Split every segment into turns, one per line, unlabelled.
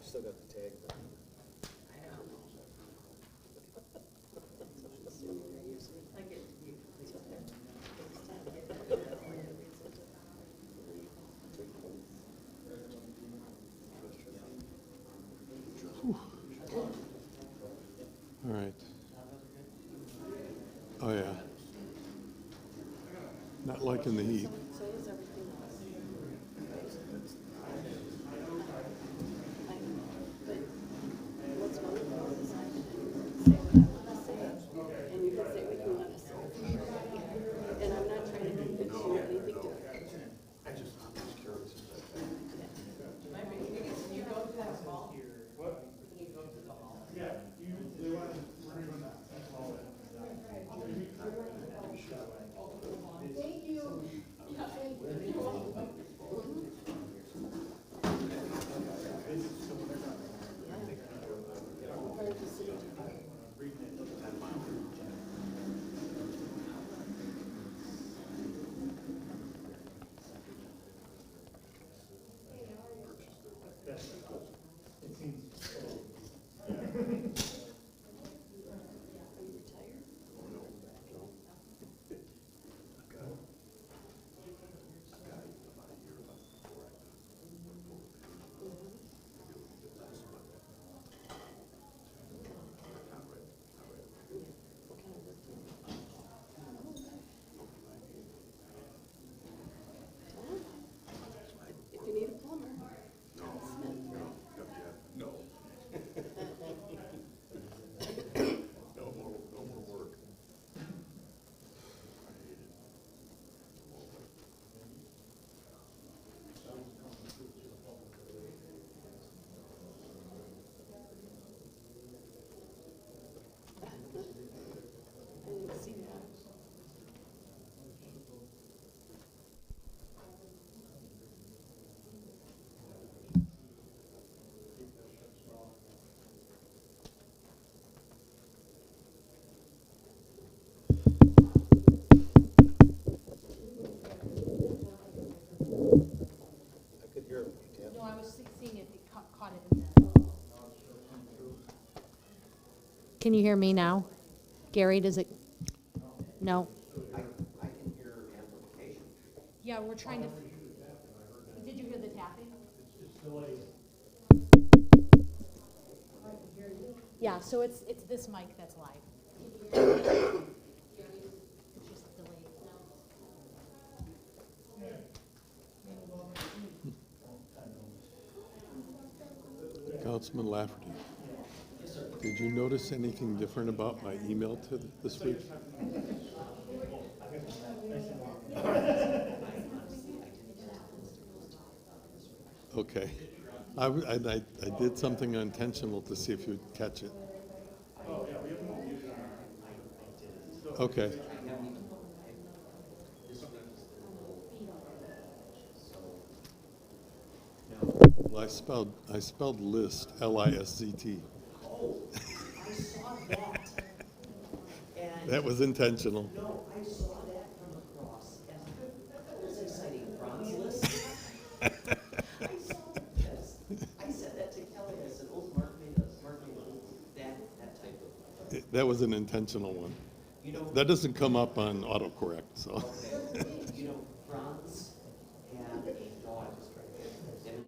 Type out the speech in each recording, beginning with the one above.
Still got the tag though.
All right. Oh, yeah. Not liking the heat.
So is everything else. But what's wonderful is I can say what I want to say, and you can say what you want to say. And I'm not trying to convince you anything different. Are you retired? What kind of work do you do? If you need a plumber, Tom Smith.
No. No more work.
I didn't see that.
I could hear it when you tapped.
No, I was seeing if it caught it in there. Can you hear me now? Gary, does it? No?
I can hear amplification.
Yeah, we're trying to. Did you hear the tapping? Yeah, so it's this mic that's live. It's just delayed.
Councilman Lafferty. Did you notice anything different about my email to this week? Okay. I did something intentional to see if you'd catch it. Okay. Well, I spelled list, L-I-S-Z-T.
Oh, I saw that. And,
That was intentional.
no, I saw that come across as, that was exciting, Franz list. I saw this. I said that to Kelly, I said, oh, Mark made that type of,
That was an intentional one.
you know,
That doesn't come up on autocorrect, so.
okay, you know, Franz had a dog, and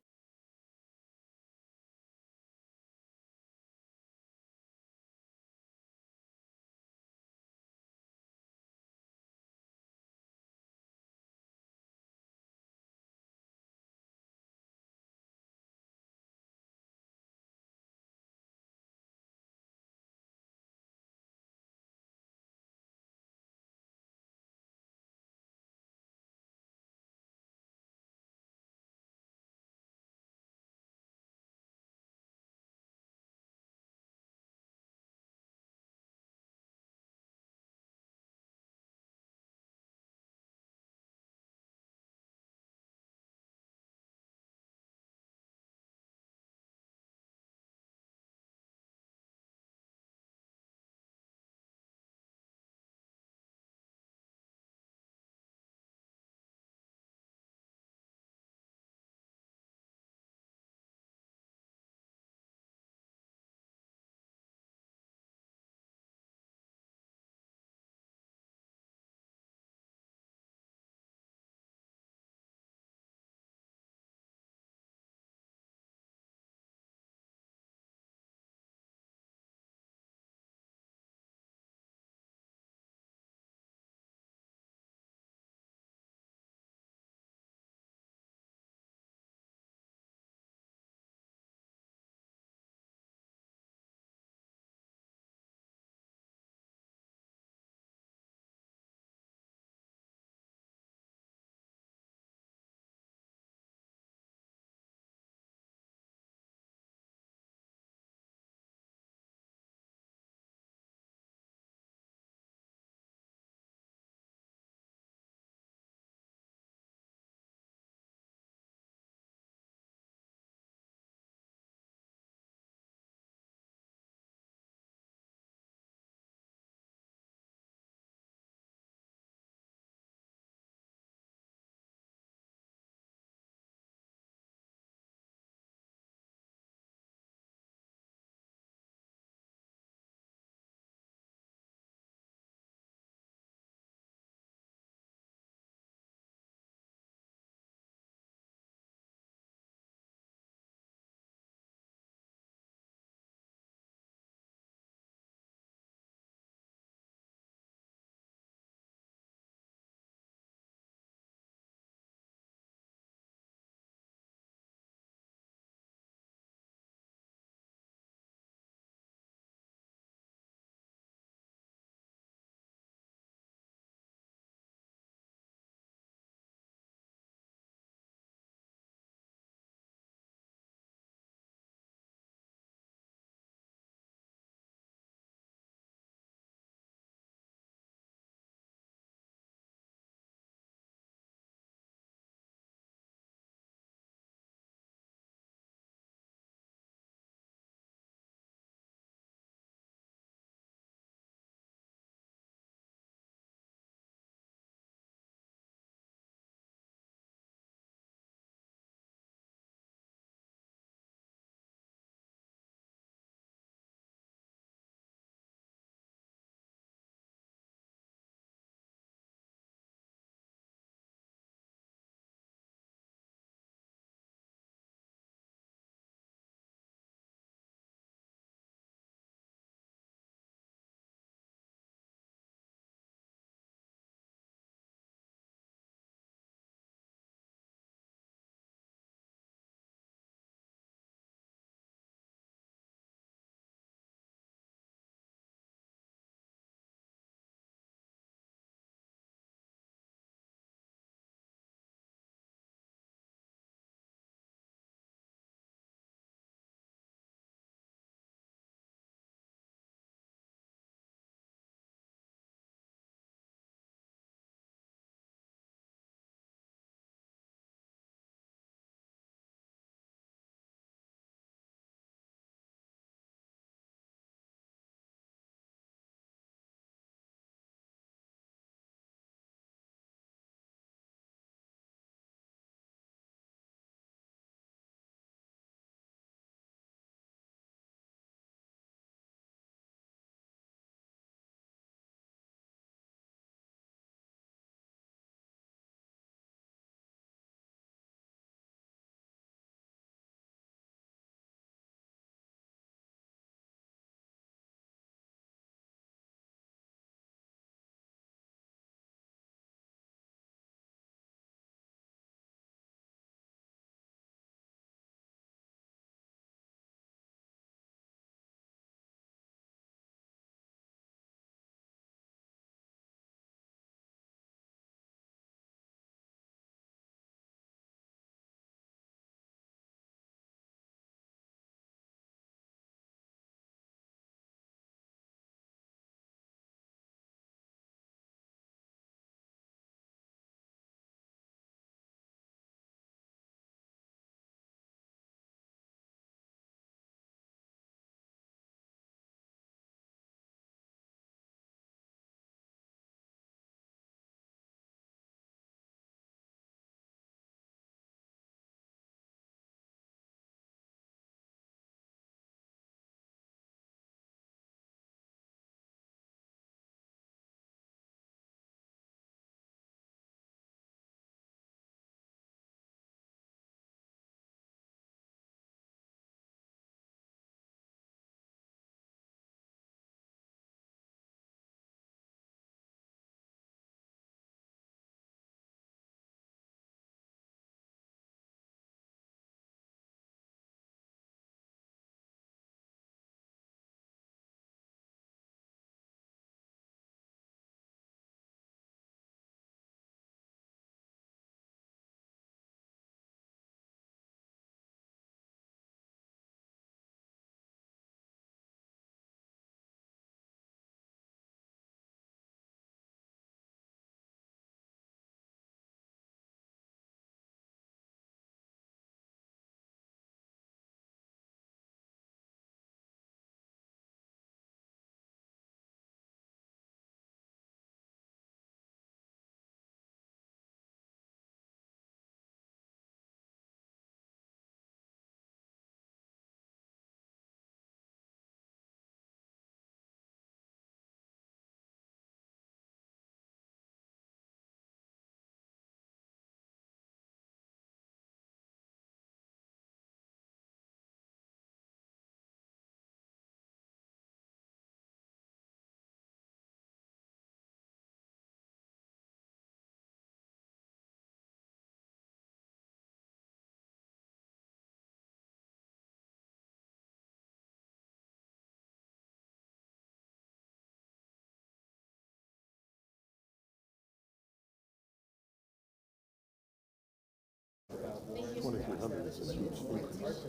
1,300 is a huge increase.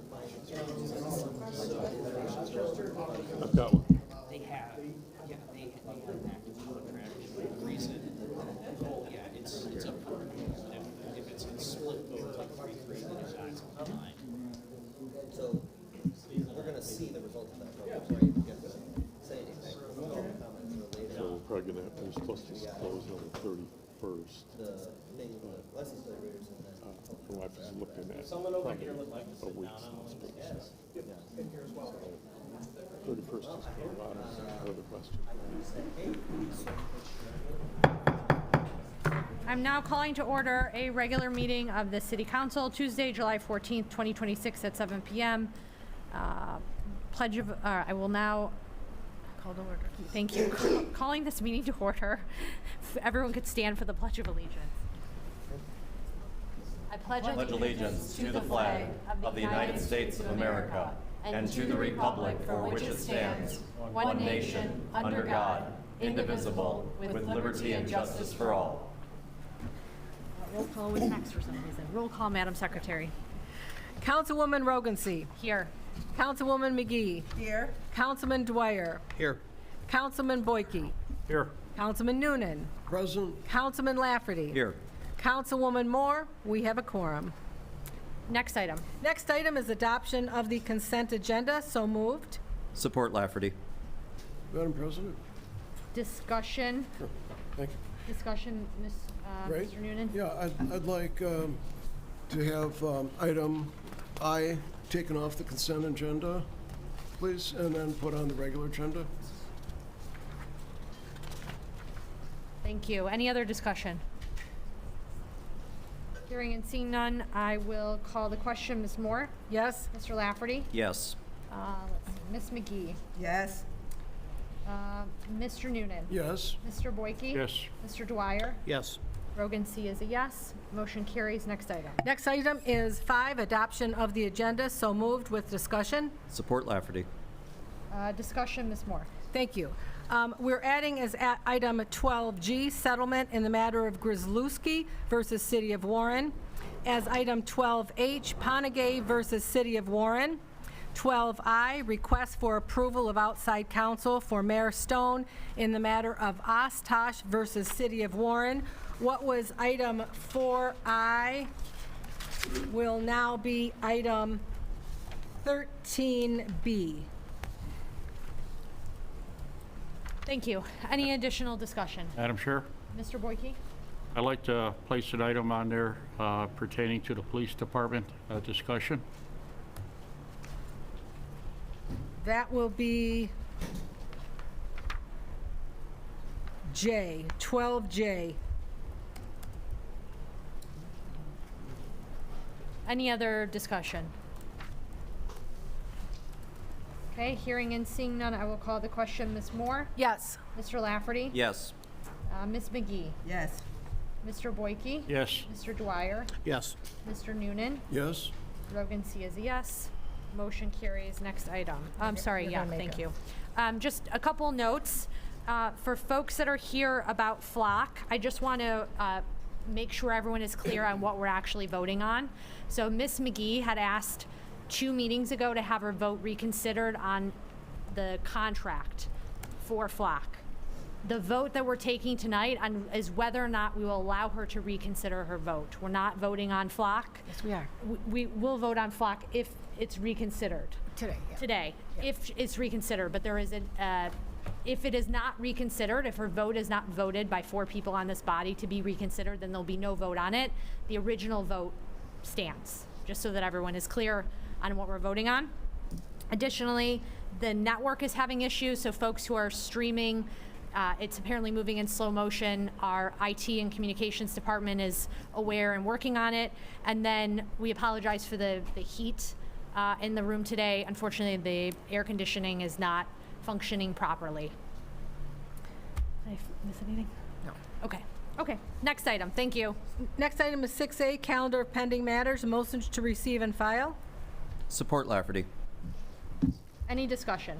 I've got one.
They have, yeah, they have an active contract. The reason, yeah, it's up for review. If it's a split vote, like 3-3, then it's not fine.
So, we're gonna see the results of that vote, before you get to say anything. All the comments are later.
So we're probably gonna, we're supposed to close on the 31st.
The thing, the license plate readers and then.
My wife is looking at
Someone over
probably
here would like to
a
sit
week's
down on one of these
space.
chairs. In here as well.
31st is for a lot of other questions.
I'm now calling to order a regular meeting of the City Council, Tuesday, July 14th, 2026 at 7 PM. I will now call to order. Thank you. Calling this meeting to order. If everyone could stand for the Pledge of Allegiance. I pledge
allegiance to the flag of the United States of America and to the republic for which it stands, one nation, under God, indivisible, with liberty and justice for all.
Roll call was next for some reason. Roll call, Madam Secretary.
Councilwoman Rogancy.
Here.
Councilwoman McGee.
Here.
Councilman Dwyer.
Here.
Councilman Boyke.
Here.
Councilman Noonan.
Present.
Councilman Lafferty.
Here.
Councilwoman Moore. We have a quorum.
Next item.
Next item is adoption of the consent agenda. So moved.
Support Lafferty.
Madam President?
Discussion.
Thank you.
Discussion,
Right?
Mr. Noonan?
Yeah, I'd like to have item I taken off the consent agenda, please, and then put on the regular agenda.
Thank you. Any other discussion? Hearing and seeing none, I will call the question. Ms. Moore?
Yes?
Mr. Lafferty?
Yes.
Let's see, Ms. McGee?
Yes.
Mr. Noonan?
Yes?
Mr. Boyke?
Yes.
Mr. Dwyer?
Yes.
Rogan C. is a yes. Motion carries. Next item.
Next item is 5, adoption of the agenda. So moved with discussion.
Support Lafferty.
Discussion, Ms. Moore?
Thank you. We're adding as item 12G, settlement in the matter of Grzlewski versus City of Warren. As item 12H, Ponegay versus City of Warren. 12I, request for approval of outside counsel for Mayor Stone in the matter of Ostosh versus City of Warren. What was item 4I will now be item 13B.
Thank you. Any additional discussion?
Madam Chair,
Mr. Boyke?
I'd like to place an item on there pertaining to the police department discussion.
That will be J, 12J.
Any other discussion? Okay, hearing and seeing none, I will call the question. Ms. Moore?
Yes.
Mr. Lafferty?
Yes.
Ms. McGee?
Yes.
Mr. Boyke?
Yes.
Mr. Dwyer?
Yes.
Mr. Noonan?
Yes?
Rogan C. is a yes. Motion carries. Next item. I'm sorry, yeah, thank you. Just a couple notes. For folks that are here about Flock, I just want to make sure everyone is clear on what we're actually voting on. So Ms. McGee had asked 2 meetings ago to have her vote reconsidered on the contract for Flock. The vote that we're taking tonight is whether or not we will allow her to reconsider her vote. We're not voting on Flock.
Yes, we are.
We will vote on Flock if it's reconsidered.
Today, yeah.
Today, if it's reconsidered, but there is if it is not reconsidered, if her vote is not voted by 4 people on this body to be reconsidered, then there'll be no vote on it. The original vote stands, just so that everyone is clear on what we're voting on. Additionally, the network is having issues, so folks who are streaming, it's apparently moving in slow motion. Our IT and communications department is aware and working on it. And then we apologize for the heat in the room today. Unfortunately, the air conditioning is not functioning properly. Did I miss anything?
No.
Okay. Okay. Next item. Thank you.
Next item is 6A, calendar of pending matters, motions to receive and file.
Support Lafferty.
Any discussion?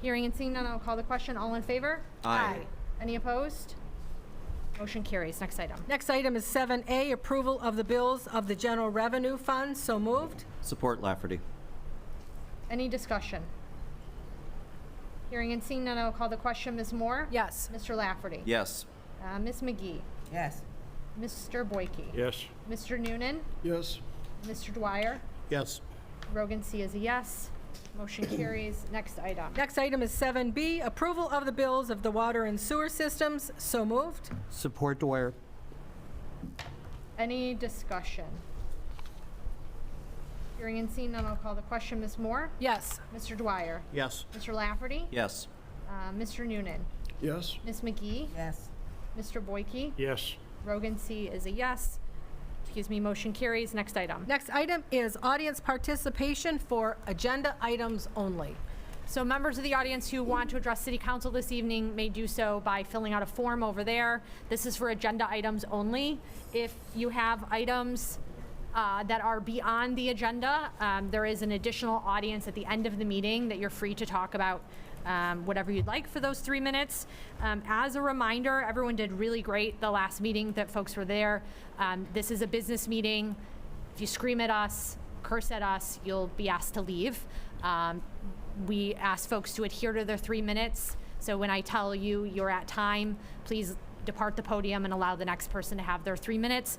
Hearing and seeing none, I'll call the question. All in favor?
Aye.
Any opposed? Motion carries. Next item.
Next item is 7A, approval of the bills of the General Revenue Fund. So moved.
Support Lafferty.
Any discussion? Hearing and seeing none, I will call the question. Ms. Moore?
Yes.
Mr. Lafferty?
Yes.
Ms. McGee?
Yes.
Mr. Boyke?
Yes.
Mr. Noonan?
Yes.
Mr. Dwyer?
Yes.
Rogan C. is a yes. Motion carries. Next item.
Next item is 7B, approval of the bills of the water and sewer systems. So moved.
Support Dwyer.
Any discussion? Hearing and seeing none, I'll call the question. Ms. Moore?
Yes.
Mr. Dwyer?
Yes.
Mr. Lafferty?
Yes.
Mr. Noonan?
Yes.
Ms. McGee?
Yes.
Mr. Boyke?
Yes.
Rogan C. is a yes. Excuse me, motion carries. Next item.
Next item is audience participation for agenda items only.
So members of the audience who want to address City Council this evening may do so by filling out a form over there. This is for agenda items only. If you have items that are beyond the agenda, there is an additional audience at the end of the meeting that you're free to talk about whatever you'd like for those 3 minutes. As a reminder, everyone did really great the last meeting that folks were there. This is a business meeting. If you scream at us, curse at us, you'll be asked to leave. We ask folks to adhere to their 3 minutes. So when I tell you you're at time, please depart the podium and allow the next person to have their 3 minutes.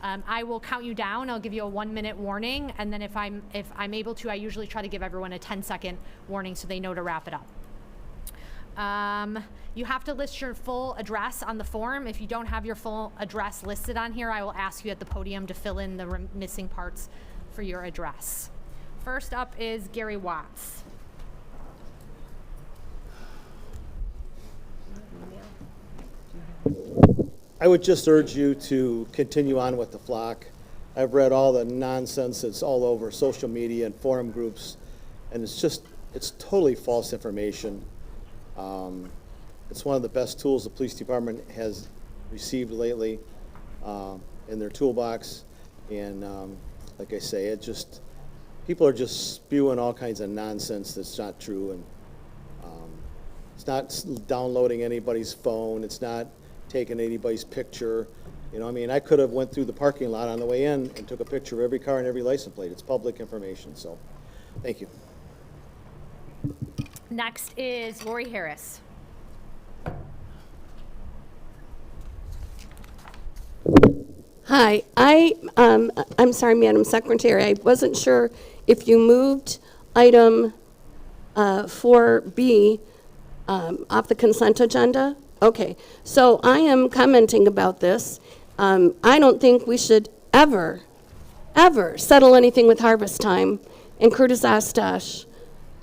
I will count you down. I'll give you a 1-minute warning, and then if I'm able to, I usually try to give everyone a 10-second warning so they know to wrap it up. You have to list your full address on the form. If you don't have your full address listed on here, I will ask you at the podium to fill in the missing parts for your address. First up is Gary Watts.
I would just urge you to continue on with the flock. I've read all the nonsense that's all over social media and forum groups, and it's totally false information. It's one of the best tools the police department has received lately in their toolbox. And like I say, people are just spewing all kinds of nonsense that's not true. And it's not downloading anybody's phone. It's not taking anybody's picture. You know, I mean, I could have went through the parking lot on the way in and took a picture of every car and every license plate. It's public information, so thank you.
Next is Lori Harris.
Hi, I'm sorry, Madam Secretary, I wasn't sure if you moved item 4B off the consent agenda. Okay, so I am commenting about this. I don't think we should ever settle anything with Harvest Time and Curtis Ostash,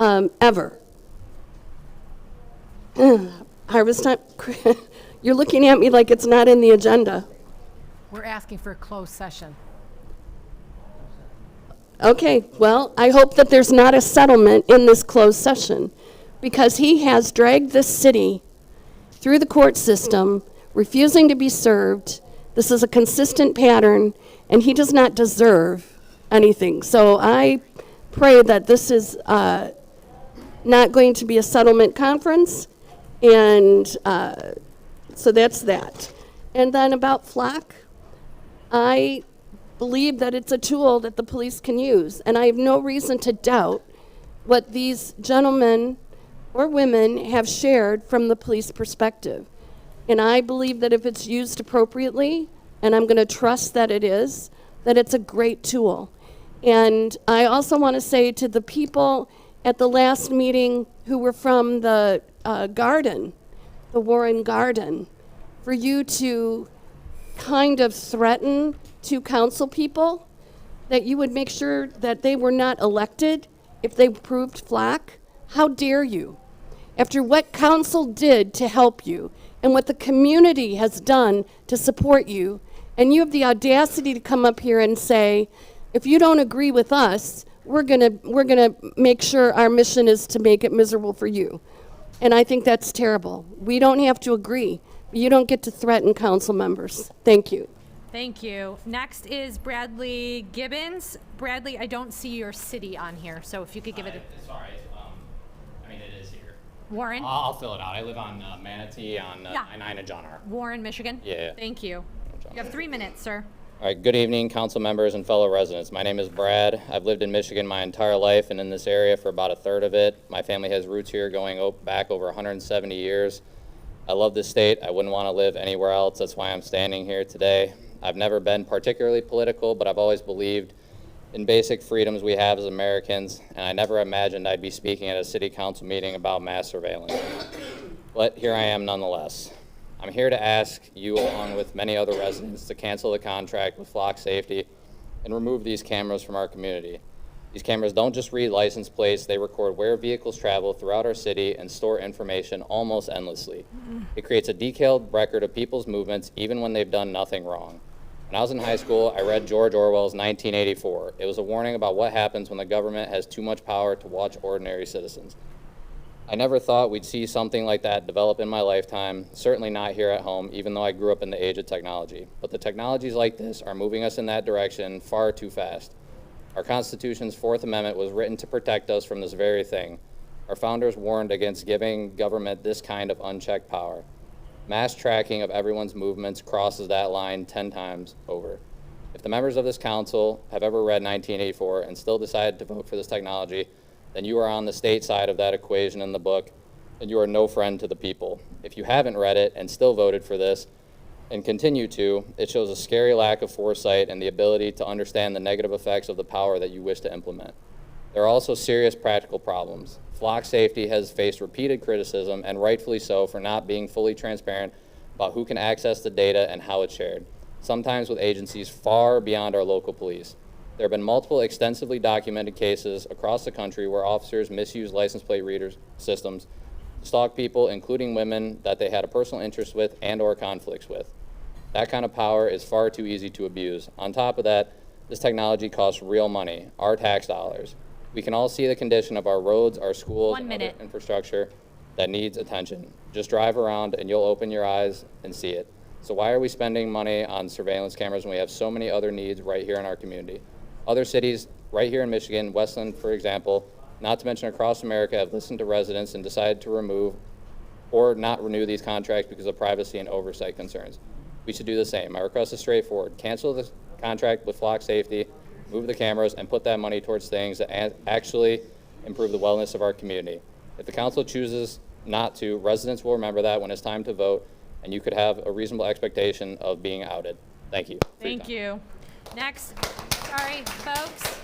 ever. Harvest Time, you're looking at me like it's not in the agenda.
We're asking for a closed session.
Okay, well, I hope that there's not a settlement in this closed session, because he has dragged this city through the court system, refusing to be served. This is a consistent pattern, and he does not deserve anything. So I pray that this is not going to be a settlement conference, and so that's that. And then about Flock, I believe that it's a tool that the police can use, and I have no reason to doubt what these gentlemen or women have shared from the police perspective. And I believe that if it's used appropriately, and I'm going to trust that it is, that it's a great tool. And I also want to say to the people at the last meeting who were from the garden, the Warren Garden, for you to kind of threaten to council people that you would make sure that they were not elected if they approved Flock. How dare you? After what council did to help you and what the community has done to support you, and you have the audacity to come up here and say, if you don't agree with us, we're gonna make sure our mission is to make it miserable for you. And I think that's terrible. We don't have to agree. You don't get to threaten council members. Thank you.
Thank you. Next is Bradley Gibbons. Bradley, I don't see your city on here, so if you could give it a...
It's all right. I mean, it is here.
Warren?
I'll fill it out. I live on Manatee on
Yeah.
99 and John R.
Warren, Michigan?
Yeah.
Thank you. You have 3 minutes, sir.
All right, good evening, council members and fellow residents. My name is Brad. I've lived in Michigan my entire life and in this area for about a third of it. My family has roots here going back over 170 years. I love this state. I wouldn't want to live anywhere else. That's why I'm standing here today. I've never been particularly political, but I've always believed in basic freedoms we have as Americans, and I never imagined I'd be speaking at a city council meeting about mass surveillance. But here I am nonetheless. I'm here to ask you, along with many other residents, to cancel the contract with Flock Safety and remove these cameras from our community. These cameras don't just read license plates, they record where vehicles travel throughout our city and store information almost endlessly. It creates a detailed record of people's movements even when they've done nothing wrong. When I was in high school, I read George Orwell's 1984. It was a warning about what happens when the government has too much power to watch ordinary citizens. I never thought we'd see something like that develop in my lifetime, certainly not here at home, even though I grew up in the age of technology. But the technologies like this are moving us in that direction far too fast. Our Constitution's Fourth Amendment was written to protect us from this very thing. Our founders warned against giving government this kind of unchecked power. Mass tracking of everyone's movements crosses that line 10 times over. If the members of this council have ever read 1984 and still decided to vote for this technology, then you are on the state side of that equation in the book, and you are no friend to the people. If you haven't read it and still voted for this, and continue to, it shows a scary lack of foresight and the ability to understand the negative effects of the power that you wish to implement. There are also serious practical problems. Flock Safety has faced repeated criticism, and rightfully so, for not being fully transparent about who can access the data and how it's shared, sometimes with agencies far beyond our local police. There have been multiple extensively documented cases across the country where officers misuse license plate reader systems to stalk people, including women that they had a personal interest with and/or conflicts with. That kind of power is far too easy to abuse. On top of that, this technology costs real money, our tax dollars. We can all see the condition of our roads, our schools,
1
and
minute.
other infrastructure that needs attention. Just drive around and you'll open your eyes and see it. So why are we spending money on surveillance cameras when we have so many other needs right here in our community? Other cities right here in Michigan, Westland, for example, not to mention across America, have listened to residents and decided to remove or not renew these contracts because of privacy and oversight concerns. We should do the same. My request is straightforward. Cancel the contract with Flock Safety, move the cameras, and put that money towards things that actually improve the wellness of our community. If the council chooses not to, residents will remember that when it's time to vote, and you could have a reasonable expectation of being outed. Thank you.
Thank you. Next, sorry, folks.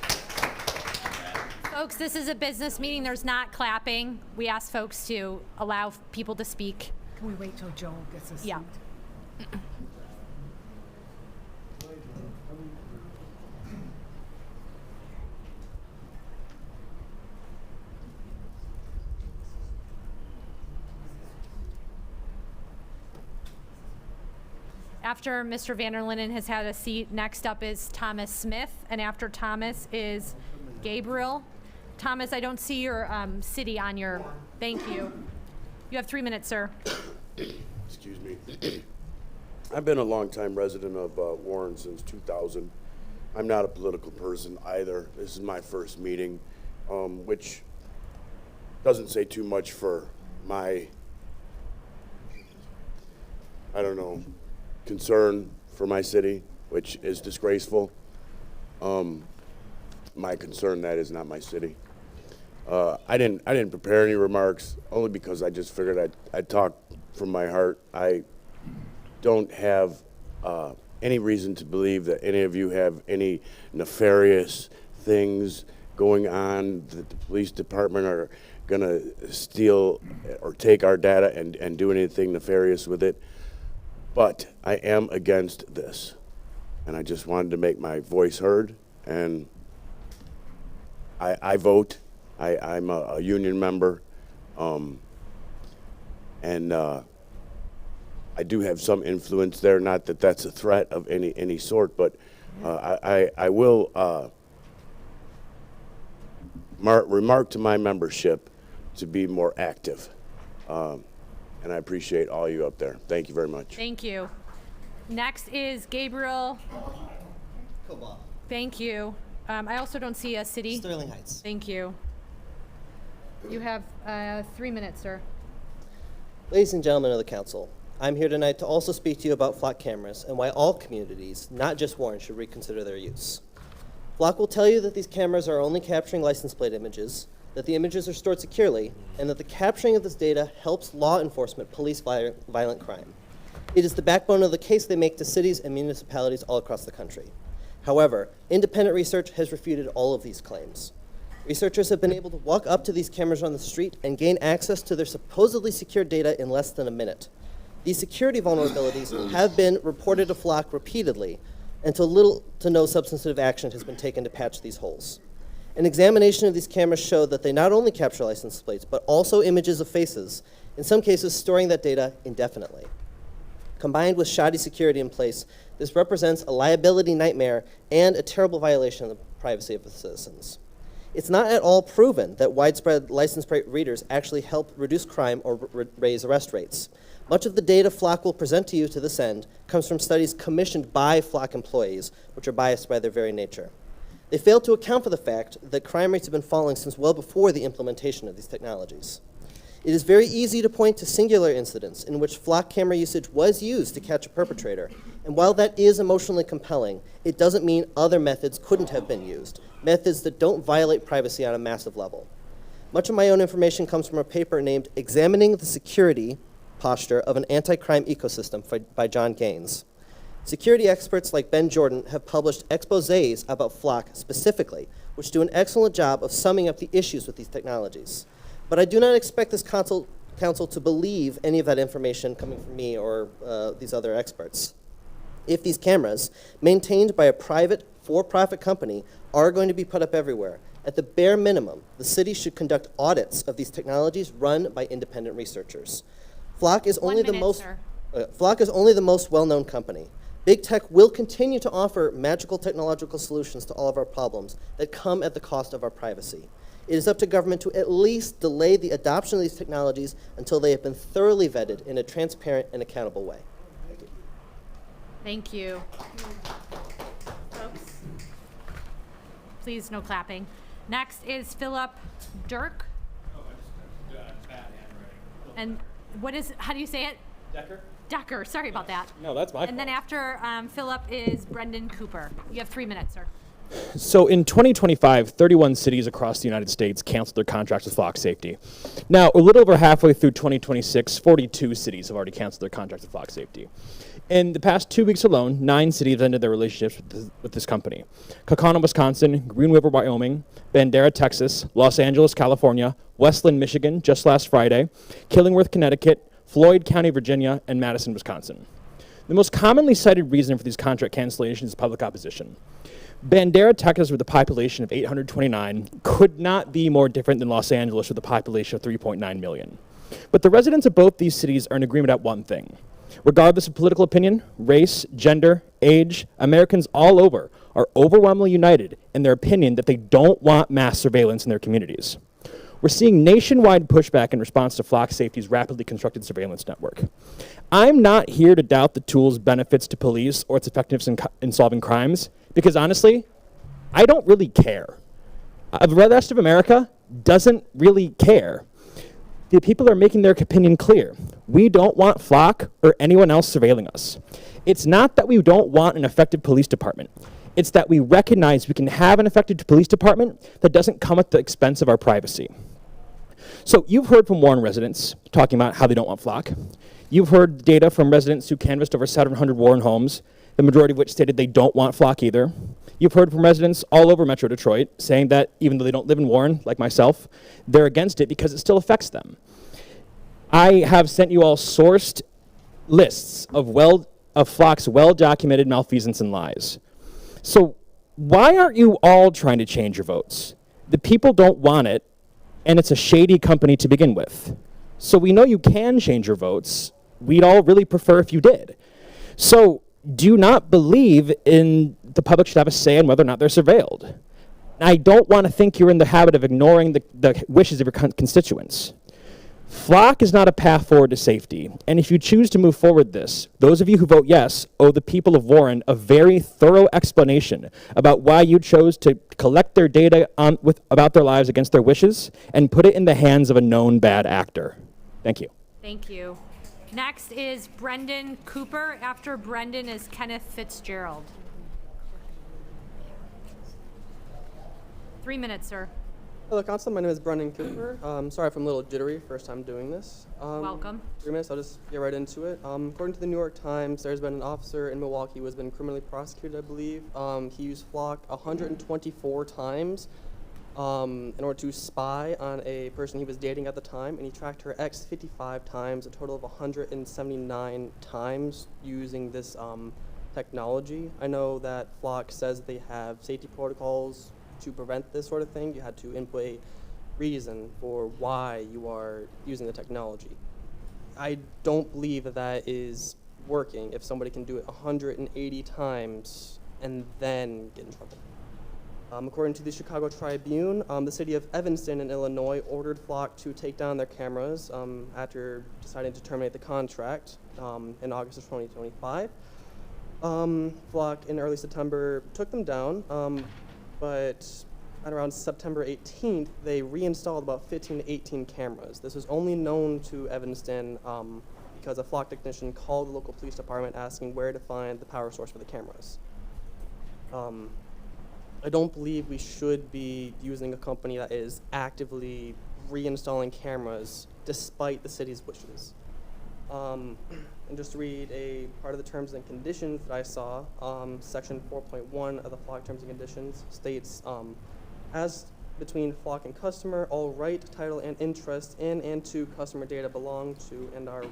Folks, this is a business meeting. There's not clapping. We ask folks to allow people to speak.
Can we wait till Joe gets a seat?
Yeah. After Mr. Vanderlinden has had a seat, next up is Thomas Smith, and after Thomas is Gabriel. Thomas, I don't see your city on your, thank you. You have 3 minutes, sir.
Excuse me. I've been a longtime resident of Warren since 2000. I'm not a political person either. This is my first meeting, which doesn't say too much for my, I don't know, concern for my city, which is disgraceful. My concern, that is not my city. I didn't prepare any remarks, only because I just figured I'd talk from my heart. I don't have any reason to believe that any of you have any nefarious things going on, that the police department are gonna steal or take our data and do anything nefarious with it. But I am against this, and I just wanted to make my voice heard, and I vote. I'm a union member, and I do have some influence there, not that that's a threat of any sort, but I will remark to my membership to be more active. And I appreciate all you up there. Thank you very much.
Thank you. Next is Gabriel.
Cobalt.
Thank you. I also don't see a city.
Sterling Heights.
Thank you. You have 3 minutes, sir.
Ladies and gentlemen of the council, I'm here tonight to also speak to you about flock cameras and why all communities, not just Warren, should reconsider their use. Flock will tell you that these cameras are only capturing license plate images, that the images are stored securely, and that the capturing of this data helps law enforcement police violent crime. It is the backbone of the case they make to cities and municipalities all across the country. However, independent research has refuted all of these claims. Researchers have been able to walk up to these cameras on the street and gain access to their supposedly secure data in less than a minute. These security vulnerabilities have been reported to Flock repeatedly, until little to no substantive action has been taken to patch these holes. An examination of these cameras showed that they not only capture license plates, but also images of faces, in some cases storing that data indefinitely. Combined with shoddy security in place, this represents a liability nightmare and a terrible violation of the privacy of the citizens. It's not at all proven that widespread license plate readers actually help reduce crime or raise arrest rates. Much of the data Flock will present to you to this end comes from studies commissioned by Flock employees, which are biased by their very nature. They fail to account for the fact that crime rates have been falling since well before the implementation of these technologies. It is very easy to point to singular incidents in which Flock camera usage was used to catch a perpetrator, and while that is emotionally compelling, it doesn't mean other methods couldn't have been used, methods that don't violate privacy on a massive level. Much of my own information comes from a paper named Examining the Security Posture of an Anti-Crime Ecosystem by John Gaines. Security experts like Ben Jordan have published exposés about Flock specifically, which do an excellent job of summing up the issues with these technologies. But I do not expect this council to believe any of that information coming from me or these other experts. If these cameras, maintained by a private, for-profit company, are going to be put up everywhere, at the bare minimum, the city should conduct audits of these technologies run by independent researchers. Flock is only the most well-known company. Big tech will continue to offer magical technological solutions to all of our problems that come at the cost of our privacy. It is up to government to at least delay the adoption of these technologies until they have been thoroughly vetted in a transparent and accountable way.
Thank you. Folks, please, no clapping. Next is Philip Dirk. And what is, how do you say it? Decker, sorry about that.
No, that's my fault.
And then after Philip is Brendan Cooper. You have 3 minutes, sir.
So in 2025, 31 cities across the United States canceled their contracts with Flock Safety. Now, a little over halfway through 2026, 42 cities have already canceled their contracts with Flock Safety. In the past 2 weeks alone, 9 cities ended their relationships with this company. Kaukauna, Wisconsin, Green River, Wyoming, Bandera, Texas, Los Angeles, California, Westland, Michigan, just last Friday, Killingworth, Connecticut, Floyd County, Virginia, and Madison, Wisconsin. The most commonly cited reason for these contract cancellations is public opposition. Bandera, Texas, with a population of 829, could not be more different than Los Angeles with a population of 3.9 million. But the residents of both these cities are in agreement at one thing. Regardless of political opinion, race, gender, age, Americans all over are overwhelmingly united in their opinion that they don't want mass surveillance in their communities. We're seeing nationwide pushback in response to Flock Safety's rapidly constructed surveillance network. I'm not here to doubt the tool's benefits to police or its effectiveness in solving crimes, because honestly, I don't really care. The rest of America doesn't really care. The people are making their opinion clear. We don't want Flock or anyone else surveilling us. It's not that we don't want an effective police department. It's that we recognize we can have an effective police department that doesn't come at the expense of our privacy. So you've heard from Warren residents talking about how they don't want Flock. You've heard data from residents who canvassed over 700 Warren homes, the majority of which stated they don't want Flock either. You've heard from residents all over Metro Detroit saying that even though they don't live in Warren, like myself, they're against it because it still affects them. I have sent you all sourced lists of Flock's well-documented malfeasance and lies. So why aren't you all trying to change your votes? The people don't want it, and it's a shady company to begin with. So we know you can change your votes. We'd all really prefer if you did. So do you not believe in the public should have a say on whether or not they're surveilled? I don't want to think you're in the habit of ignoring the wishes of your constituents. Flock is not a path forward to safety, and if you choose to move forward this, those of you who vote yes owe the people of Warren a very thorough explanation about why you chose to collect their data about their lives against their wishes and put it in the hands of a known bad actor. Thank you.
Thank you. Next is Brendan Cooper. After Brendan is Kenneth Fitzgerald. 3 minutes, sir.
Hello, Council. My name is Brendan Cooper. Sorry if I'm a little jittery, first time doing this.
Welcome.
3 minutes, I'll just get right into it. According to the New York Times, there's been an officer in Milwaukee who has been criminally prosecuted, I believe. He used Flock 124 times in order to spy on a person he was dating at the time, and he tracked her ex 55 times, a total of 179 times using this technology. I know that Flock says they have safety protocols to prevent this sort of thing. You had to input a reason for why you are using the technology. I don't believe that that is working if somebody can do it 180 times and then get in trouble. According to the Chicago Tribune, the city of Evanston in Illinois ordered Flock to take down their cameras after deciding to terminate the contract in August of 2025. Flock in early September took them down, but at around September 18th, they reinstalled about 15 to 18 cameras. This was only known to Evanston because a Flock technician called the local police department asking where to find the power source for the cameras. I don't believe we should be using a company that is actively reinstalling cameras despite the city's wishes. And just to read a part of the terms and conditions that I saw, section 4.1 of the Flock terms and conditions states, as between Flock and customer, all right, title, and interest in and to customer data belong to and are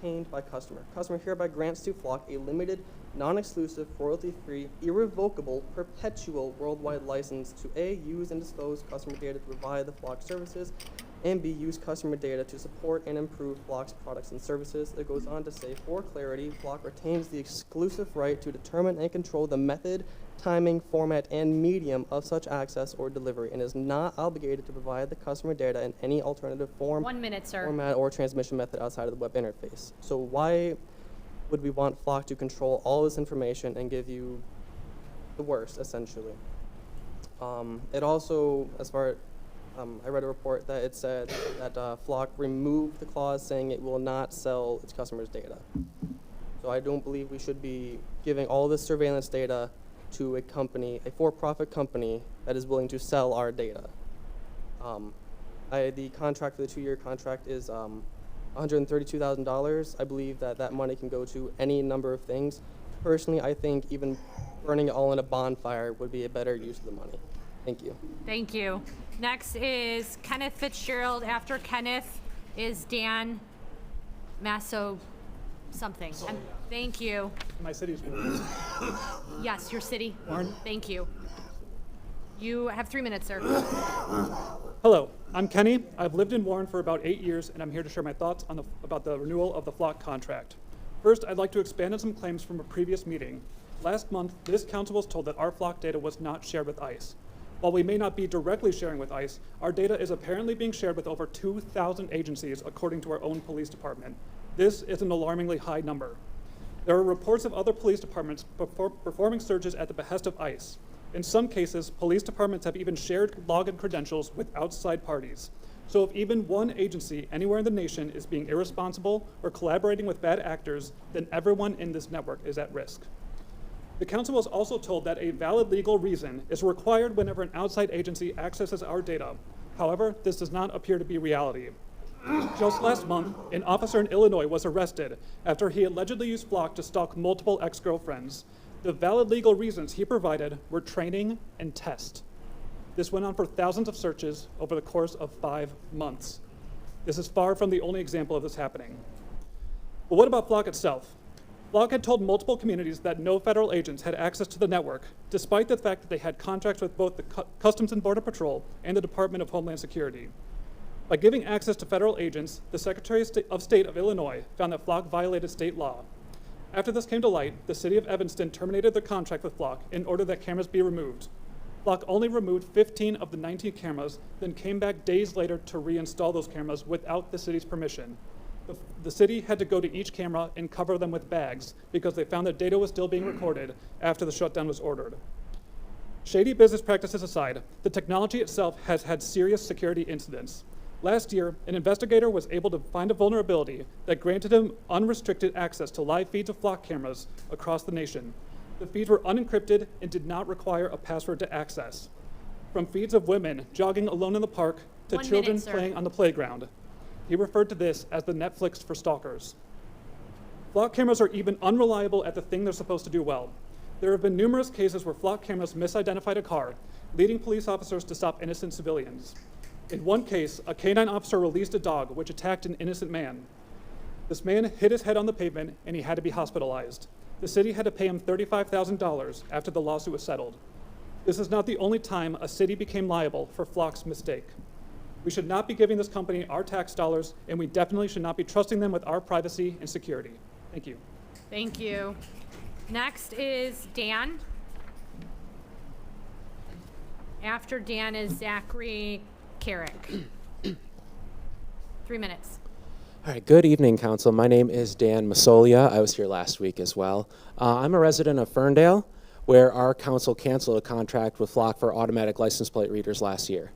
retained by customer. Customer hereby grants to Flock a limited, non-exclusive, royalty-free, irrevocable, perpetual worldwide license to A, use and dispose customer data to provide the Flock services, and B, use customer data to support and improve Flock's products and services. It goes on to say, for clarity, Flock retains the exclusive right to determine and control the method, timing, format, and medium of such access or delivery, and is not obligated to provide the customer data in any alternative form,
1 minute, sir.
format, or transmission method outside of the web interface. So why would we want Flock to control all this information and give you the worst, essentially? It also, as far as I read a report that it said that Flock removed the clause saying it will not sell its customers' data. So I don't believe we should be giving all this surveillance data to a company, a for-profit company that is willing to sell our data. The contract for the 2-year contract is $132,000. I believe that that money can go to any number of things. Personally, I think even burning it all in a bonfire would be a better use of the money. Thank you.
Thank you. Next is Kenneth Fitzgerald. After Kenneth is Dan Masso something. Thank you.
My city's Warren.
Yes, your city.
Warren.
Thank you. You have 3 minutes, sir.
Hello, I'm Kenny. I've lived in Warren for about 8 years, and I'm here to share my thoughts on about the renewal of the Flock contract. First, I'd like to expand on some claims from a previous meeting. Last month, this council was told that our Flock data was not shared with ICE. While we may not be directly sharing with ICE, our data is apparently being shared with over 2,000 agencies, according to our own police department. This is an alarmingly high number. There are reports of other police departments performing searches at the behest of ICE. In some cases, police departments have even shared login credentials with outside parties. So if even one agency anywhere in the nation is being irresponsible or collaborating with bad actors, then everyone in this network is at risk. The council was also told that a valid legal reason is required whenever an outside agency accesses our data. However, this does not appear to be reality. Just last month, an officer in Illinois was arrested after he allegedly used Flock to stalk multiple ex-girlfriends. The valid legal reasons he provided were training and test. This went on for thousands of searches over the course of 5 months. This is far from the only example of this happening. But what about Flock itself? Flock had told multiple communities that no federal agents had access to the network, despite the fact that they had contracts with both the Customs and Border Patrol and the Department of Homeland Security. By giving access to federal agents, the Secretary of State of Illinois found that Flock violated state law. After this came to light, the city of Evanston terminated their contract with Flock in order that cameras be removed. Flock only removed 15 of the 19 cameras, then came back days later to reinstall those cameras without the city's permission. The city had to go to each camera and cover them with bags because they found that data was still being recorded after the shutdown was ordered. Shady business practices aside, the technology itself has had serious security incidents. Last year, an investigator was able to find a vulnerability that granted him unrestricted access to live feeds of Flock cameras across the nation. The feeds were unencrypted and did not require a password to access. From feeds of women jogging alone in the park to
1
children
minute, sir.
playing on the playground. He referred to this as the Netflix for stalkers. Flock cameras are even unreliable at the thing they're supposed to do well. There have been numerous cases where Flock cameras misidentified a car, leading police officers to stop innocent civilians. In one case, a canine officer released a dog which attacked an innocent man. This man hit his head on the pavement and he had to be hospitalized. The city had to pay him $35,000 after the lawsuit was settled. This is not the only time a city became liable for Flock's mistake. We should not be giving this company our tax dollars, and we definitely should not be trusting them with our privacy and security. Thank you.
Thank you. Next is Dan. After Dan is Zachary Carrick. 3 minutes.
All right, good evening, Council. My name is Dan Masolia. I was here last week as well. I'm a resident of Ferndale, where our council canceled a contract with Flock for automatic license plate readers last year.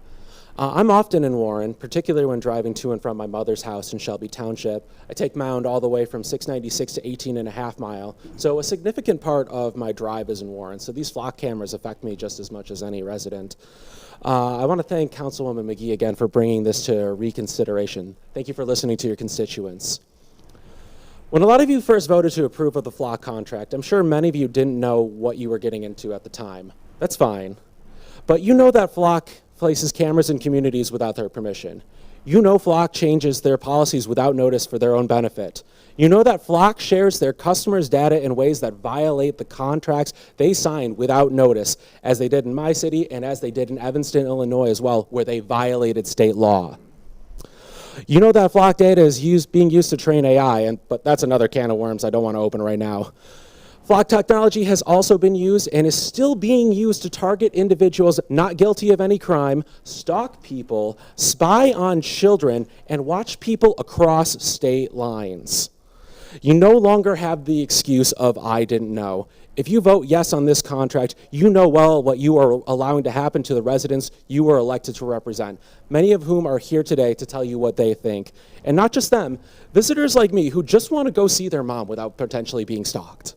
I'm often in Warren, particularly when driving to and from my mother's house in Shelby Township. I take Mound all the way from 696 to 18.5 mile, so a significant part of my drive is in Warren, so these Flock cameras affect me just as much as any resident. I want to thank Councilwoman McGee again for bringing this to reconsideration. Thank you for listening to your constituents. When a lot of you first voted to approve of the Flock contract, I'm sure many of you didn't know what you were getting into at the time. That's fine. But you know that Flock places cameras in communities without their permission. You know Flock changes their policies without notice for their own benefit. You know that Flock shares their customers' data in ways that violate the contracts they signed without notice, as they did in my city and as they did in Evanston, Illinois as well, where they violated state law. You know that Flock data is being used to train AI, but that's another can of worms I don't want to open right now. Flock technology has also been used and is still being used to target individuals not guilty of any crime, stalk people, spy on children, and watch people across state lines. You no longer have the excuse of I didn't know. If you vote yes on this contract, you know well what you are allowing to happen to the residents you were elected to represent, many of whom are here today to tell you what they think. And not just them, visitors like me who just want to go see their mom without potentially being stalked.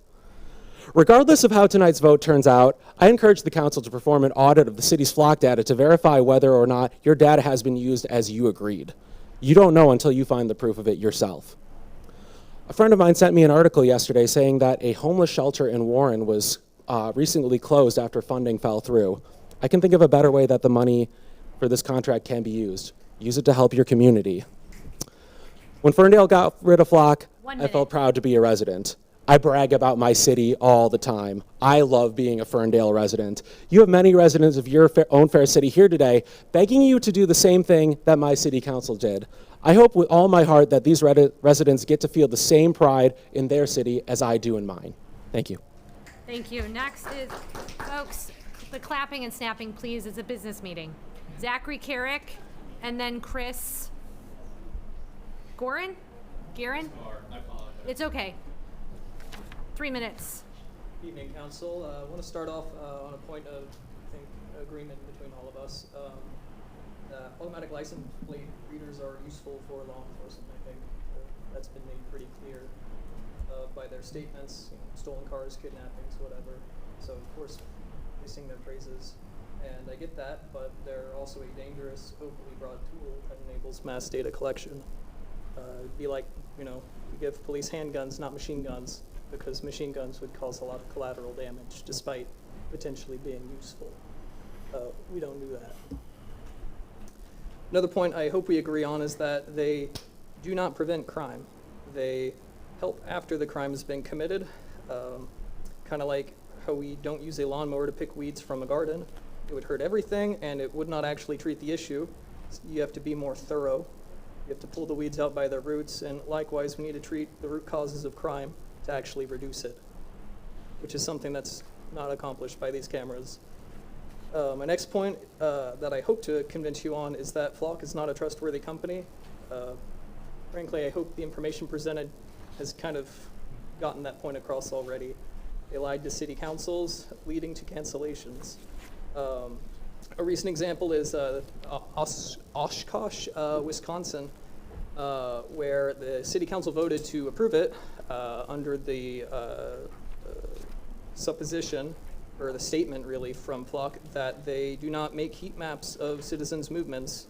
Regardless of how tonight's vote turns out, I encourage the council to perform an audit of the city's Flock data to verify whether or not your data has been used as you agreed. You don't know until you find the proof of it yourself. A friend of mine sent me an article yesterday saying that a homeless shelter in Warren was recently closed after funding fell through. I can think of a better way that the money for this contract can be used. Use it to help your community. When Ferndale got rid of Flock, I felt proud to be a resident. I brag about my city all the time. I love being a Ferndale resident. You have many residents of your own fair city here today begging you to do the same thing that my city council did. I hope with all my heart that these residents get to feel the same pride in their city as I do in mine. Thank you.
Thank you. Next is, folks, the clapping and snapping, please. It's a business meeting. Zachary Carrick, and then Chris Gorin? Guerin?
I apologize.
It's okay. 3 minutes.
Evening, Council. I want to start off on a point of, I think, agreement between all of us. Automatic license plate readers are useful for law enforcement, I think. That's been made pretty clear by their statements, stolen cars, kidnappings, whatever. So, of course, they sing their praises. And I get that, but they're also a dangerous, overly broad tool that enables mass data collection. It'd be like, we give police handguns, not machine guns, because machine guns would cause a lot of collateral damage despite potentially being useful. We don't do that. Another point I hope we agree on is that they do not prevent crime. They help after the crime has been committed, kind of like how we don't use a lawnmower to pick weeds from a garden. It would hurt everything and it would not actually treat the issue. You have to be more thorough. You have to pull the weeds out by their roots, and likewise we need to treat the root causes of crime to actually reduce it, which is something that's not accomplished by these cameras.
My next point that I hope to convince you on is that Flock is not a trustworthy company. Frankly, I hope the information presented has kind of gotten that point across already. They lied to city councils, leading to cancellations. A recent example is Oshkosh, Wisconsin, where the city council voted to approve it under the supposition, or the statement really, from Flock that they do not make heat maps of citizens' movements.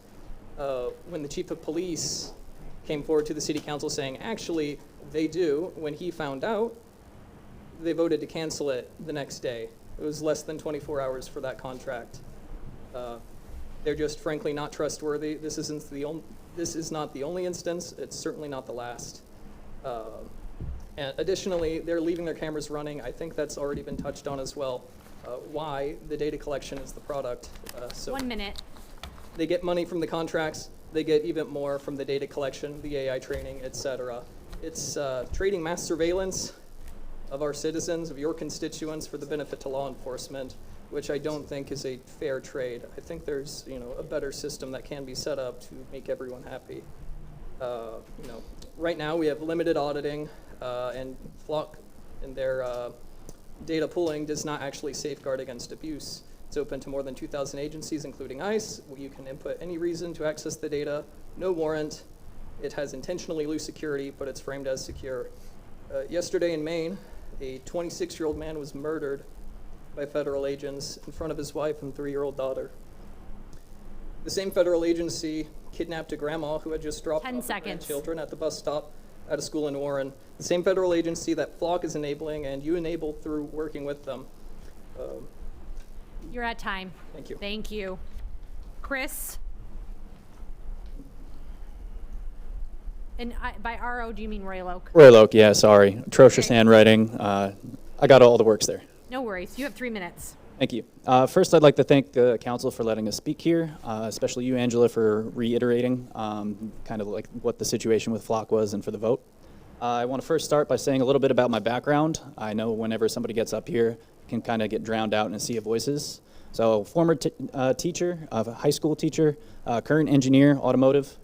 When the chief of police came forward to the city council saying, actually, they do, when he found out, they voted to cancel it the next day. It was less than 24 hours for that contract. They're just frankly not trustworthy. This is not the only instance. It's certainly not the last. And additionally, they're leaving their cameras running. I think that's already been touched on as well. Why the data collection is the product. So
1 minute.
They get money from the contracts. They get even more from the data collection, the AI training, etc. It's trading mass surveillance of our citizens, of your constituents, for the benefit to law enforcement, which I don't think is a fair trade. I think there's, a better system that can be set up to make everyone happy. Right now we have limited auditing, and Flock and their data pooling does not actually safeguard against abuse. It's open to more than 2,000 agencies, including ICE. You can input any reason to access the data, no warrant. It has intentionally loose security, but it's framed as secure. Yesterday in Maine, a 26-year-old man was murdered by federal agents in front of his wife and 3-year-old daughter. The same federal agency kidnapped a grandma who had just dropped off her grandchildren at the bus stop at a school in Warren. The same federal agency that Flock is enabling and you enable through working with them.
You're at time.
Thank you.
Thank you. Chris? And by RO, do you mean Royal Oak?
Royal Oak, yeah, sorry. Atrocious handwriting. I got all the works there.
No worries. You have 3 minutes.
Thank you. First, I'd like to thank the council for letting us speak here, especially you, Angela, for reiterating kind of like what the situation with Flock was and for the vote. I want to first start by saying a little bit about my background. I know whenever somebody gets up here, it can kind of get drowned out in a sea of voices. So, former teacher, high school teacher, current engineer, automotive,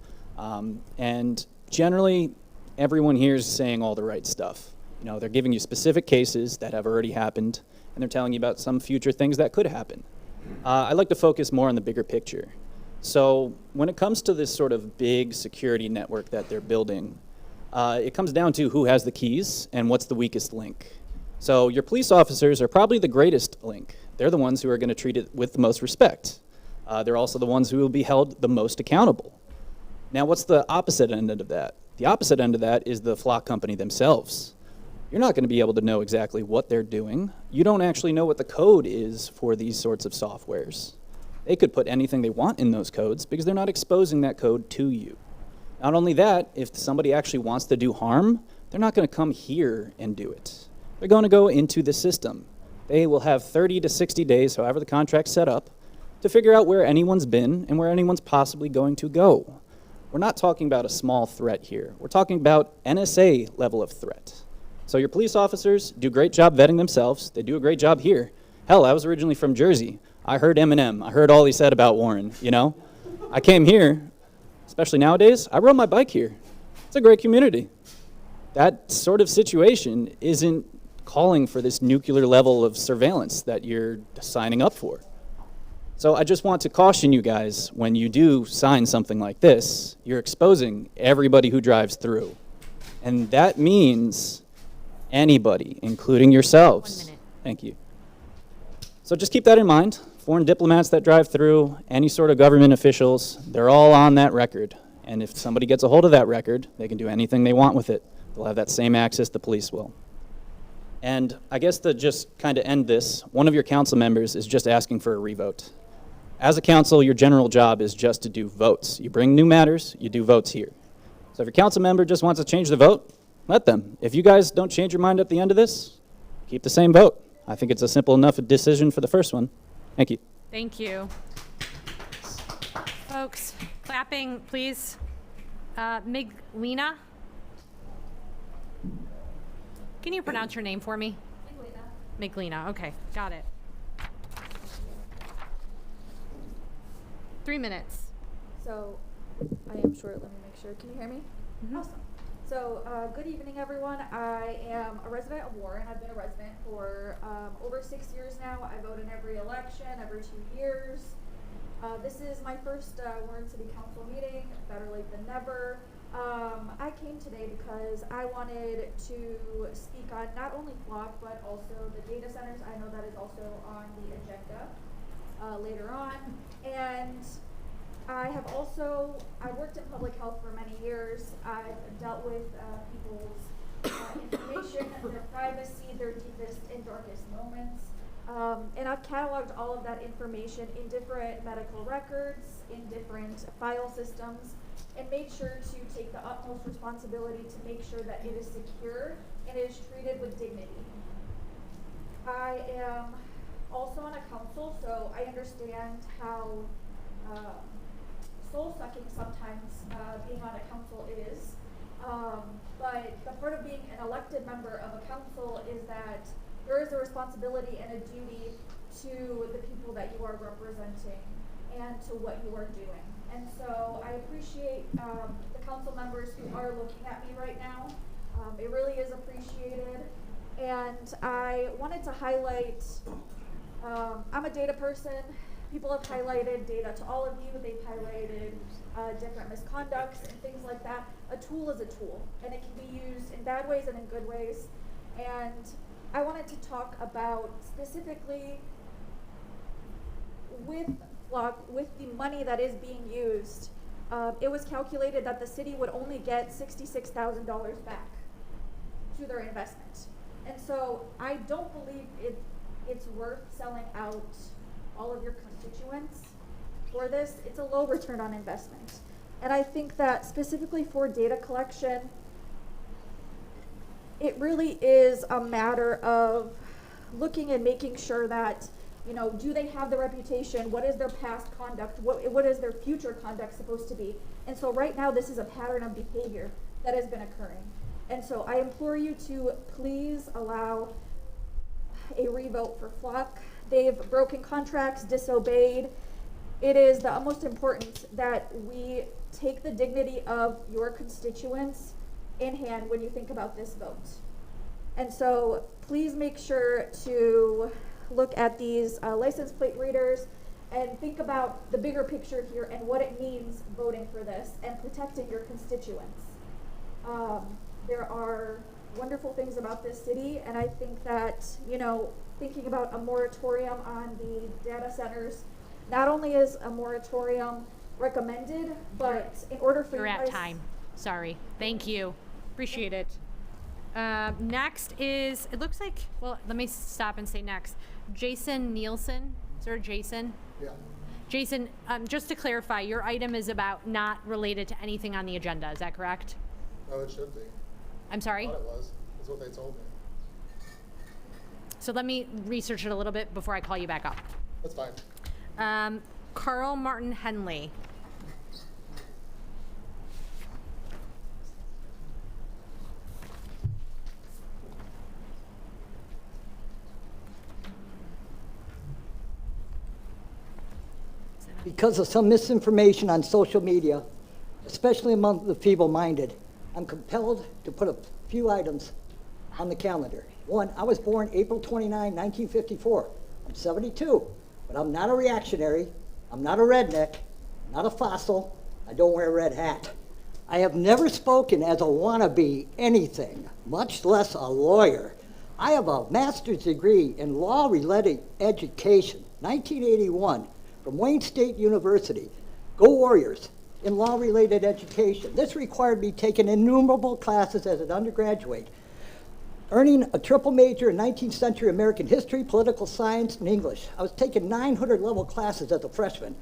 and generally, everyone here is saying all the right stuff. They're giving you specific cases that have already happened, and they're telling you about some future things that could happen. I'd like to focus more on the bigger picture. So when it comes to this sort of big security network that they're building, it comes down to who has the keys and what's the weakest link. So your police officers are probably the greatest link. They're the ones who are going to treat it with the most respect. They're also the ones who will be held the most accountable. Now, what's the opposite end of that? The opposite end of that is the Flock company themselves. You're not going to be able to know exactly what they're doing. You don't actually know what the code is for these sorts of softwares. They could put anything they want in those codes because they're not exposing that code to you. Not only that, if somebody actually wants to do harm, they're not going to come here and do it. They're going to go into the system. They will have 30 to 60 days, however the contract's set up, to figure out where anyone's been and where anyone's possibly going to go. We're not talking about a small threat here. We're talking about NSA level of threat. So your police officers do a great job vetting themselves. They do a great job here. Hell, I was originally from Jersey. I heard Eminem. I heard all he said about Warren, I came here, especially nowadays, I rode my bike here. It's a great community. That sort of situation isn't calling for this nuclear level of surveillance that you're signing up for. So I just want to caution you guys, when you do sign something like this, you're exposing everybody who drives through. And that means anybody, including yourselves.
1 minute.
Thank you. So just keep that in mind. Foreign diplomats that drive through, any sort of government officials, they're all on that record. And if somebody gets a hold of that record, they can do anything they want with it. They'll have that same access the police will. And I guess to just kind of end this, one of your council members is just asking for a revote. As a council, your general job is just to do votes. You bring new matters, you do votes here. So if your council member just wants to change the vote, let them. If you guys don't change your mind at the end of this, keep the same vote. I think it's a simple enough decision for the first one. Thank you.
Thank you. Folks, clapping, please. Miglina? Can you pronounce your name for me? Miglina, okay, got it. 3 minutes.
So, I am short, let me make sure. Can you hear me? Awesome. So, good evening, everyone. I am a resident of Warren. I've been a resident for over 6 years now. I vote in every election, every 2 years. This is my first Warren City Council meeting, better late than never. I came today because I wanted to speak on not only Flock, but also the data centers. I know that is also on the agenda later on. And I worked in public health for many years. I've dealt with people's information, their privacy, their deepest and darkest moments. And I've cataloged all of that information in different medical records, in different file systems, and made sure to take the utmost responsibility to make sure that it is secure and it is treated with dignity. I am also on a council, so I understand how soul-sucking sometimes being on a council is. But the part of being an elected member of a council is that there is a responsibility and a duty to the people that you are representing and to what you are doing. And so I appreciate the council members who are looking at me right now. It really is appreciated. And I wanted to highlight, I'm a data person. People have highlighted data to all of you. They've highlighted different misconducts and things like that. A tool is a tool, and it can be used in bad ways and in good ways. And I wanted to talk about specifically with Flock, with the money that is being used. It was calculated that the city would only get $66,000 back to their investment. And so I don't believe it's worth selling out all of your constituents for this. It's a low return on investment. And I think that specifically for data collection, it really is a matter of looking and making sure that, you know, do they have the reputation? What is their past conduct? What is their future conduct supposed to be? And so right now, this is a pattern of behavior that has been occurring. And so I implore you to please allow a revote for Flock. They've broken contracts, disobeyed. It is the utmost important that we take the dignity of your constituents in hand when you think about this vote. And so please make sure to look at these license plate readers and think about the bigger picture here and what it means voting for this and protecting your constituents. There are wonderful things about this city, and I think that, you know, thinking about a moratorium on the data centers, not only is a moratorium recommended, but in order for
You're
you
at
guys—
time. Sorry. Thank you. Appreciate it. Next is, it looks like, well, let me stop and say next. Jason Nielsen. Is there a Jason?
Yeah.
Jason, just to clarify, your item is about not related to anything on the agenda. Is that correct?
No, it should be.
I'm sorry?
I thought it was. That's what they told me.
So let me research it a little bit before I call you back up.
That's fine.
Carl Martin Henley.
Because of some misinformation on social media, especially among the feeble-minded, I'm compelled to put a few items on the calendar. One, I was born April 29, 1954. I'm 72, but I'm not a reactionary. I'm not a redneck, not a fossil. I don't wear a red hat. I have never spoken as a wannabe anything, much less a lawyer. I have a master's degree in law-related education, 1981, from Wayne State University. Go Warriors in law-related education. This required me taking innumerable classes as an undergraduate, earning a triple major in 19th century American history, political science, and English. I was taking 900 level classes as a freshman.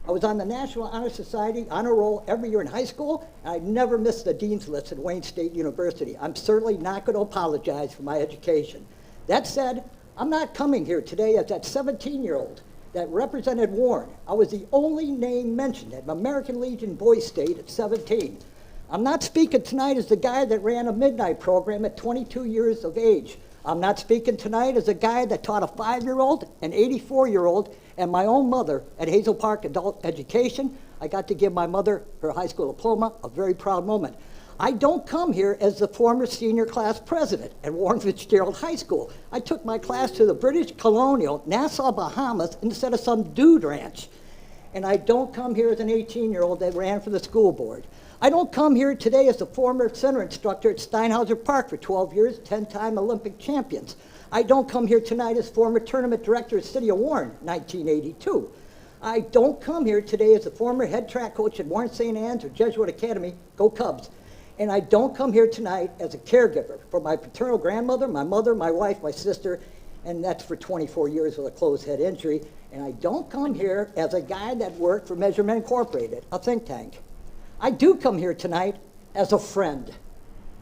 I was on the National Honor Society honor roll every year in high school, and I never missed the dean's list at Wayne State University. I'm certainly not going to apologize for my education. That said, I'm not coming here today as that 17-year-old that represented Warren. I was the only name mentioned at American Legion Boys State at 17. I'm not speaking tonight as the guy that ran a midnight program at 22 years of age. I'm not speaking tonight as a guy that taught a 5-year-old, an 84-year-old, and my own mother at Hazel Park Adult Education. I got to give my mother her high school diploma, a very proud moment. I don't come here as the former senior class president at Warren Fitzgerald High School. I took my class to the British colonial Nassau, Bahamas, instead of some dude ranch. And I don't come here as an 18-year-old that ran for the school board. I don't come here today as a former center instructor at Steinhauser Park for 12 years, 10-time Olympic champions. I don't come here tonight as former tournament director at City of Warren, 1982. I don't come here today as a former head track coach at Warren St. Anne's or Jesuit Academy, go Cubs. And I don't come here tonight as a caregiver for my paternal grandmother, my mother, my wife, my sister, and that's for 24 years with a closed head injury. And I don't come here as a guy that worked for Measurement Incorporated, a think tank. I do come here tonight as a friend,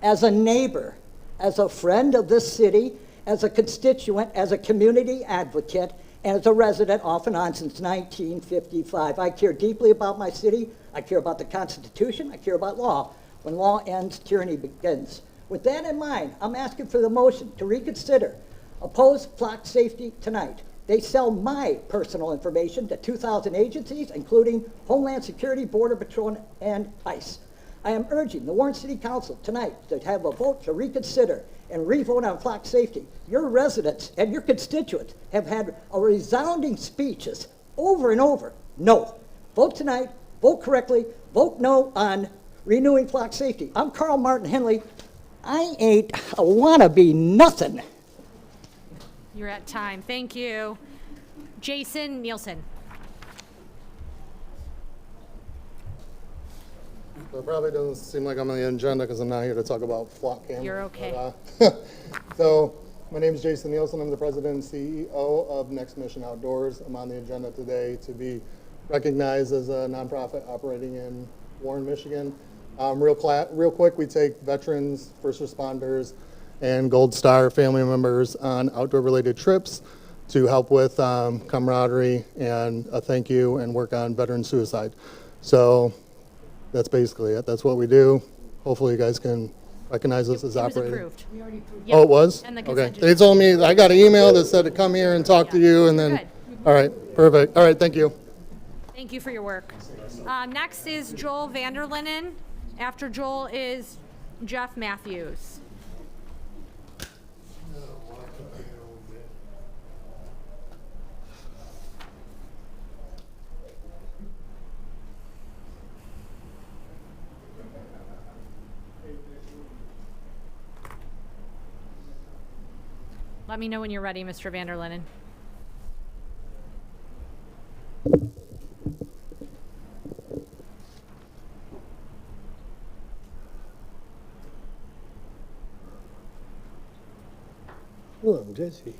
as a neighbor, as a friend of this city, as a constituent, as a community advocate, and as a resident off and on since 1955. I care deeply about my city. I care about the Constitution. I care about law. When law ends, tyranny begins. With that in mind, I'm asking for the motion to reconsider, oppose flock safety tonight. They sell my personal information to 2,000 agencies, including Homeland Security, Border Patrol, and ICE. I am urging the Warren City Council tonight to have a vote to reconsider and re-vote on flock safety. Your residents and your constituents have had a resounding speeches over and over. No. Vote tonight, vote correctly, vote no on renewing flock safety. I'm Carl Martin Henley. I ain't a wannabe nothing.
You're at time. Thank you. Jason Nielsen.
It probably doesn't seem like I'm on the agenda because I'm not here to talk about flock cameras.
You're okay.
But, so, my name is Jason Nielsen. I'm the president and CEO of Next Mission Outdoors. I'm on the agenda today to be recognized as a nonprofit operating in Warren, Michigan. Real quick, we take veterans, first responders, and Gold Star family members on outdoor-related trips to help with camaraderie and a thank you and work on veteran suicide. So that's basically it. That's what we do. Hopefully you guys can recognize us as operating.
It was approved. We already approved.
Oh, it was?
And the
Okay.
consent
They told me, I got an email that said to come here and talk to you and then, all right, perfect. All right, thank you.
Thank you for your work. Next is Joel Vanderlinden. After Joel is Jeff Matthews. Let me know when you're ready, Mr. Vanderlinden.
Hello, Jesse.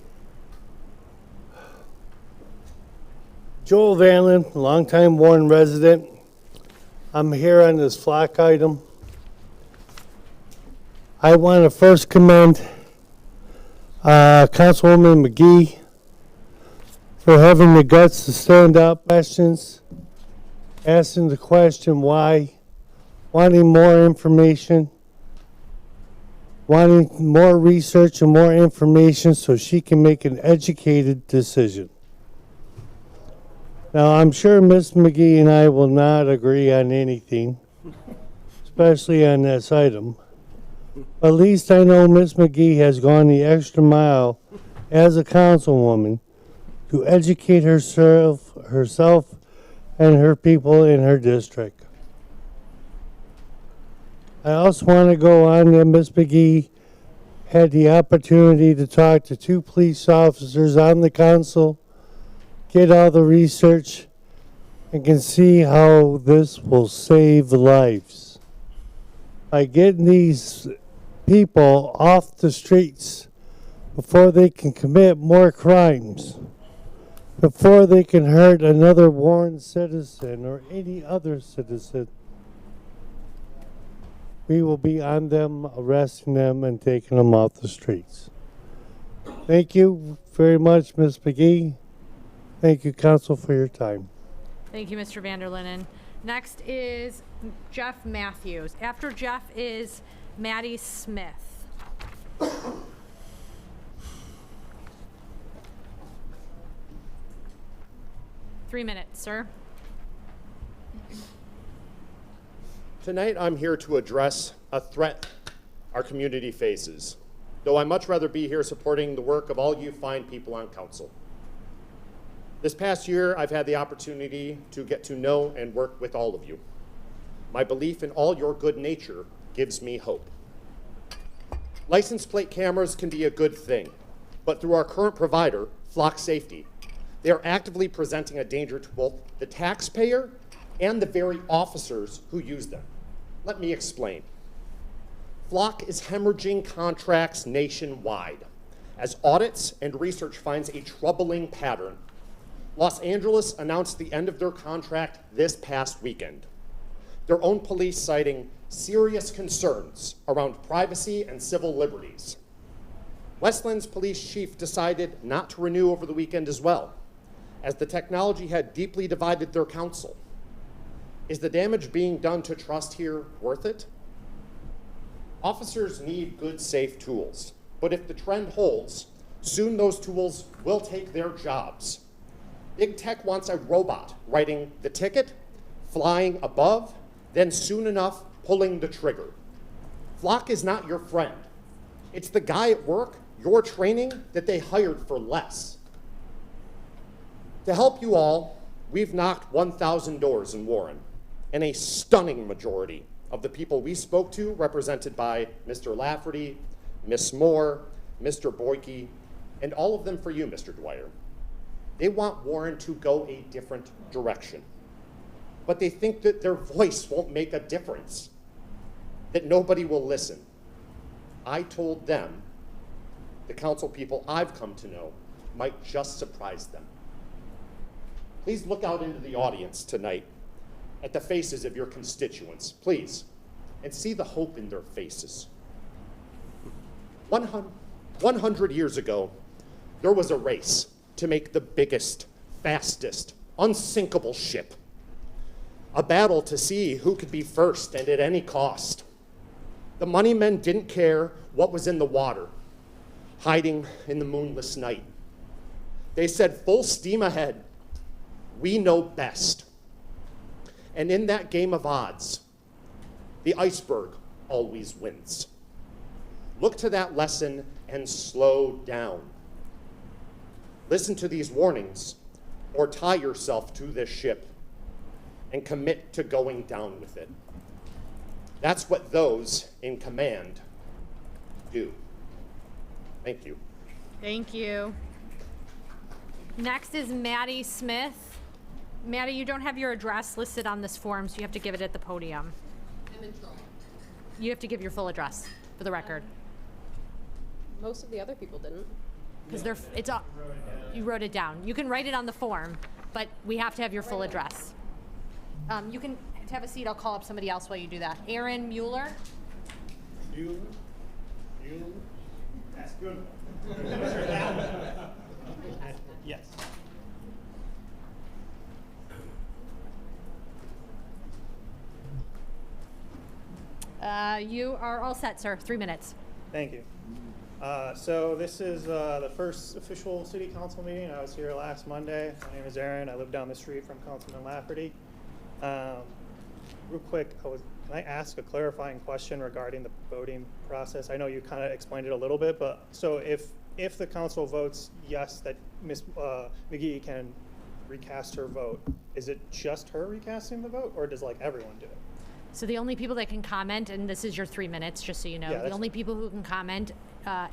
Joel Vanlin, longtime Warren resident. I'm here on this flock item. I want to first commend Councilwoman McGee for having the guts to stand up, questions, asking the question why, wanting more information, wanting more research and more information so she can make an educated decision. Now, I'm sure Ms. McGee and I will not agree on anything, especially on this item. At least I know Ms. McGee has gone the extra mile as a councilwoman to educate herself and her people in her district. I also want to go on that Ms. McGee had the opportunity to talk to 2 police officers on the council, get all the research, and can see how this will save lives. By getting these people off the streets before they can commit more crimes, before they can hurt another Warren citizen or any other citizen, we will be on them, arresting them, and taking them off the streets. Thank you very much, Ms. McGee. Thank you, Council, for your time.
Thank you, Mr. Vanderlinden. Next is Jeff Matthews. After Jeff is Maddie Smith. 3 minutes, sir.
Tonight, I'm here to address a threat our community faces, though I'd much rather be here supporting the work of all you fine people on council. This past year, I've had the opportunity to get to know and work with all of you. My belief in all your good nature gives me hope. License plate cameras can be a good thing, but through our current provider, Flock Safety, they are actively presenting a danger to both the taxpayer and the very officers who use them. Let me explain. Flock is hemorrhaging contracts nationwide as audits and research finds a troubling pattern. Los Angeles announced the end of their contract this past weekend. Their own police citing serious concerns around privacy and civil liberties. Westland's police chief decided not to renew over the weekend as well, as the technology had deeply divided their council. Is the damage being done to trust here worth it? Officers need good, safe tools, but if the trend holds, soon those tools will take their jobs. Big tech wants a robot writing the ticket, flying above, then soon enough pulling the trigger. Flock is not your friend. It's the guy at work you're training that they hired for less. To help you all, we've knocked 1,000 doors in Warren, and a stunning majority of the people we spoke to, represented by Mr. Lafferty, Miss Moore, Mr. Boyke, and all of them for you, Mr. Dwyer. They want Warren to go a different direction, but they think that their voice won't make a difference, that nobody will listen. I told them the council people I've come to know might just surprise them. Please look out into the audience tonight at the faces of your constituents, please, and see the hope in their faces. 100 years ago, there was a race to make the biggest, fastest, unsinkable ship. A battle to see who could be first and at any cost. The money men didn't care what was in the water, hiding in the moonless night. They said, full steam ahead, we know best. And in that game of odds, the iceberg always wins. Look to that lesson and slow down. Listen to these warnings or tie yourself to this ship and commit to going down with it. That's what those in command do. Thank you.
Thank you. Next is Maddie Smith. Maddie, you don't have your address listed on this form, so you have to give it at the podium.
I'm in trouble.
You have to give your full address for the record.
Most of the other people didn't.
Because you wrote it down. You can write it on the form, but we have to have your full address. You can have a seat. I'll call up somebody else while you do that. Aaron Mueller.
Mueller? That's good. Yes.
You are all set, sir. 3 minutes.
Thank you. So this is the first official city council meeting. I was here last Monday. My name is Aaron. I live down the street from Councilman Lafferty. Real quick, can I ask a clarifying question regarding the voting process? I know you kind of explained it a little bit, but so if the council votes yes that Ms. McGee can recast her vote, is it just her recasting the vote, or does like everyone do it?
So the only people that can comment, and this is your 3 minutes, just so you know,
Yeah,
the only people who can comment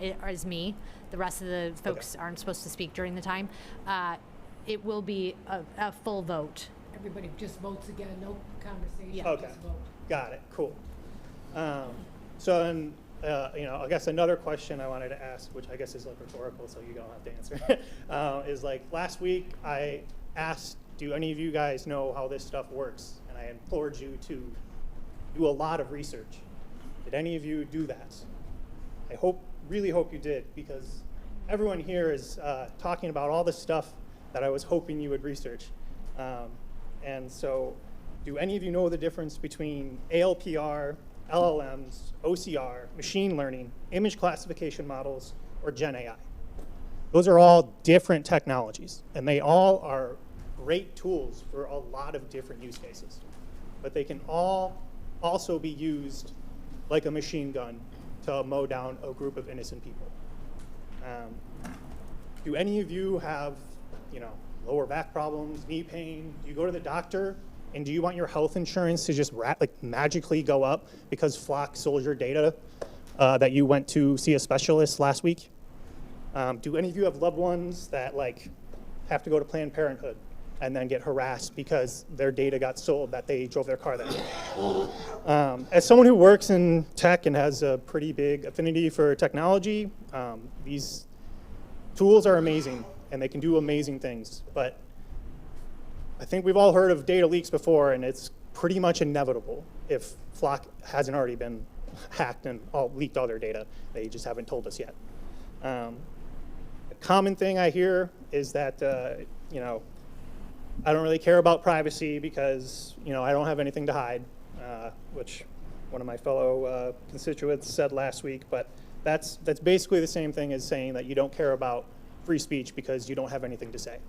is me. The rest of the folks aren't supposed to speak during the time. It will be a full vote.
Everybody just votes again, no conversation.
Yeah.
Okay,
just vote.
got it, cool. So then, I guess another question I wanted to ask, which I guess is like rhetorical, so you don't have to answer, is like last week I asked, do any of you guys know how this stuff works? And I implored you to do a lot of research. Did any of you do that? I really hope you did, because everyone here is talking about all this stuff that I was hoping you would research. And so, do any of you know the difference between ALPR, LLMs, OCR, machine learning, image classification models, or Gen AI? Those are all different technologies, and they all are great tools for a lot of different use cases, but they can all also be used like a machine gun to mow down a group of innocent people. Do any of you have, lower back problems, knee pain? Do you go to the doctor, and do you want your health insurance to just magically go up because Flock sold your data that you went to see a specialist last week? Do any of you have loved ones that have to go to Planned Parenthood and then get harassed because their data got sold that they drove their car that day? As someone who works in tech and has a pretty big affinity for technology, these tools are amazing and they can do amazing things. But I think we've all heard of data leaks before, and it's pretty much inevitable if Flock hasn't already been hacked and leaked all their data. They just haven't told us yet. A common thing I hear is that, I don't really care about privacy because, I don't have anything to hide, which one of my fellow constituents said last week. But that's basically the same thing as saying that you don't care about free speech because you don't have anything to say.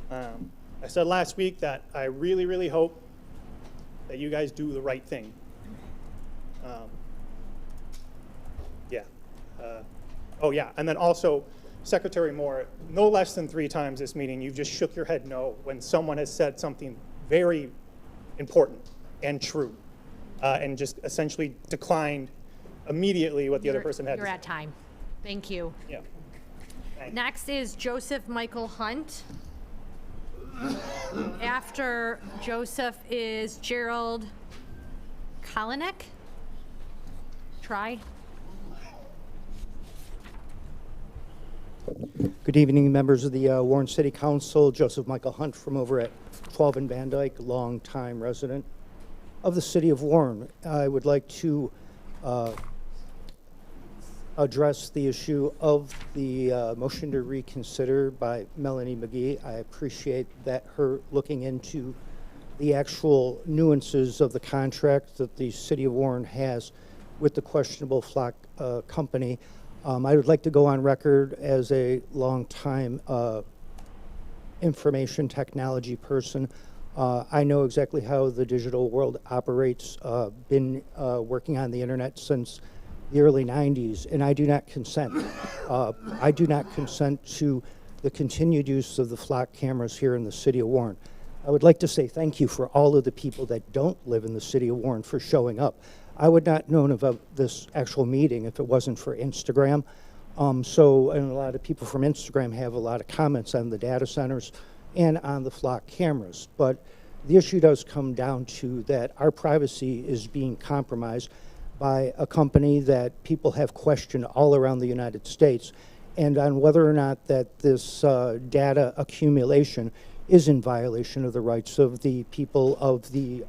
I said last week that I really, really hope that you guys do the right thing. And then also, Secretary Moore, no less than 3 times this meeting, you've just shook your head no when someone has said something very important and true, and just essentially declined immediately what the other person had to
You're
say.
at time. Thank you.
Yeah. Thanks.
Next is Joseph Michael Hunt. After Joseph is Gerald Kalinek. Try.
Good evening, members of the Warren City Council. Joseph Michael Hunt from over at 12 and Van Dyke, longtime resident of the city of Warren. I would like to address the issue of the motion to reconsider by Melanie McGee. I appreciate that her looking into the actual nuances of the contract that the city of Warren has with the questionable Flock company. I would like to go on record as a longtime information technology person. I know exactly how the digital world operates. Been working on the internet since the early 90s, and I do not consent. I do not consent to the continued use of the Flock cameras here in the city of Warren. I would like to say thank you for all of the people that don't live in the city of Warren for showing up. I would not have known about this actual meeting if it wasn't for Instagram. And a lot of people from Instagram have a lot of comments on the data centers and on the Flock cameras. But the issue does come down to that our privacy is being compromised by a company that people have questioned all around the United States, and on whether or not that this data accumulation is in violation of the rights of the people of the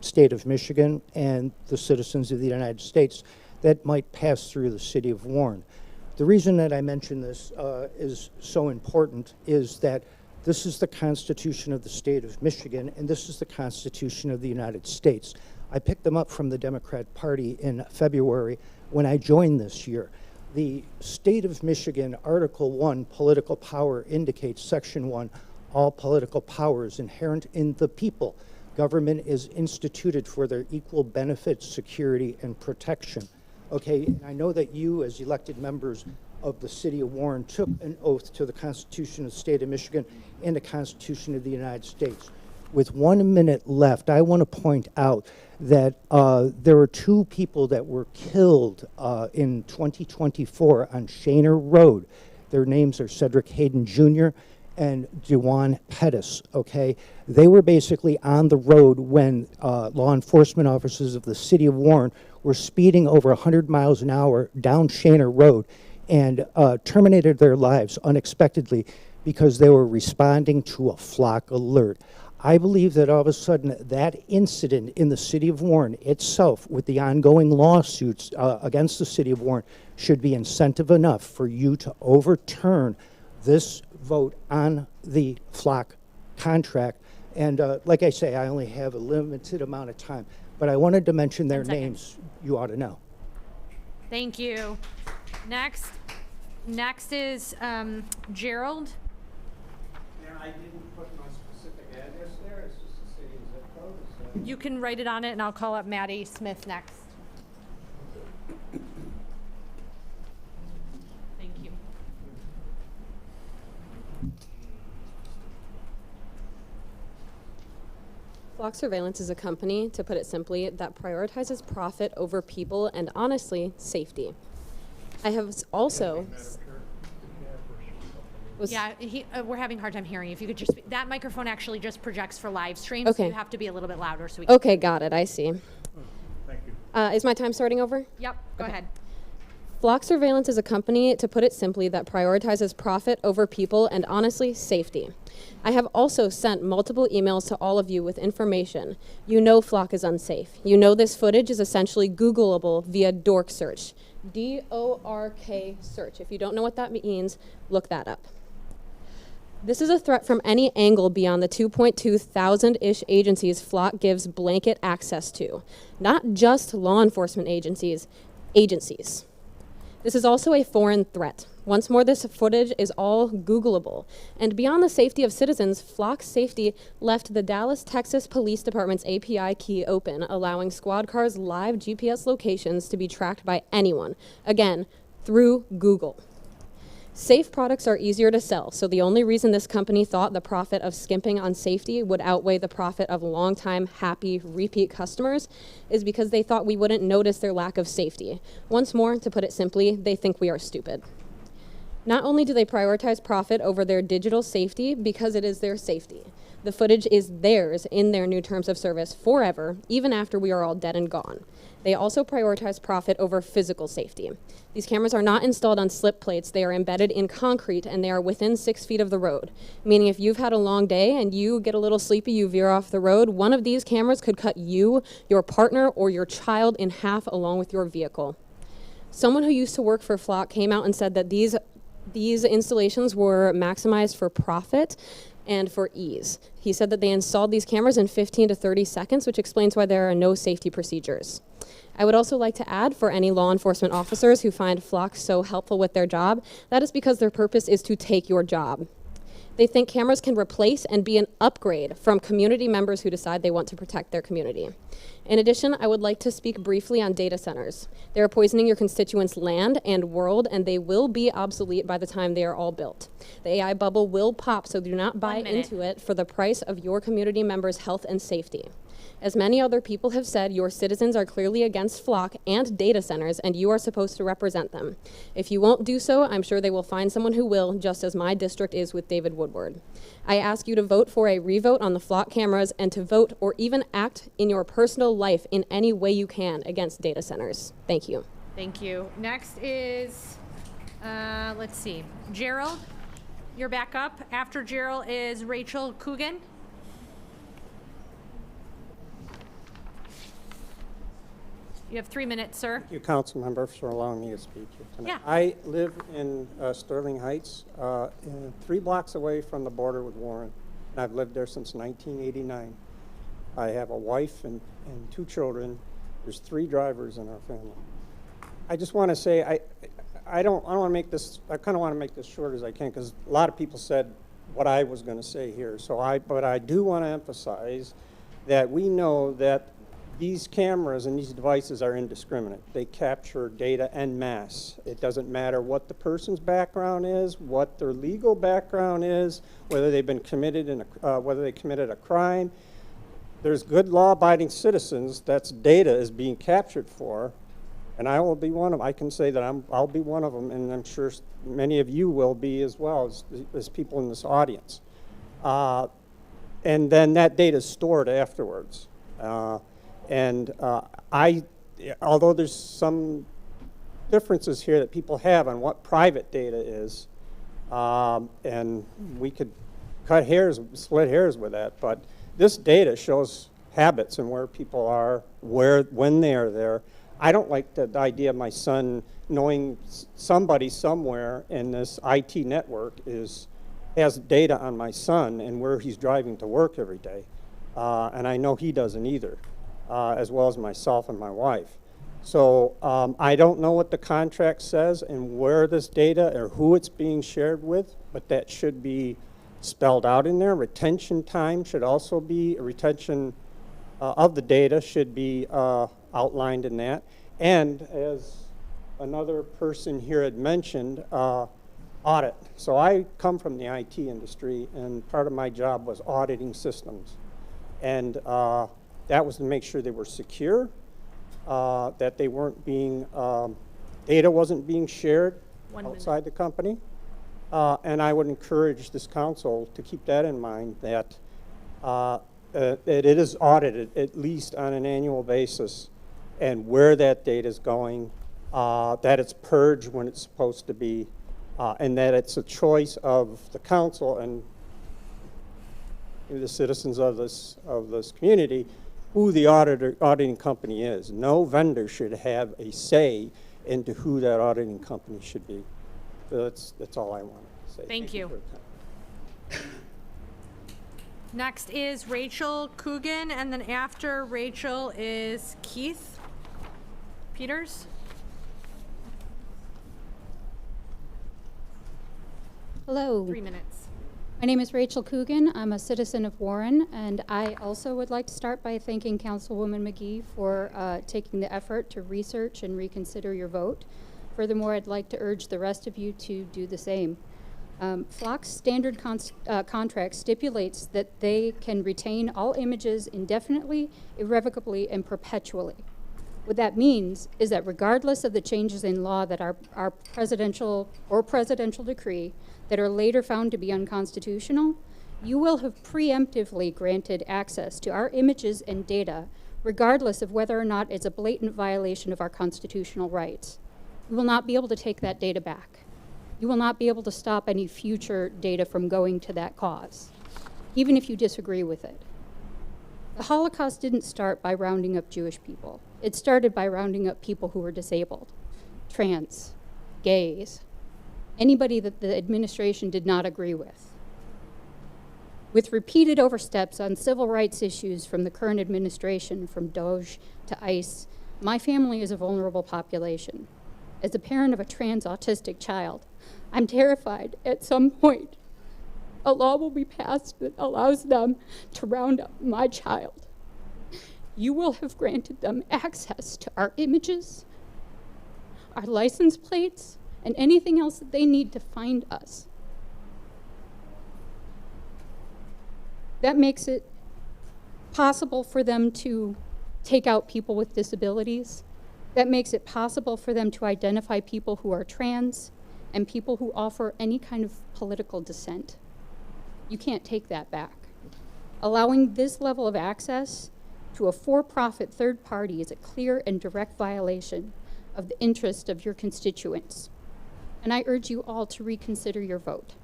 state of Michigan and the citizens of the United States that might pass through the city of Warren. The reason that I mention this is so important is that this is the Constitution of the state of Michigan, and this is the Constitution of the United States. I picked them up from the Democrat Party in February when I joined this year. The state of Michigan, Article 1, political power, indicates Section 1, all political power is inherent in the people. Government is instituted for their equal benefit, security, and protection. Okay, I know that you, as elected members of the city of Warren, took an oath to the Constitution of the state of Michigan and the Constitution of the United States. With 1 minute left, I want to point out that there were 2 people that were killed in 2024 on Shaner Road. Their names are Cedric Hayden Jr. and Dewan Pettis, okay? They were basically on the road when law enforcement officers of the city of Warren were speeding over 100 miles an hour down Shaner Road and terminated their lives unexpectedly because they were responding to a Flock alert. I believe that all of a sudden that incident in the city of Warren itself, with the ongoing lawsuits against the city of Warren, should be incentive enough for you to overturn this vote on the Flock contract. And like I say, I only have a limited amount of time, but I wanted to mention their names. You ought to know.
Thank you. Next is Gerald.
I didn't put my
You can write it on it, and I'll call up Maddie Smith next. Thank you.
Flock Surveillance is a company, to put it simply, that prioritizes profit over people and, honestly, safety. I have also...
Yeah, we're having a hard time hearing. If you could just, that microphone actually just projects for live stream, so
Okay.
you have to be a little bit louder so we can.
Okay, got it. I see.
Thank you.
Is my time starting over?
Yep, go ahead.
Flock Surveillance is a company, to put it simply, that prioritizes profit over people and, honestly, safety. I have also sent multiple emails to all of you with information. You know Flock is unsafe. You know this footage is essentially Googleable via dork search. D-O-R-K search. If you don't know what that means, look that up. This is a threat from any angle beyond the 2.2 thousand-ish agencies Flock gives blanket access to. Not just law enforcement agencies. This is also a foreign threat. Once more, this footage is all Googleable. And beyond the safety of citizens, Flock's safety left the Dallas, Texas Police Department's API key open, allowing squad cars' live GPS locations to be tracked by anyone. Again, through Google. Safe products are easier to sell, so the only reason this company thought the profit of skimping on safety would outweigh the profit of longtime, happy, repeat customers is because they thought we wouldn't notice their lack of safety. Once more, to put it simply, they think we are stupid. Not only do they prioritize profit over their digital safety because it is their safety. The footage is theirs in their new terms of service forever, even after we are all dead and gone. They also prioritize profit over physical safety. These cameras are not installed on slip plates. They are embedded in concrete, and they are within 6 feet of the road, meaning if you've had a long day and you get a little sleepy, you veer off the road, one of these cameras could cut you, your partner, or your child in half along with your vehicle. Someone who used to work for Flock came out and said that these installations were maximized for profit and for ease. He said that they installed these cameras in 15 to 30 seconds, which explains why there are no safety procedures. I would also like to add, for any law enforcement officers who find Flock so helpful with their job, that is because their purpose is to take your job. They think cameras can replace and be an upgrade from community members who decide they want to protect their community. In addition, I would like to speak briefly on data centers. They are poisoning your constituents' land and world, and they will be obsolete by the time they are all built. The AI bubble will pop, so do not buy into it for the price of your community members' health and safety. As many other people have said, your citizens are clearly against Flock and data centers, and you are supposed to represent them. If you won't do so, I'm sure they will find someone who will, just as my district is with David Woodward. I ask you to vote for a revote on the Flock cameras and to vote or even act in your personal life in any way you can against data centers. Thank you.
Thank you. Next is, let's see, Gerald. You're back up. After Gerald is Rachel Coogan. You have 3 minutes, sir.
Thank you, council member, for allowing me to speak here tonight.
Yeah.
I live in Sterling Heights, 3 blocks away from the border with Warren, and I've lived there since 1989. I have a wife and 2 children. There's 3 drivers in our family. I just want to say, I don't want to make this, I kind of want to make this short as I can, because a lot of people said what I was going to say here. But I do want to emphasize that we know that these cameras and these devices are indiscriminate. They capture data en masse. It doesn't matter what the person's background is, what their legal background is, whether they've been committed whether they committed a crime. There's good law-abiding citizens that's data is being captured for, and I will be one of them. I can say that I'll be one of them, and I'm sure many of you will be as well as people in this audience. And then that data is stored afterwards. Although there's some differences here that people have on what private data is, and we could split hairs with that, but this data shows habits and where people are, when they are there. I don't like the idea of my son knowing somebody somewhere in this IT network has data on my son and where he's driving to work every day, and I know he doesn't either. As well as myself and my wife. So I don't know what the contract says and where this data or who it's being shared with, but that should be spelled out in there. Retention time should also be, retention of the data should be outlined in that. And as another person here had mentioned, audit. So I come from the IT industry, and part of my job was auditing systems. And that was to make sure they were secure, that they weren't being, data wasn't being shared outside the company. And I would encourage this council to keep that in mind, that it is audited at least on an annual basis, and where that data is going, that it's purged when it's supposed to be, and that it's a choice of the council and the citizens of this community who the auditing company is. No vendor should have a say into who that auditing company should be. So that's all I wanted to say.
Thank you.
for your time.
Next is Rachel Coogan, and then after Rachel is Keith Peters.
Hello.
3 minutes.
My name is Rachel Coogan. I'm a citizen of Warren, and I also would like to start by thanking Councilwoman McGee for taking the effort to research and reconsider your vote. Furthermore, I'd like to urge the rest of you to do the same. Flock's standard contract stipulates that they can retain all images indefinitely, irrevocably, and perpetually. What that means is that regardless of the changes in law that are presidential decree that are later found to be unconstitutional, you will have preemptively granted access to our images and data, regardless of whether or not it's a blatant violation of our constitutional rights. You will not be able to take that data back. You will not be able to stop any future data from going to that cause, even if you disagree with it. The Holocaust didn't start by rounding up Jewish people. It started by rounding up people who were disabled, trans, gays, anybody that the administration did not agree with. With repeated oversteps on civil rights issues from the current administration, from DOJ to ICE, my family is a vulnerable population. As a parent of a trans autistic child, I'm terrified at some point a law will be passed that allows them to round up my child. You will have granted them access to our images, our license plates, and anything else that they need to find us. That makes it possible for them to take out people with disabilities. That makes it possible for them to identify people who are trans and people who offer any kind of political dissent. You can't take that back. Allowing this level of access to a for-profit third party is a clear and direct violation of the interest of your constituents. And I urge you all to reconsider your vote.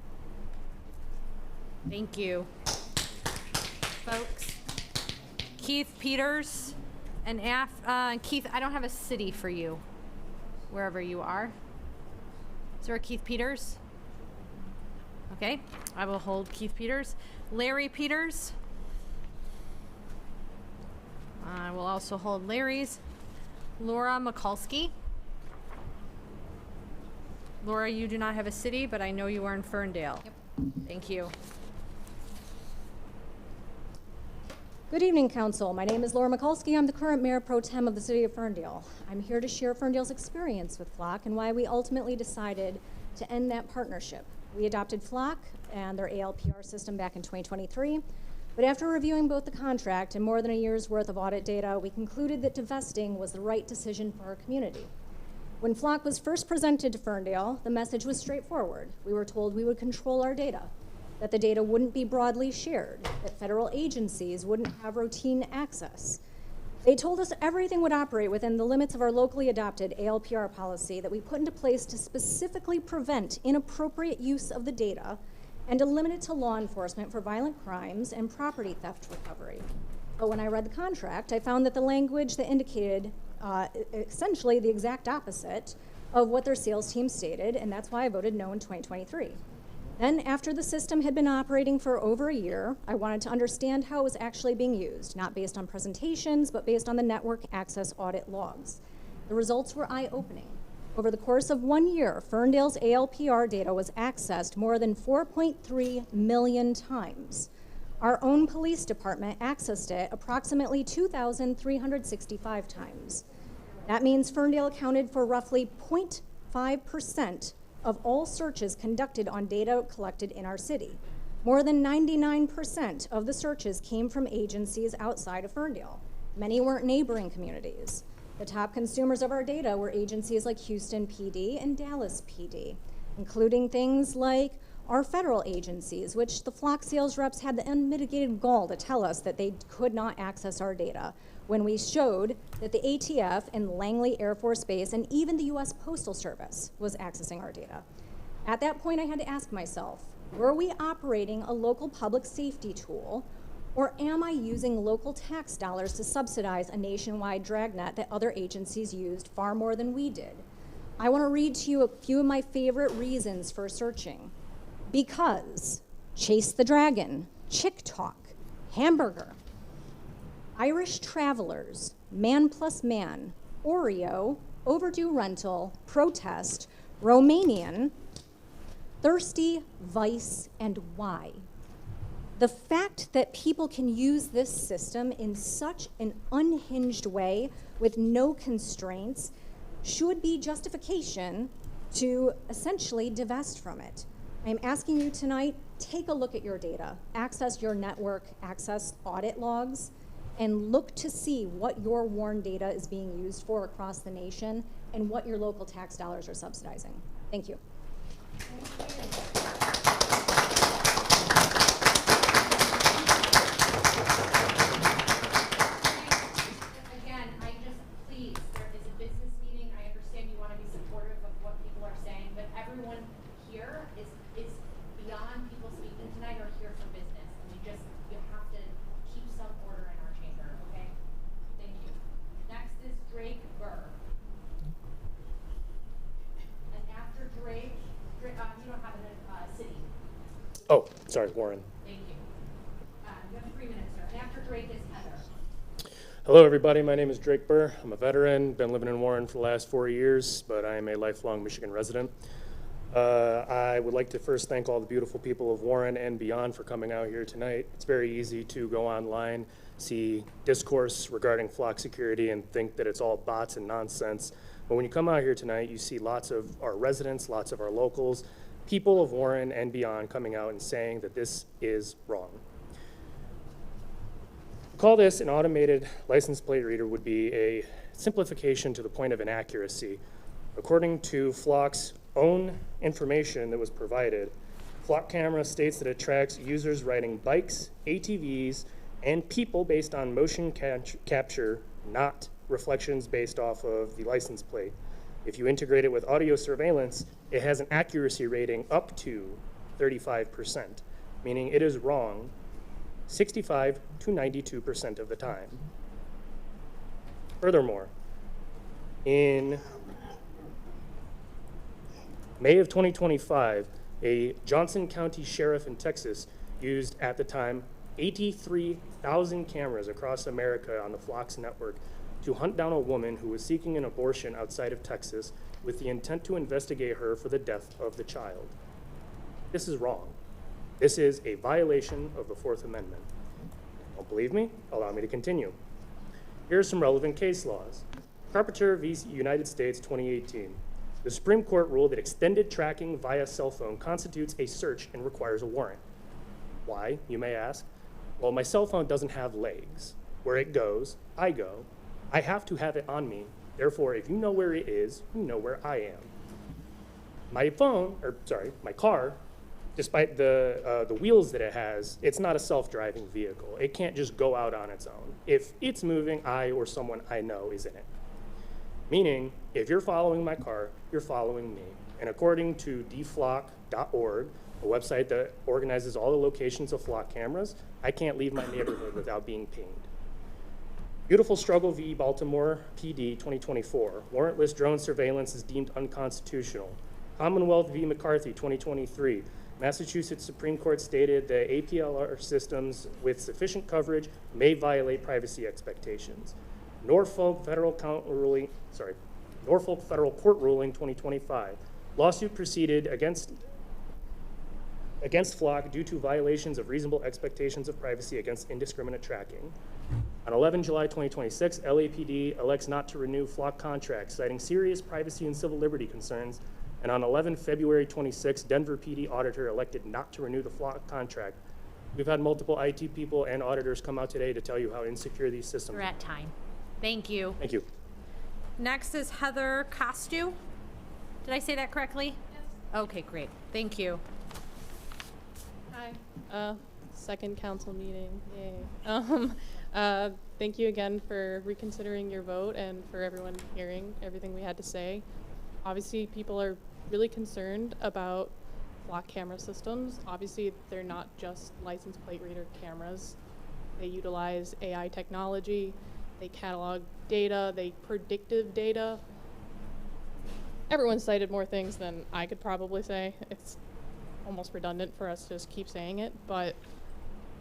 Thank you, folks. Keith Peters, and Keith, I don't have a city for you, wherever you are. Is there a Keith Peters? Okay, I will hold Keith Peters. Larry Peters. I will also hold Larry's. Laura Mikulski. Laura, you do not have a city, but I know you are in Ferndale. Yep. Thank you.
Good evening, Council. My name is Laura Mikulski. I'm the current Mayor Pro Tem of the City of Ferndale. I'm here to share Ferndale's experience with Flock and why we ultimately decided to end that partnership. We adopted Flock and their ALPR system back in 2023, but after reviewing both the contract and more than a year's worth of audit data, we concluded that divesting was the right decision for our community. When Flock was first presented to Ferndale, the message was straightforward. We were told we would control our data, that the data wouldn't be broadly shared, that federal agencies wouldn't have routine access. They told us everything would operate within the limits of our locally adopted ALPR policy that we put into place to specifically prevent inappropriate use of the data and to limit it to law enforcement for violent crimes and property theft recovery. But when I read the contract, I found that the language that indicated essentially the exact opposite of what their sales team stated, and that's why I voted no in 2023. Then, after the system had been operating for over a year, I wanted to understand how it was actually being used, not based on presentations, but based on the network access audit logs. The results were eye-opening. Over the course of 1 year, Ferndale's ALPR data was accessed more than 4.3 million times. Our own police department accessed it approximately 2,365 times. That means Ferndale accounted for roughly 0.5% of all searches conducted on data collected in our city. More than 99% of the searches came from agencies outside of Ferndale. Many weren't neighboring communities. The top consumers of our data were agencies like Houston PD and Dallas PD, including things like our federal agencies, which the Flock sales reps had the unmitigated gall to tell us that they could not access our data when we showed that the ATF and Langley Air Force Base and even the US Postal Service was accessing our data. At that point, I had to ask myself, were we operating a local public safety tool, or am I using local tax dollars to subsidize a nationwide dragnet that other agencies used far more than we did? I want to read to you a few of my favorite reasons for searching. Because Chase the Dragon, Chick Talk, Hamburger, Irish Travelers, Man Plus Man, Oreo, Overdue Rental, Protest, Romanian, Thirsty, Vice, and Why. The fact that people can use this system in such an unhinged way with no constraints should be justification to essentially divest from it. I'm asking you tonight, take a look at your data, access your network, access audit logs, and look to see what your WARN data is being used for across the nation and what your local tax dollars are subsidizing. Thank you.
Again, please, there is a business meeting. I understand you want to be supportive of what people are saying, but everyone here is beyond people speaking tonight or here for business. And you have to keep some order in our chamber, okay? Thank you. Next is Drake Burr. And after Drake, you don't have a city.
Oh, sorry, Warren.
Thank you. You have 3 minutes, sir. And after Drake is Heather.
Hello, everybody. My name is Drake Burr. I'm a veteran. Been living in Warren for the last 4 years, but I am a lifelong Michigan resident. I would like to first thank all the beautiful people of Warren and beyond for coming out here tonight. It's very easy to go online, see discourse regarding Flock security, and think that it's all bots and nonsense. But when you come out here tonight, you see lots of our residents, lots of our locals, people of Warren and beyond coming out and saying that this is wrong. Call this an automated license plate reader would be a simplification to the point of inaccuracy. According to Flock's own information that was provided, Flock Camera states that it tracks users riding bikes, ATVs, and people based on motion capture, not reflections based off of the license plate. If you integrate it with audio surveillance, it has an accuracy rating up to 35%, meaning it is wrong 65 to 92% of the time. Furthermore, in May of 2025, a Johnson County sheriff in Texas used at the time 83,000 cameras across America on the Flock's network to hunt down a woman who was seeking an abortion outside of Texas with the intent to investigate her for the death of the child. This is wrong. This is a violation of the Fourth Amendment. Don't believe me? Allow me to continue. Here are some relevant case laws. Carpenter v. United States 2018. The Supreme Court ruled that extended tracking via cell phone constitutes a search and requires a warrant. Why, you may ask? Well, my cell phone doesn't have legs. Where it goes, I go. I have to have it on me. Therefore, if you know where it is, you know where I am. My car, despite the wheels that it has, it's not a self-driving vehicle. It can't just go out on its own. If it's moving, I or someone I know is in it. Meaning, if you're following my car, you're following me. And according to dflock.org, a website that organizes all the locations of Flock cameras, I can't leave my neighborhood without being pinged. Beautiful Struggle v. Baltimore PD 2024. Warrantless drone surveillance is deemed unconstitutional. Commonwealth v. McCarthy 2023. Massachusetts Supreme Court stated that APLR systems with sufficient coverage may violate privacy expectations. Norfolk Federal Court ruling 2025. Lawsuit proceeded against against Flock due to violations of reasonable expectations of privacy against indiscriminate tracking. On 11 July 2026, LAPD elects not to renew Flock contracts, citing serious privacy and civil liberty concerns. And on 11 February 26, Denver PD auditor elected not to renew the Flock contract. We've had multiple IT people and auditors come out today to tell you how insecure these systems
We're
are.
at time. Thank you.
Thank you.
Next is Heather Costu. Did I say that correctly? Yes. Okay, great. Thank you.
Hi. Second council meeting. Yay. Thank you again for reconsidering your vote and for everyone hearing everything we had to say. Obviously, people are really concerned about Flock camera systems. Obviously, they're not just license plate reader cameras. They utilize AI technology, they catalog data, they predictive data. Everyone cited more things than I could probably say. It's almost redundant for us to just keep saying it, but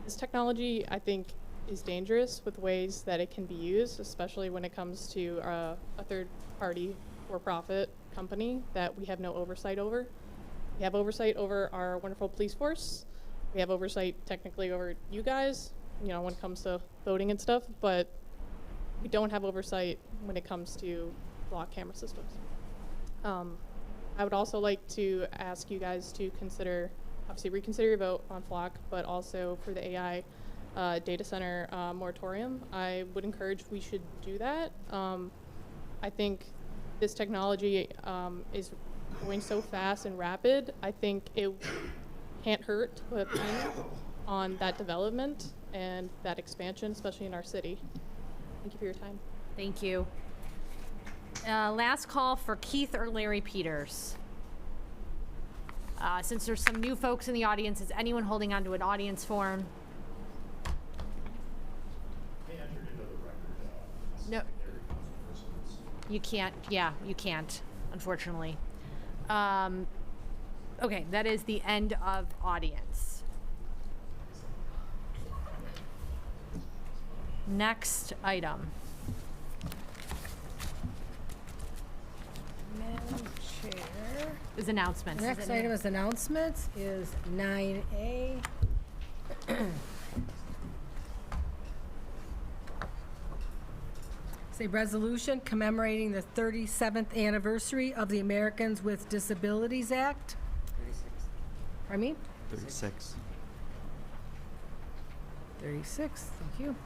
this technology, I think, is dangerous with ways that it can be used, especially when it comes to a third-party for-profit company that we have no oversight over. We have oversight over our wonderful police force. We have oversight technically over you guys, you know, when it comes to voting and stuff, but we don't have oversight when it comes to Flock camera systems. I would also like to ask you guys to consider, obviously reconsider your vote on Flock, but also for the AI data center moratorium. I would encourage we should do that. I think this technology is going so fast and rapid. I think it can't hurt to put a pin on that development and that expansion, especially in our city. Thank you for your time.
Thank you. Last call for Keith or Larry Peters. Since there's some new folks in the audience, is anyone holding on to an audience form? No. You can't, yeah, you can't, unfortunately. Okay, that is the end of audience. Next item.
Madam Chair.
Is announcements.
Next item is announcements is 9A. It's a resolution commemorating the 37th anniversary of the Americans with Disabilities Act. 36. Pardon me?
36.
36, thank you.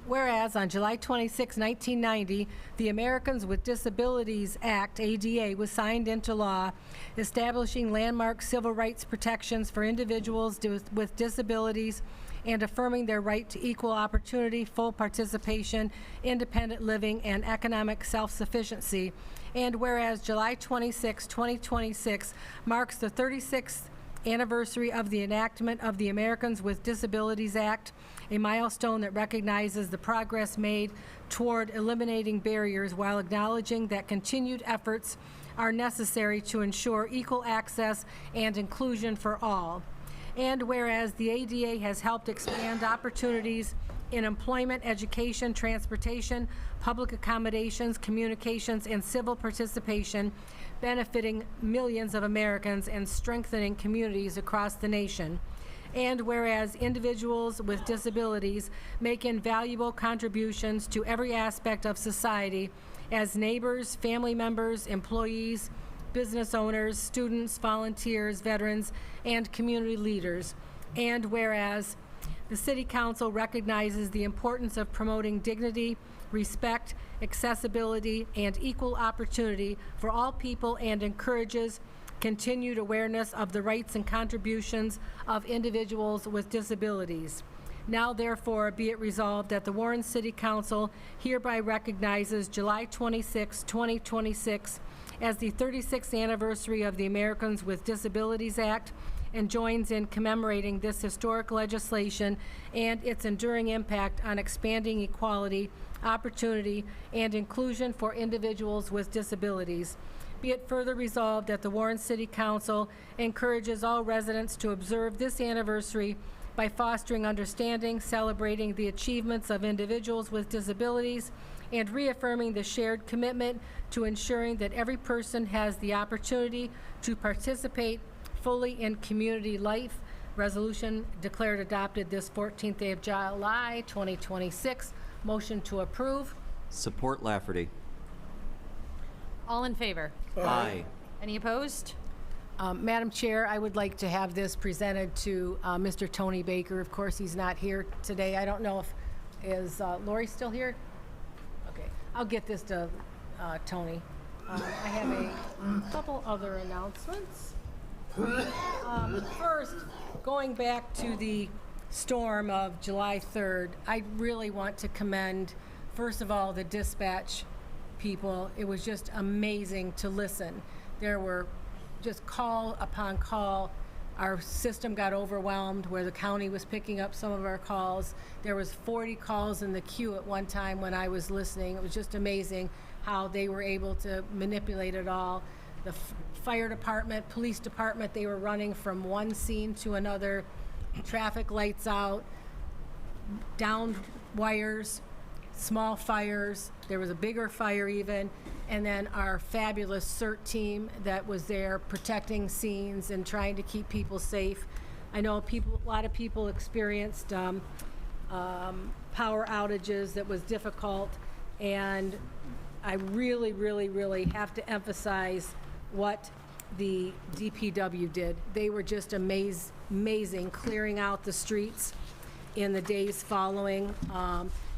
Whereas on July 26, 1990, the Americans with Disabilities Act, ADA, was signed into law, establishing landmark civil rights protections for individuals with disabilities and affirming their right to equal opportunity, full participation, independent living, and economic self-sufficiency. And whereas July 26, 2026 marks the 36th anniversary of the enactment of the Americans with Disabilities Act, a milestone that recognizes the progress made toward eliminating barriers while acknowledging that continued efforts are necessary to ensure equal access and inclusion for all. And whereas the ADA has helped expand opportunities in employment, education, transportation, public accommodations, communications, and civil participation, benefiting millions of Americans and strengthening communities across the nation. And whereas individuals with disabilities make invaluable contributions to every aspect of society as neighbors, family members, employees, business owners, students, volunteers, veterans, and community leaders. And whereas the City Council recognizes the importance of promoting dignity, respect, accessibility, and equal opportunity for all people and encourages continued awareness of the rights and contributions of individuals with disabilities. Now therefore be it resolved that the Warren City Council hereby recognizes July 26, 2026 as the 36th anniversary of the Americans with Disabilities Act and joins in commemorating this historic legislation and its enduring impact on expanding equality, opportunity, and inclusion for individuals with disabilities. Be it further resolved that the Warren City Council encourages all residents to observe this anniversary by fostering understanding, celebrating the achievements of individuals with disabilities, and reaffirming the shared commitment to ensuring that every person has the opportunity to participate fully in community life. Resolution declared adopted this 14th day of July, 2026. Motion to approve.
Support Lafferty.
All in favor?
Aye.
Any opposed?
Madam Chair, I would like to have this presented to Mr. Tony Baker. Of course, he's not here today. I don't know if, is Lori still here? Okay, I'll get this to Tony. I have a couple other announcements. First, going back to the storm of July 3rd, I really want to commend, first of all, the dispatch people. It was just amazing to listen. There were just call upon call. Our system got overwhelmed where the county was picking up some of our calls. There was 40 calls in the queue at one time when I was listening. It was just amazing how they were able to manipulate it all. The fire department, police department, they were running from one scene to another, traffic lights out, downed wires, small fires. There was a bigger fire even. And then our fabulous CERT team that was there protecting scenes and trying to keep people safe. I know a lot of people experienced power outages that was difficult. And I really, really, really have to emphasize what the DPW did. They were just amazing, clearing out the streets in the days following.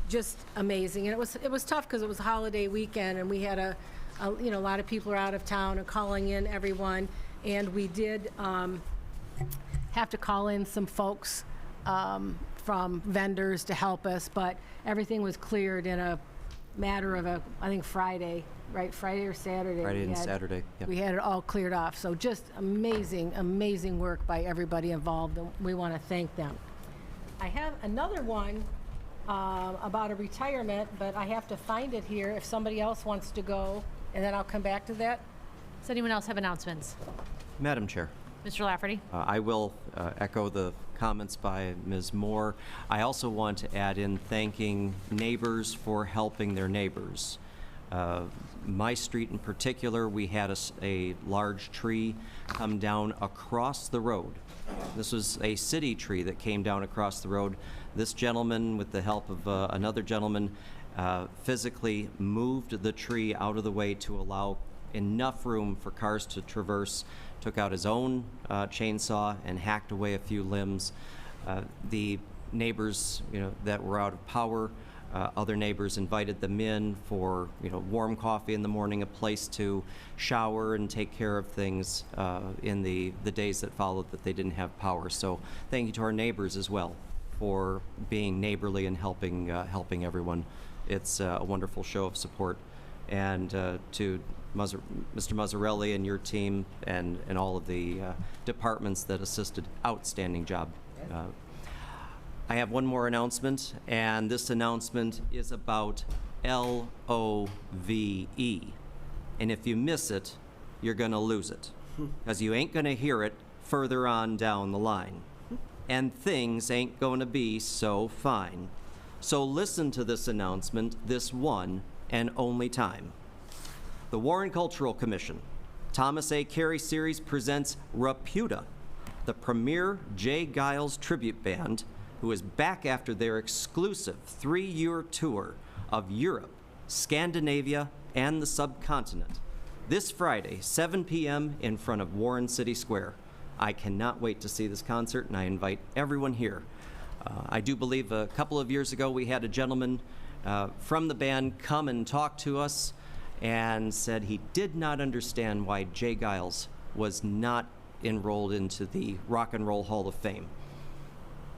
Just amazing. And it was tough because it was a holiday weekend and we had a lot of people are out of town and calling in everyone. And we did have to call in some folks from vendors to help us, but everything was cleared in a matter of I think Friday, right? Friday or Saturday.
Friday and Saturday, yep.
We had it all cleared off. So just amazing work by everybody involved. And we want to thank them. I have another one about a retirement, but I have to find it here if somebody else wants to go, and then I'll come back to that.
Does anyone else have announcements?
Madam Chair.
Mr. Lafferty?
I will echo the comments by Ms. Moore. I also want to add in thanking neighbors for helping their neighbors. My street in particular, we had a large tree come down across the road. This was a city tree that came down across the road. This gentleman, with the help of another gentleman, physically moved the tree out of the way to allow enough room for cars to traverse, took out his own chainsaw and hacked away a few limbs. The neighbors, that were out of power, other neighbors invited them in for, warm coffee in the morning, a place to shower and take care of things in the days that followed that they didn't have power. So thank you to our neighbors as well for being neighborly and helping everyone. It's a wonderful show of support. And to Mr. Mazzarelli and your team and all of the departments that assisted, outstanding job. I have one more announcement, and this announcement is about LOVE. And if you miss it, you're going to lose it, because you ain't going to hear it further on down the line. And things ain't going to be so fine. So listen to this announcement this one and only time. The Warren Cultural Commission, Thomas A. Carey Series presents Reputa, the premier Jay Giles tribute band, who is back after their exclusive 3-year tour of Europe, Scandinavia, and the subcontinent. This Friday, 7 p.m. in front of Warren City Square. I cannot wait to see this concert, and I invite everyone here. I do believe a couple of years ago we had a gentleman from the band come and talk to us and said he did not understand why Jay Giles was not enrolled into the Rock and Roll Hall of Fame.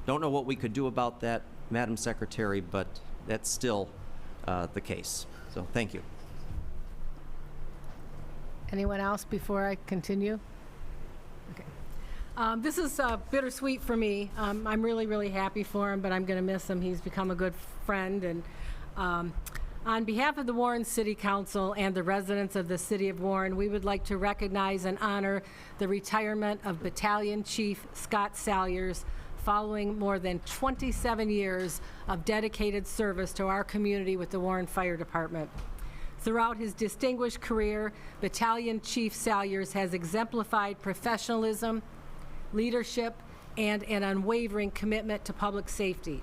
Don't know what we could do about that, Madam Secretary, but that's still the case. So thank you.
Anyone else before I continue? Okay. This is bittersweet for me. I'm really, really happy for him, but I'm going to miss him. He's become a good friend. And on behalf of the Warren City Council and the residents of the City of Warren, we would like to recognize and honor the retirement of Battalion Chief Scott Salyers, following more than 27 years of dedicated service to our community with the Warren Fire Department. Throughout his distinguished career, Battalion Chief Salyers has exemplified professionalism, leadership, and an unwavering commitment to public safety.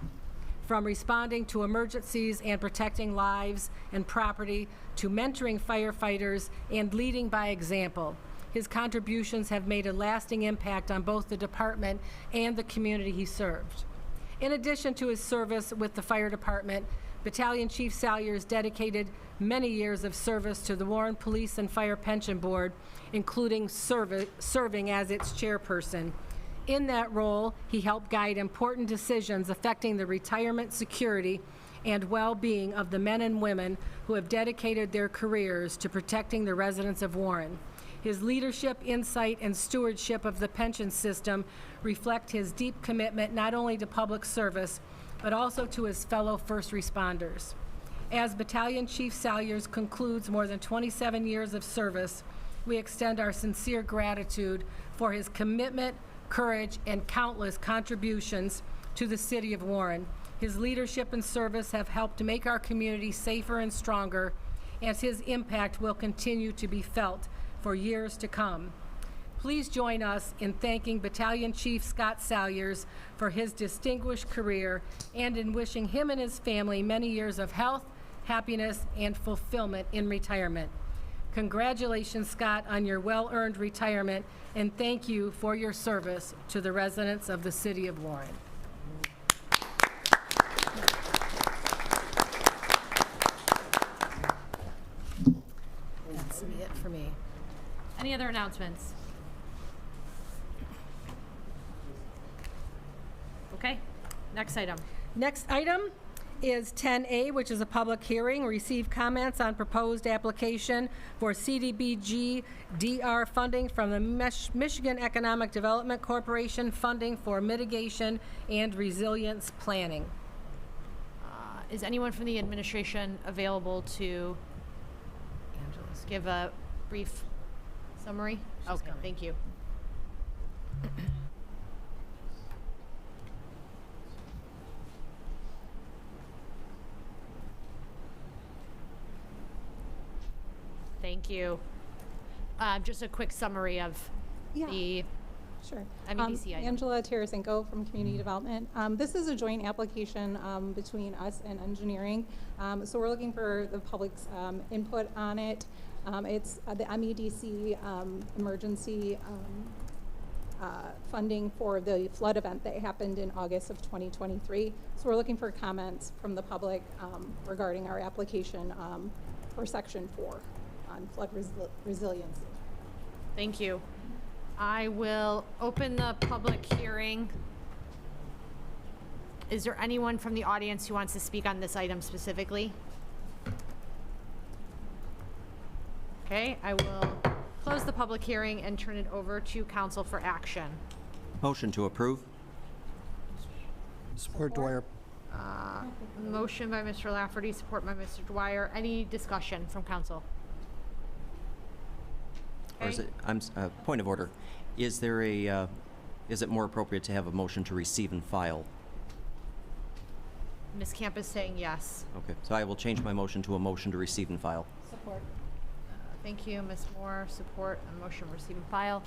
From responding to emergencies and protecting lives and property to mentoring firefighters and leading by example, his contributions have made a lasting impact on both the department and the community he served. In addition to his service with the fire department, Battalion Chief Salyers dedicated many years of service to the Warren Police and Fire Pension Board, including serving as its chairperson. In that role, he helped guide important decisions affecting the retirement security and well-being of the men and women who have dedicated their careers to protecting the residents of Warren. His leadership, insight, and stewardship of the pension system reflect his deep commitment not only to public service, but also to his fellow first responders. As Battalion Chief Salyers concludes more than 27 years of service, we extend our sincere gratitude for his commitment, courage, and countless contributions to the city of Warren. His leadership and service have helped make our community safer and stronger, and his impact will continue to be felt for years to come. Please join us in thanking Battalion Chief Scott Salyers for his distinguished career and in wishing him and his family many years of health, happiness, and fulfillment in retirement. Congratulations, Scott, on your well-earned retirement, and thank you for your service to the residents of the city of Warren. That's it for me.
Any other announcements? Okay, next item.
Next item is 10A, which is a public hearing. Receive comments on proposed application for CDBG DR funding from the Michigan Economic Development Corporation funding for mitigation and resilience planning.
Is anyone from the administration available to give a brief summary? Okay, thank you. Thank you. Just a quick summary of the
Sure.
MEDC item.
Angela Tarasenko from Community Development. This is a joint application between us and engineering. So we're looking for the public's input on it. It's the MEDC emergency funding for the flood event that happened in August of 2023. So we're looking for comments from the public regarding our application for Section 4 on flood resiliency.
Thank you. I will open the public hearing. Is there anyone from the audience who wants to speak on this item specifically? Okay, I will close the public hearing and turn it over to council for action.
Motion to approve.
Support Dwyer.
Motion by Mr. Lafferty, support by Mr. Dwyer. Any discussion from council?
Or is it, point of order. Is there a, is it more appropriate to have a motion to receive and file?
Ms. Camp is saying yes.
Okay, so I will change my motion to a motion to receive and file.
Support. Thank you, Ms. Moore. Support a motion to receive and file.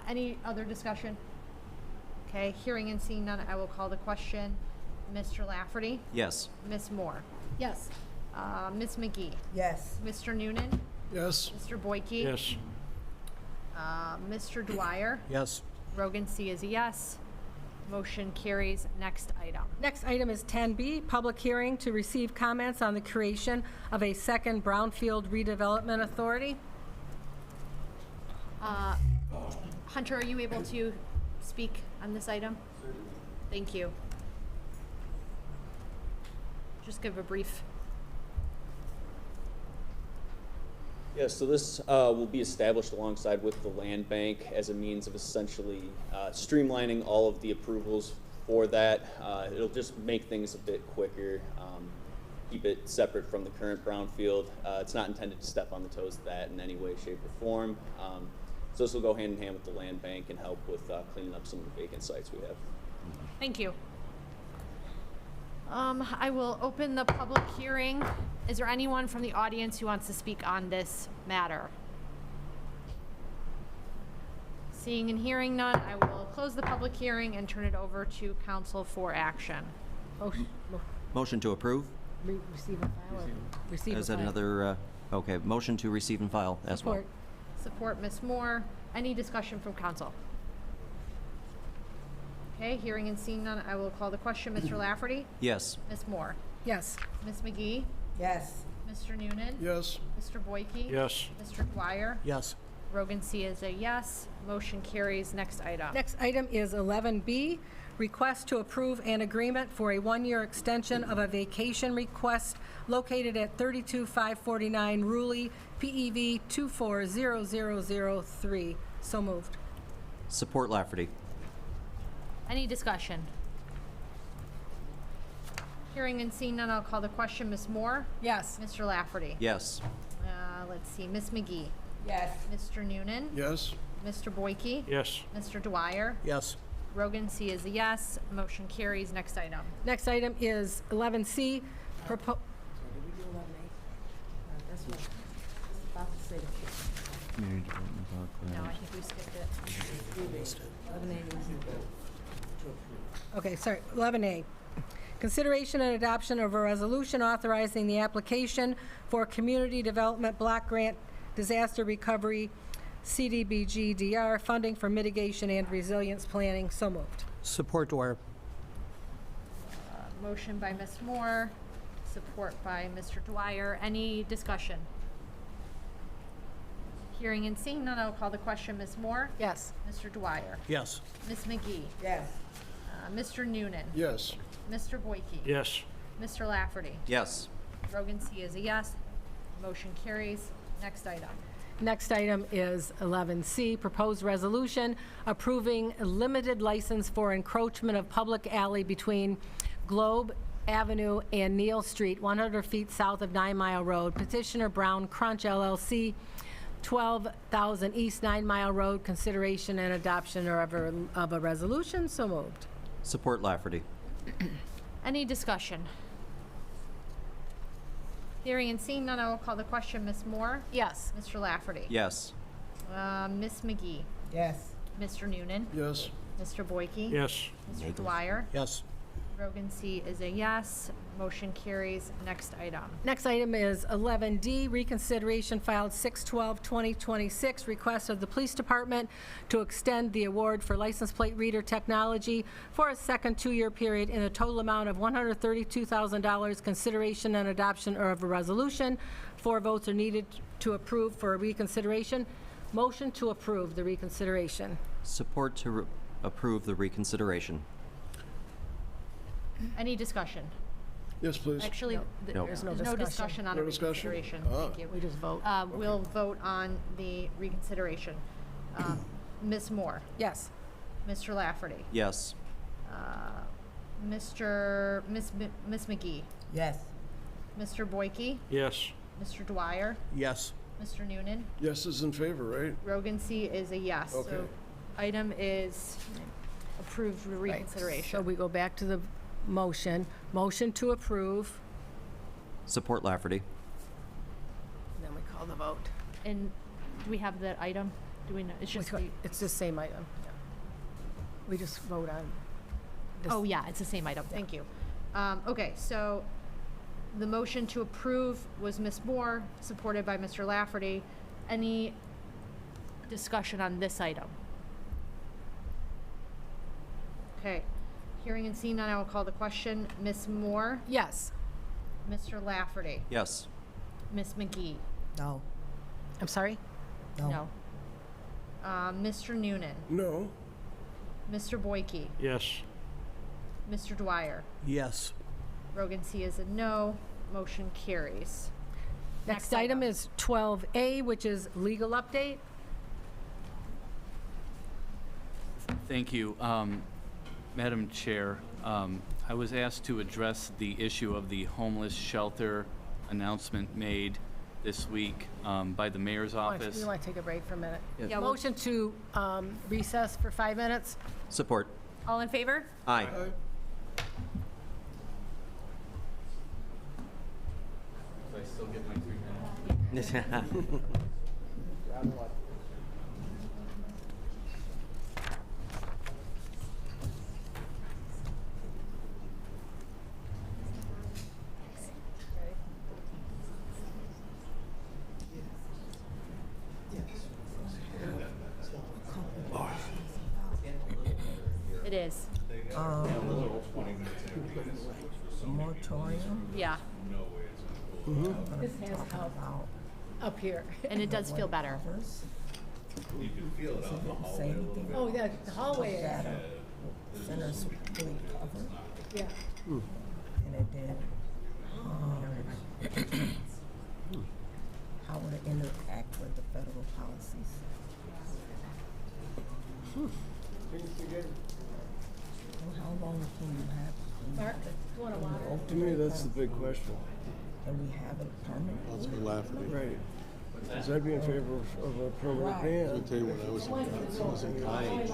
Any other discussion? Okay, hearing and seeing none, I will call the question. Mr. Lafferty?
Yes.
Ms. Moore?
Yes.
Ms. McGee?
Yes.
Mr. Noonan?
Yes.
Mr. Boyke?
Yes.
Mr. Dwyer?
Yes.
Rogan C is a yes. Motion carries. Next item.
Next item is 10B, public hearing to receive comments on the creation of a second Brownfield Redevelopment Authority.
Hunter, are you able to speak on this item? Thank you. Just give a brief.
Yes, so this will be established alongside with the land bank as a means of essentially streamlining all of the approvals for that. It'll just make things a bit quicker, keep it separate from the current brownfield. It's not intended to step on the toes of that in any way, shape, or form. So this will go hand in hand with the land bank and help with cleaning up some of the vacant sites we have.
Thank you. I will open the public hearing. Is there anyone from the audience who wants to speak on this matter? Seeing and hearing none, I will close the public hearing and turn it over to council for action.
Motion to approve?
Receive and file. Receive and
Is that
file.
another, okay, motion to receive and file as well.
Support.
Support, Ms. Moore. Any discussion from council? Okay, hearing and seeing none, I will call the question. Mr. Lafferty?
Yes.
Ms. Moore?
Yes.
Ms. McGee?
Yes.
Mr. Noonan?
Yes.
Mr. Boyke?
Yes.
Mr. Dwyer?
Yes.
Rogan C is a yes. Motion carries. Next item.
Next item is 11B, request to approve an agreement for a one-year extension of a vacation request located at 32549 Ruley, PEV 240003. So moved.
Support Lafferty.
Any discussion? Hearing and seeing none, I'll call the question. Ms. Moore?
Yes.
Mr. Lafferty?
Yes.
Let's see, Ms. McGee?
Yes.
Mr. Noonan?
Yes.
Mr. Boyke?
Yes.
Mr. Dwyer?
Yes.
Rogan C is a yes. Motion carries. Next item.
Next item is 11C,
No, I think we skipped it.
Okay, sorry, 11A. Consideration and adoption of a resolution authorizing the application for Community Development Block Grant Disaster Recovery CDBG-DR funding for mitigation and resilience planning. So moved.
Support Dwyer.
Motion by Ms. Moore, support by Mr. Dwyer. Any discussion? Hearing and seeing none, I'll call the question. Ms. Moore?
Yes.
Mr. Dwyer?
Yes.
Ms. McGee?
Yes.
Mr. Noonan?
Yes.
Mr. Boyke?
Yes.
Mr. Lafferty?
Yes.
Rogan C is a yes. Motion carries. Next item.
Next item is 11C, proposed resolution approving a limited license for encroachment of public alley between Globe Avenue and Neal Street, 100 feet south of 9 Mile Road. Petitioner Brown Crunch LLC, 12,000 East 9 Mile Road. Consideration and adoption of a resolution. So moved.
Support Lafferty.
Any discussion? Hearing and seeing none, I will call the question. Ms. Moore?
Yes.
Mr. Lafferty?
Yes.
Ms. McGee?
Yes.
Mr. Noonan?
Yes.
Mr. Boyke?
Yes.
Mr. Dwyer?
Yes.
Rogan C is a yes. Motion carries. Next item.
Next item is 11D, reconsideration filed 6/12/2026, request of the Police Department to extend the award for license plate reader technology for a second two-year period in a total amount of $132,000. Consideration and adoption of a resolution. 4 votes are needed to approve for a reconsideration. Motion to approve the reconsideration.
Support to approve the reconsideration.
Any discussion?
Yes, please.
Actually,
No.
there's no discussion on a
No discussion?
reconsideration.
Ah.
Thank you.
We just vote.
We'll vote on the reconsideration. Ms. Moore?
Yes.
Mr. Lafferty?
Yes.
Ms. McGee?
Yes.
Mr. Boyke?
Yes.
Mr. Dwyer?
Yes.
Mr. Noonan?
Yes is in favor, right?
Rogan C is a yes.
Okay.
So item is approved for reconsideration.
So we go back to the motion. Motion to approve.
Support Lafferty.
Then we call the vote.
And do we have the item? Do we know? It's just the,
It's the same item. Yeah. We just vote on. this.
oh, yeah, it's the same item. Thank you. Okay, so the motion to approve was Ms. Moore, supported by Mr. Lafferty. Any discussion on this item? Okay. Hearing and seeing none, I will call the question. Ms. Moore?
Yes.
Mr. Lafferty?
Yes.
Ms. McGee?
No.
I'm sorry?
No. Mr. Noonan?
No.
Mr. Boyke?
Yes.
Mr. Dwyer?
Yes.
Rogan C is a no. Motion carries.
Next item is 12A, which is legal update.
Thank you. Madam Chair, I was asked to address the issue of the homeless shelter announcement made this week by the mayor's office.
You want to take a break for a minute?
Yes.
Yeah,
Motion to recess for 5 minutes.
Support.
All in favor?
Aye.
Do I still get my 3 minutes?
It is.
Moratorium.
Yeah.
This has
Up here.
And it does feel better.
You can feel it out in the hallway.
Oh, yeah, the hallway is.
Center's fully covered.
Yeah.
And it did. How would it interact with the federal policies? Well, how long can you have?
Mark, you want to water?
To me, that's the big question.
And we have it permanently?
Right. Because I'd be in favor of a permanent ban.
I'll tell you when I was in college.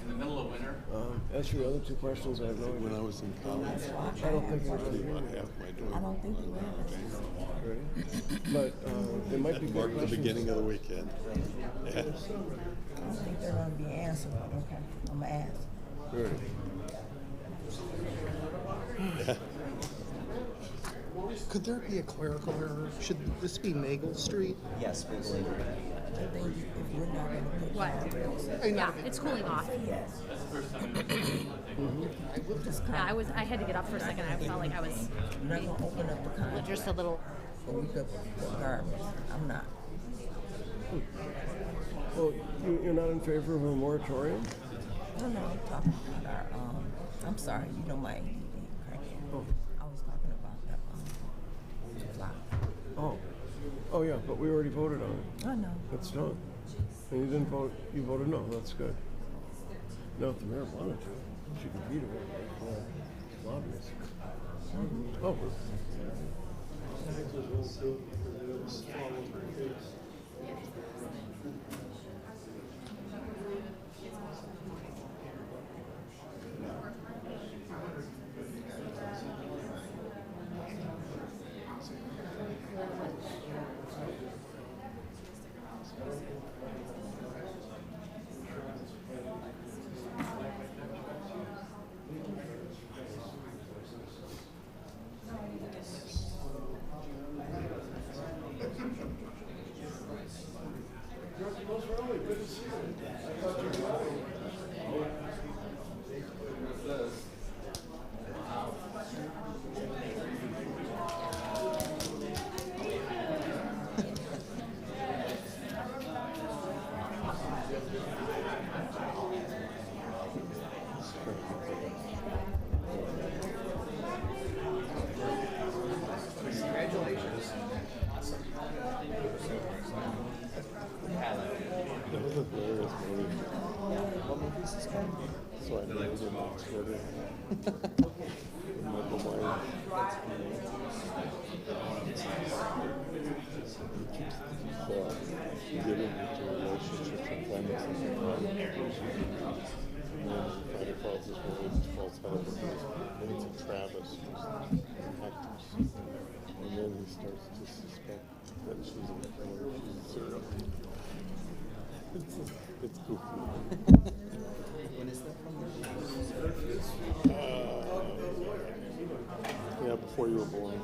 In the middle of winter?
As for the other two questions, I have no idea.
When I was in college,
I don't think we're
actually
going
about
to
half my dorm.
I don't think we will.
Ready? But they might be
Mark
good
the
questions.
beginning of the weekend. Yeah.
I don't think they're going to be answered, but okay, I'm going to ask.
Ready.
Yeah.
Could there be a clerical error? Should this be Nagle Street?
Yes, we believe it.
I think if we're not going to put
What? Yeah, it's cooling off.
yes.
Yeah, I had to get up for a second. I felt like I was
We're not going to open up the contract.
just a little.
So we could put garbage. I'm not.
Well, you're not in favor of a moratorium?
No, I'm talking about our, I'm sorry, you know my ADD, correct?
Oh.
I was talking about the block.
Oh, yeah, but we already voted on it.
I know.
It's done. And you didn't vote, you voted no, that's good. Now, if the mayor wanted to, she could veto it, like lobbyists. Oh.
So I know they're not Twitter. Michael Myers. Getting into relationships and finding something wrong. And then Friday calls his wife, false husband, and it's Travis, who's actors. And then he starts to suspect that she's a killer, she's a serial killer. It's goofy.
When is that from?
Yeah, before you were born.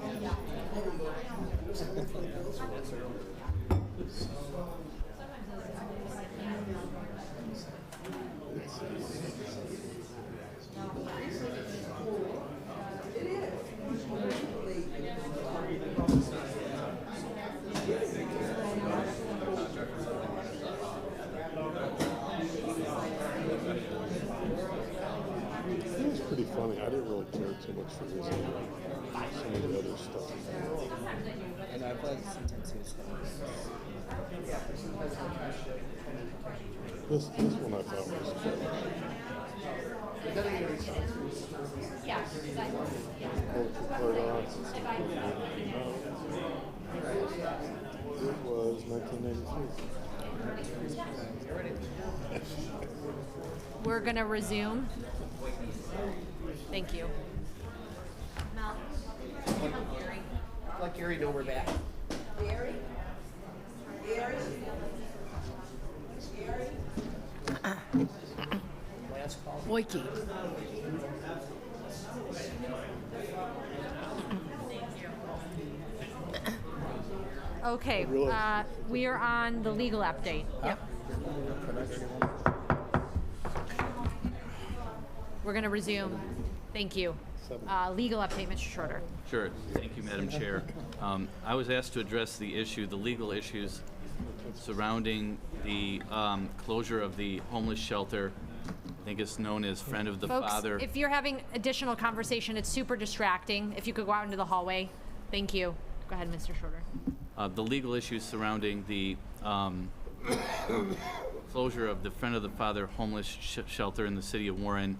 It was pretty funny. I didn't really care too much for this. Some of the other stuff.
And I've like sometimes used
This one I thought was good.
Yeah.
It was 1993.
We're gonna resume. Thank you.
Let Gary know we're back.
Gary? Gary? Gary?
Last call.
Boyke.
Okay, we are on the legal update. Yep. We're going to resume. Thank you. Legal update, Mr. Schroeder.
Sure. Thank you, Madam Chair. I was asked to address the legal issues surrounding the closure of the homeless shelter. I think it's known as Friend of the
Folks,
Father.
if you're having additional conversation, it's super distracting. If you could go out into the hallway. Thank you. Go ahead, Mr. Schroeder.
The legal issues surrounding the closure of the Friend of the Father homeless shelter in the city of Warren.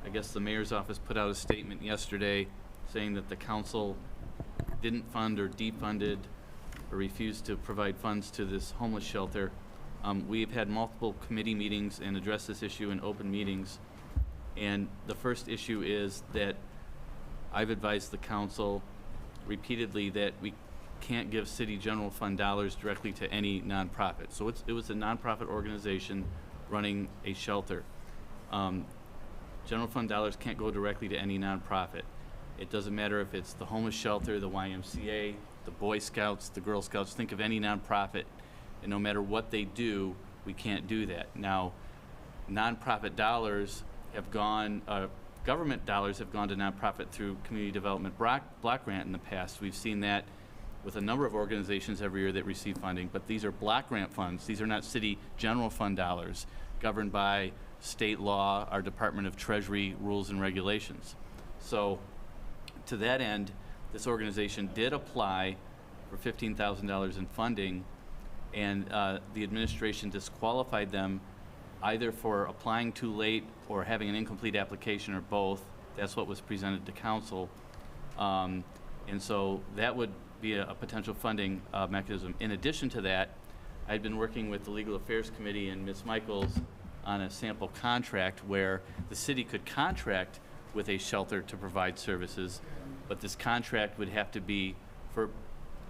I guess the mayor's office put out a statement yesterday saying that the council didn't fund or defunded or refused to provide funds to this homeless shelter. We've had multiple committee meetings and addressed this issue in open meetings. And the first issue is that I've advised the council repeatedly that we can't give city general fund dollars directly to any nonprofit. So it was a nonprofit organization running a shelter. General fund dollars can't go directly to any nonprofit. It doesn't matter if it's the homeless shelter, the YMCA, the Boy Scouts, the Girl Scouts. Think of any nonprofit, and no matter what they do, we can't do that. Now, nonprofit dollars have gone, government dollars have gone to nonprofit through Community Development Block Grant in the past. We've seen that with a number of organizations every year that receive funding, but these are block grant funds. These are not city general fund dollars governed by state law, our Department of Treasury rules and regulations. So to that end, this organization did apply for $15,000 in funding, and the administration disqualified them either for applying too late or having an incomplete application or both. That's what was presented to council. And so that would be a potential funding mechanism. In addition to that, I'd been working with the Legal Affairs Committee and Ms. Michaels on a sample contract where the city could contract with a shelter to provide services, but this contract would have to be, for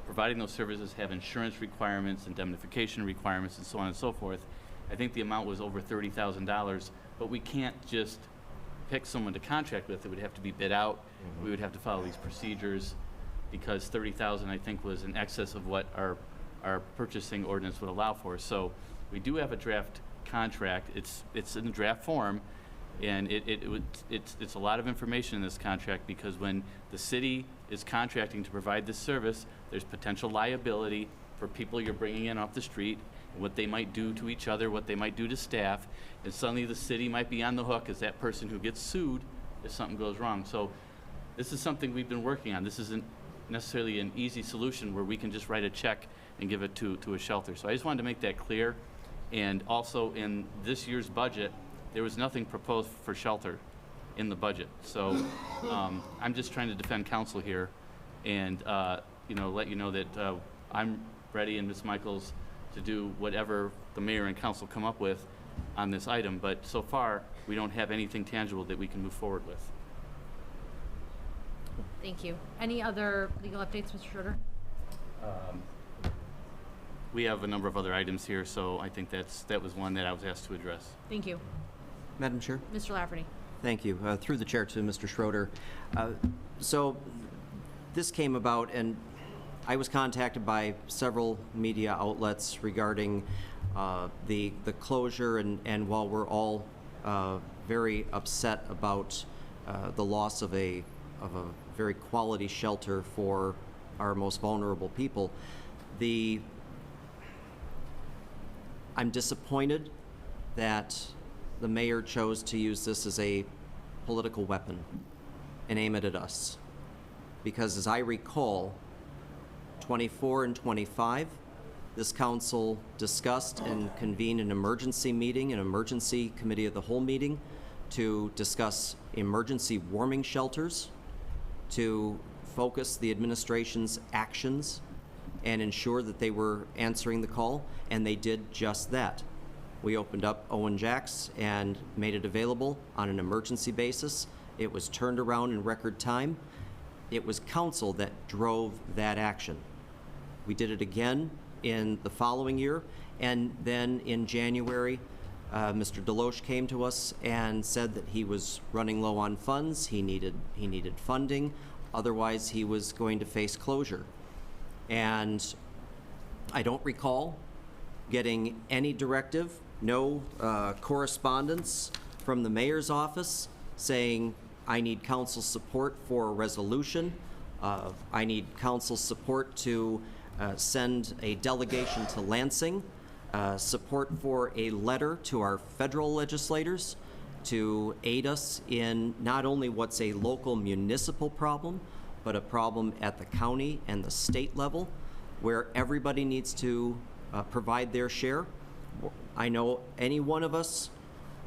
providing those services, have insurance requirements, indemnification requirements, and so on and so forth. I think the amount was over $30,000, but we can't just pick someone to contract with. It would have to be bid out. We would have to follow these procedures because $30,000, I think, was in excess of what our purchasing ordinance would allow for. So we do have a draft contract. It's in draft form, and it's a lot of information in this contract because when the city is contracting to provide this service, there's potential liability for people you're bringing in off the street, what they might do to each other, what they might do to staff, and suddenly the city might be on the hook as that person who gets sued if something goes wrong. So this is something we've been working on. This isn't necessarily an easy solution where we can just write a check and give it to a shelter. So I just wanted to make that clear. And also in this year's budget, there was nothing proposed for shelter in the budget. So I'm just trying to defend council here and let you know that I'm ready, and Ms. Michaels, to do whatever the mayor and council come up with on this item. But so far, we don't have anything tangible that we can move forward with.
Thank you. Any other legal updates, Mr. Schroeder?
We have a number of other items here, so I think that was one that I was asked to address.
Thank you.
Madam Chair?
Mr. Lafferty.
Thank you. Through the chair to Mr. Schroeder. So this came about, and I was contacted by several media outlets regarding the closure, and while we're all very upset about the loss of a very quality shelter for our most vulnerable people, I'm disappointed that the mayor chose to use this as a political weapon and aim it at us. Because as I recall, 24 and 25, this council discussed and convened an emergency meeting, an emergency committee of the whole meeting, to discuss emergency warming shelters, to focus the administration's actions and ensure that they were answering the call, and they did just that. We opened up Owen Jacks and made it available on an emergency basis. It was turned around in record time. It was council that drove that action. We did it again in the following year, and then in January, Mr. Deloche came to us and said that he was running low on funds. He needed funding, otherwise he was going to face closure. And I don't recall getting any directive, no correspondence from the mayor's office saying, I need council support for a resolution. I need council support to send a delegation to Lansing, support for a letter to our federal legislators to aid us in not only what's a local municipal problem, but a problem at the county and the state level where everybody needs to provide their share. I know any one of us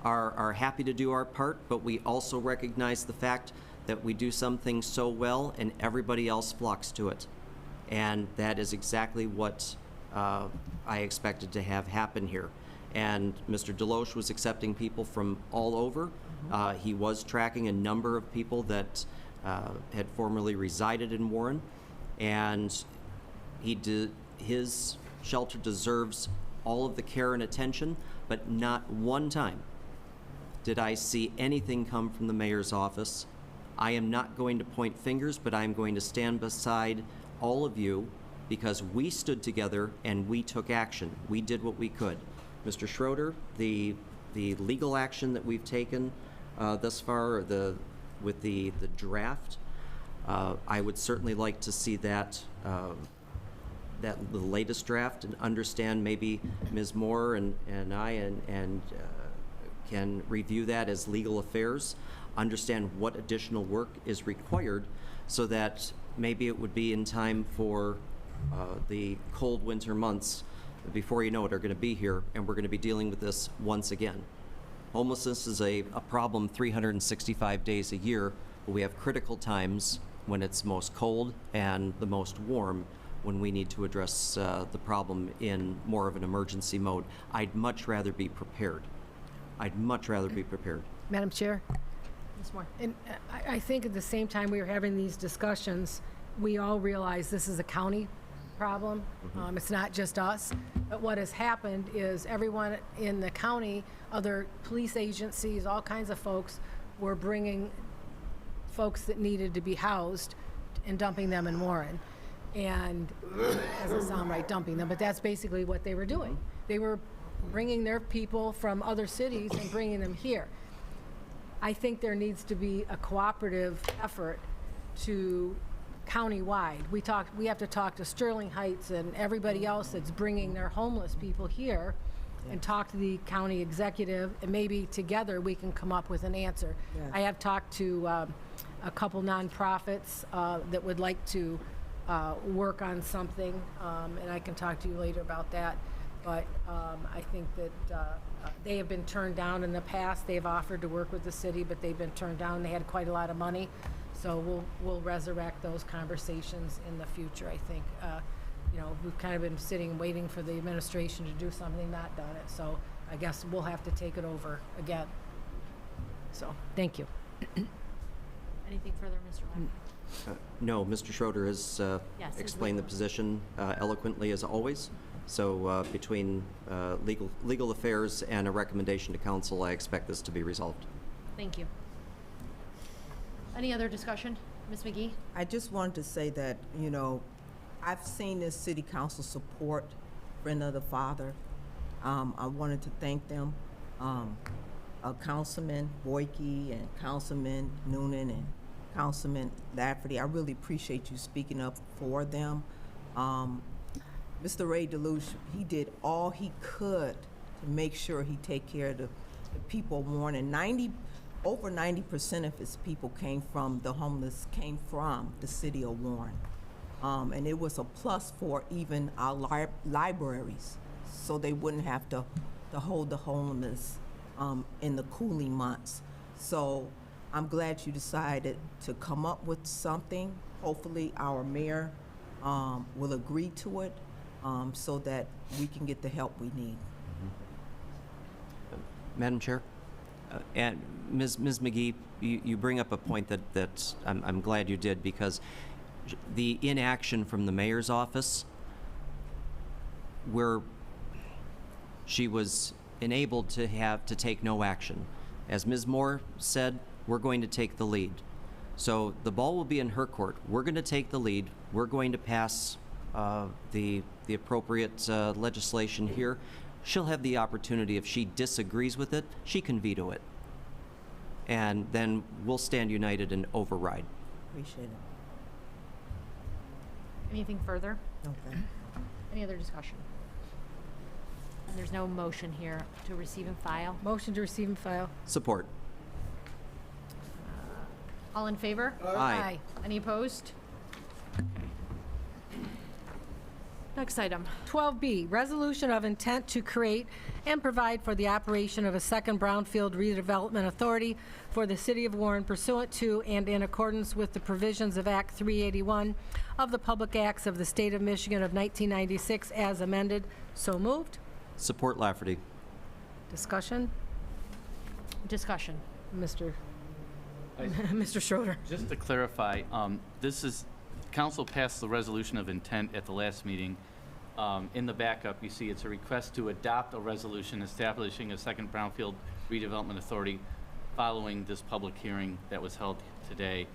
are happy to do our part, but we also recognize the fact that we do some things so well and everybody else flocks to it. And that is exactly what I expected to have happen here. And Mr. Deloche was accepting people from all over. He was tracking a number of people that had formerly resided in Warren, and his shelter deserves all of the care and attention, but not one time did I see anything come from the mayor's office. I am not going to point fingers, but I'm going to stand beside all of you because we stood together and we took action. We did what we could. Mr. Schroeder, the legal action that we've taken thus far, with the draft, I would certainly like to see that the latest draft and understand maybe Ms. Moore and I can review that as legal affairs, understand what additional work is required so that maybe it would be in time for the cold winter months, before you know it, are going to be here, and we're going to be dealing with this once again. Homelessness is a problem 365 days a year, but we have critical times when it's most cold and the most warm when we need to address the problem in more of an emergency mode. I'd much rather be prepared. I'd much rather be prepared.
Madam Chair? Ms. Moore. And I think at the same time we were having these discussions, we all realize this is a county problem. It's not just us. But what has happened is everyone in the county, other police agencies, all kinds of folks were bringing folks that needed to be housed and dumping them in Warren. And it doesn't sound right, dumping them, but that's basically what they were doing. They were bringing their people from other cities and bringing them here. I think there needs to be a cooperative effort to countywide. We have to talk to Sterling Heights and everybody else that's bringing their homeless people here and talk to the county executive, and maybe together we can come up with an answer.
Yeah.
I have talked to a couple nonprofits that would like to work on something, and I can talk to you later about that. But I think that they have been turned down in the past. They've offered to work with the city, but they've been turned down. They had quite a lot of money. So we'll resurrect those conversations in the future, I think. We've kind of been sitting waiting for the administration to do something, not done it. So I guess we'll have to take it over again. So, thank you.
Anything further, Mr. Wagner?
No, Mr. Schroeder has
Yes,
explained the position eloquently as always. So between legal affairs and a recommendation to council, I expect this to be resolved.
Thank you. Any other discussion? Ms. McGee?
I just wanted to say that, I've seen this city council support Friend of the Father. I wanted to thank them. Councilman Boyke and Councilman Noonan and Councilman Lafferty, I really appreciate you speaking up for them. Mr. Ray Deloche, he did all he could to make sure he take care of the people of Warren, and over 90% of his people came from the city of Warren. And it was a plus for even our libraries, so they wouldn't have to hold the homeless in the cooling months. So I'm glad you decided to come up with something. Hopefully our mayor will agree to it so that we can get the help we need.
Madam Chair? And Ms. McGee, you bring up a point that I'm glad you did, because the inaction from the mayor's office, where she was enabled to take no action. As Ms. Moore said, we're going to take the lead. So the ball will be in her court. We're going to take the lead. We're going to pass the appropriate legislation here. She'll have the opportunity, if she disagrees with it, she can veto it. and then we'll stand united and override.
Appreciate it.
Anything further?
Okay.
Any other discussion? And there's no motion here to receive and file.
Motion to receive and file.
Support.
All in favor?
Aye.
Any opposed? Next item.
12B, resolution of intent to create and provide for the operation of a second brownfield redevelopment authority for the City of Warren pursuant to and in accordance with the provisions of Act 381 of the Public Acts of the State of Michigan of 1996 as amended. So moved.
Support Lafferty.
Discussion?
Discussion.
Mr. Schroeder.
Just to clarify, council passed the resolution of intent at the last meeting. In the backup, you see it's a request to adopt a resolution establishing a second brownfield redevelopment authority following this public hearing that was held today.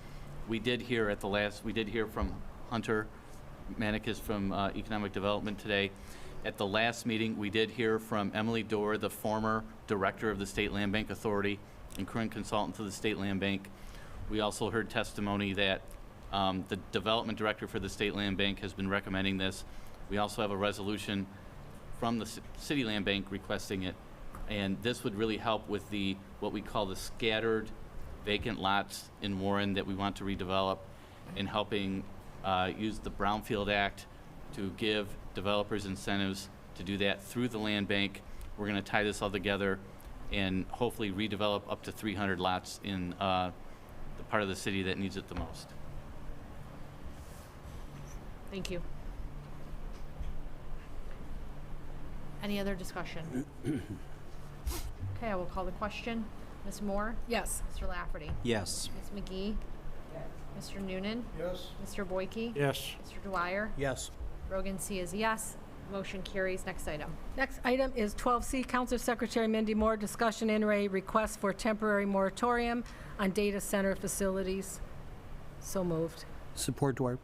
We did hear from Hunter Manicus from Economic Development today. At the last meeting, we did hear from Emily Dorr, the former director of the State Land Bank Authority and current consultant to the State Land Bank. We also heard testimony that the development director for the State Land Bank has been recommending this. We also have a resolution from the City Land Bank requesting it. And this would really help with what we call the scattered vacant lots in Warren that we want to redevelop, and helping use the Brownfield Act to give developers incentives to do that through the land bank. We're going to tie this all together and hopefully redevelop up to 300 lots in the part of the city that needs it the most.
Thank you. Any other discussion? Okay, I will call the question. Ms. Moore?
Yes.
Mr. Lafferty?
Yes.
Ms. McGee? Mr. Noonan?
Yes.
Mr. Boyke?
Yes.
Mr. Dwyer?
Yes.
Rogan C is yes. Motion carries. Next item.
Next item is 12C, Council Secretary Mindy Moore, discussion and a request for temporary moratorium on data center facilities. So moved.
Support Dwyer.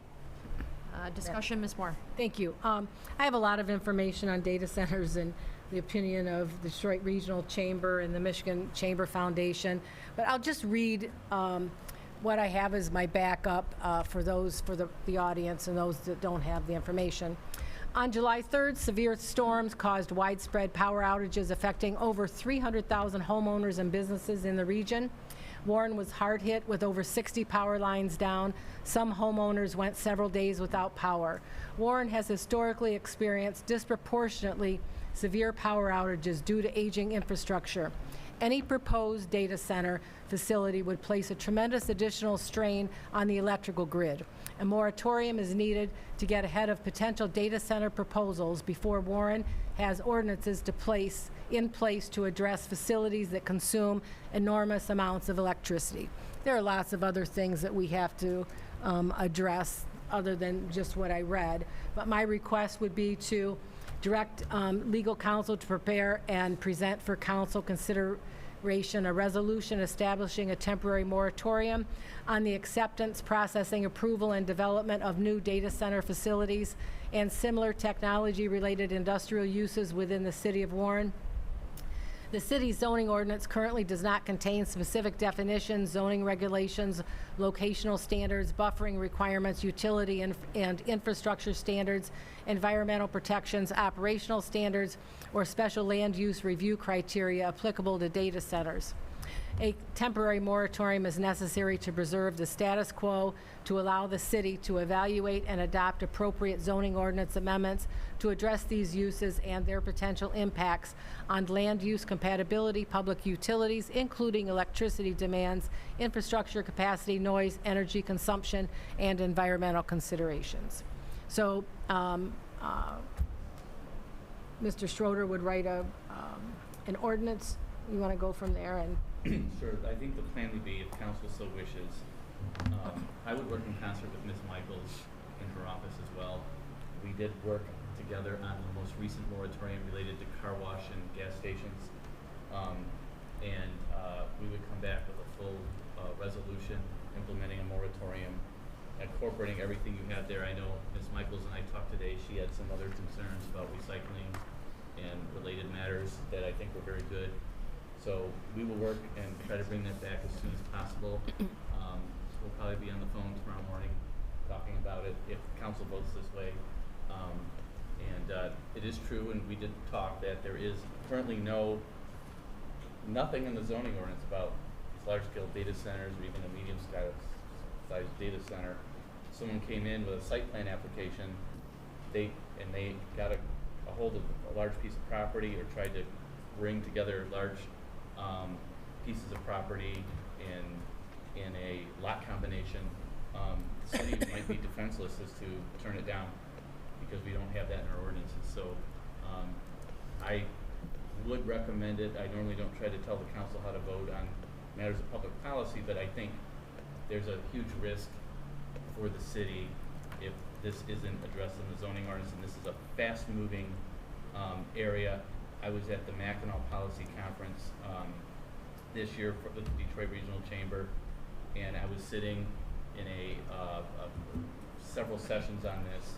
Discussion, Ms. Moore.
Thank you. I have a lot of information on data centers and the opinion of the Detroit Regional Chamber and the Michigan Chamber Foundation, but I'll just read what I have as my backup for the audience and those that don't have the information. On July 3rd, severe storms caused widespread power outages affecting over 300,000 homeowners and businesses in the region. Warren was hard hit with over 60 power lines down. Some homeowners went several days without power. Warren has historically experienced disproportionately severe power outages due to aging infrastructure. Any proposed data center facility would place a tremendous additional strain on the electrical grid. A moratorium is needed to get ahead of potential data center proposals before Warren has ordinances in place to address facilities that consume enormous amounts of electricity. There are lots of other things that we have to address other than just what I read, but my request would be to direct legal counsel to prepare and present for council consideration a resolution establishing a temporary moratorium on the acceptance, processing, approval, and development of new data center facilities and similar technology-related industrial uses within the City of Warren. The city's zoning ordinance currently does not contain specific definitions, zoning regulations, locational standards, buffering requirements, utility and infrastructure standards, environmental protections, operational standards, or special land use review criteria applicable to data centers. A temporary moratorium is necessary to preserve the status quo, to allow the city to evaluate and adopt appropriate zoning ordinance amendments to address these uses and their potential impacts on land use compatibility, public utilities, including electricity demands, infrastructure capacity, noise, energy consumption, and environmental considerations. So, Mr. Schroeder would write an ordinance. You want to go from there and
Sure. I think the plan would be, if council so wishes, I would work in concert with Ms. Michaels in her office as well. We did work together on the most recent moratorium related to car wash and gas stations. We would come back with a full resolution implementing a moratorium, incorporating everything you had there. I know Ms. Michaels and I talked today. She had some other concerns about recycling and related matters that I think were very good. So we will work and try to bring that back as soon as possible. We'll probably be on the phone tomorrow morning talking about it if council votes this way. It is true, and we did talk, that there is currently nothing in the zoning ordinance about these large-scale data centers or even a medium-sized data center. Someone came in with a site plan application, they got a hold of a large piece of property or tried to bring together large pieces of property in a lot combination. The city might be defenseless as to turn it down because we don't have that in our ordinances. So I would recommend it. I normally don't try to tell the council how to vote on matters of public policy, but I think there's a huge risk for the city if this isn't addressed in the zoning ordinance, and this is a fast-moving area. I was at the Mackinac Policy Conference this year with the Detroit Regional Chamber, and I was sitting in several sessions on this,